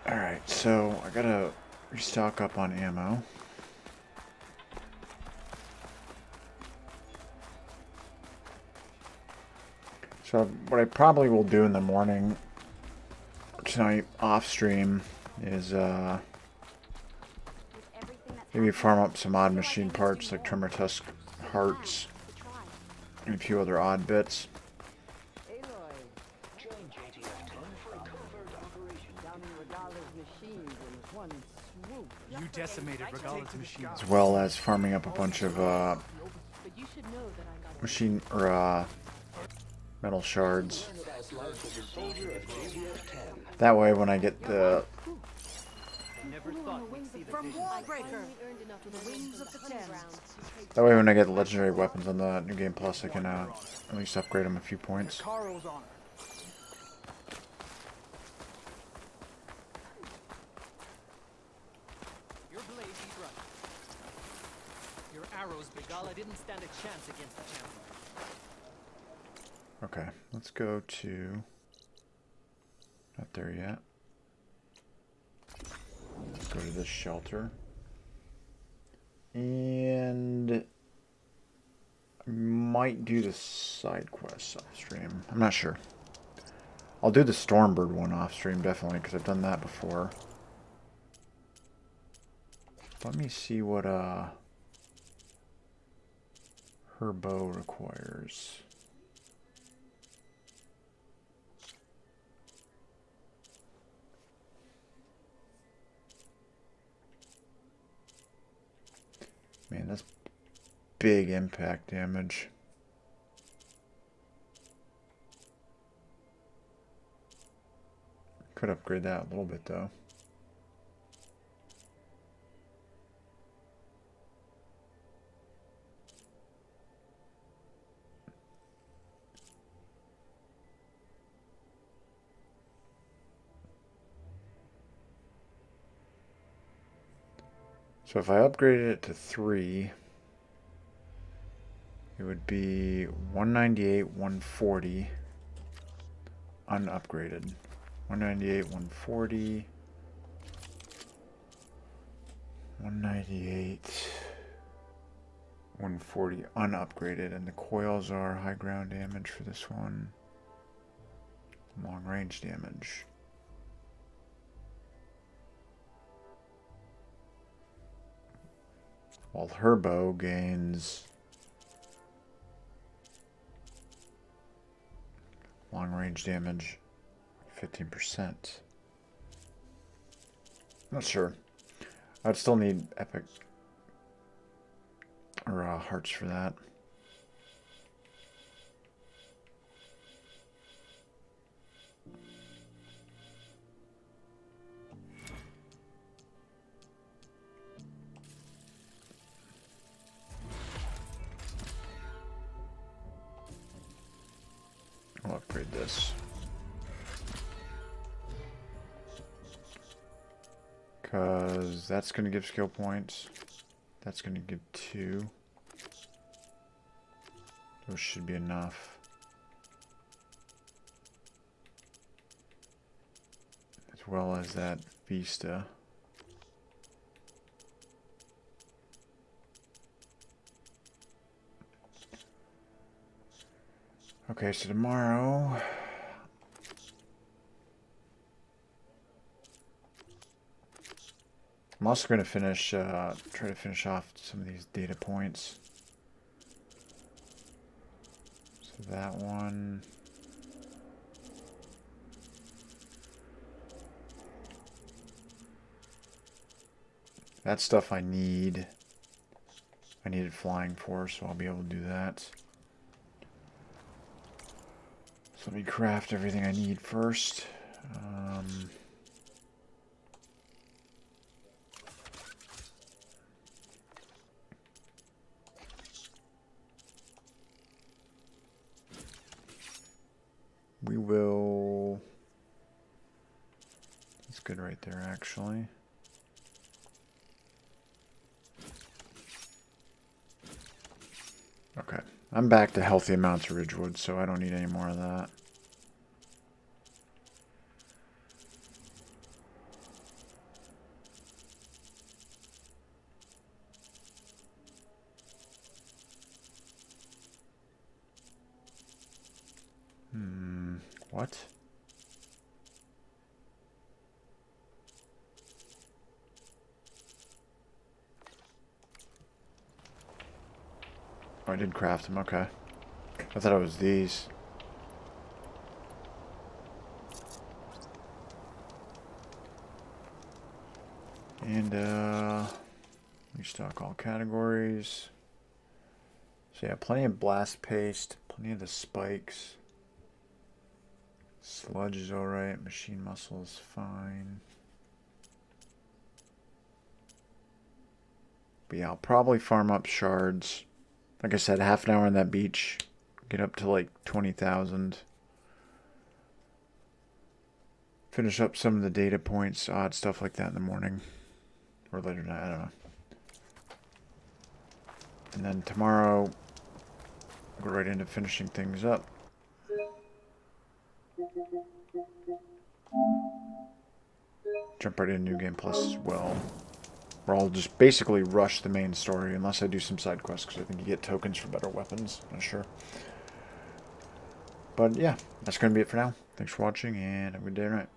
Alright, so I gotta restock up on ammo. So what I probably will do in the morning tonight off stream is maybe farm up some odd machine parts like Tremor Tusk hearts and a few other odd bits. You decimated Regala's machine. As well as farming up a bunch of machine or metal shards. That way when I get the From Wallbreaker to the wings of the Ten. the legendary weapons on the New Game Plus, I can at least upgrade them a few points. Karo's honor. Your blade beat right. Your arrows, Regala, didn't stand a chance against the champion. Okay, let's go to... Not there yet. Let's go to this shelter. And... I might do the side quests off stream. I'm not sure. I'll do the Stormbird one off stream, definitely, because I've done that before. Let me see what her bow requires. Man, that's big impact damage. Could upgrade that a little bit though. So if I upgraded it to 3, it would be 198, 140 unupgraded. 198, 140. 198. 140 unupgraded, and the coils are high ground damage for this one. Long range damage. While her bow gains long range damage 15%. Not sure. I'd still need epic or hearts for that. I'll upgrade this. Because that's going to give skill points. That's going to give 2. Those should be enough. As well as that Vista. Okay, so tomorrow... I'm also going to finish, try to finish off some of these data points. So that one... That stuff I need. I needed flying for, so I'll be able to do that. So let me craft everything I need first. We will... That's good right there, actually. Okay. I'm back to healthy amounts of Ridgewood, so I don't need any more of that. What? Oh, I did craft them, okay. I thought it was these. And, restock all categories. So yeah, plenty of blast paste, plenty of the spikes. Sludge is alright, machine muscle is fine. But yeah, I'll probably farm up shards. Like I said, half an hour on that beach. Get up to like 20,000. Finish up some of the data points, odd stuff like that in the morning. Or later tonight, I don't know. And then tomorrow, go right into finishing things up. Jump right into New Game Plus as well. Where I'll just basically rush the main story, unless I do some side quests, because I think you get tokens for better weapons. Not sure. But yeah, that's going to be it for now. Thanks for watching, and have a good day or night.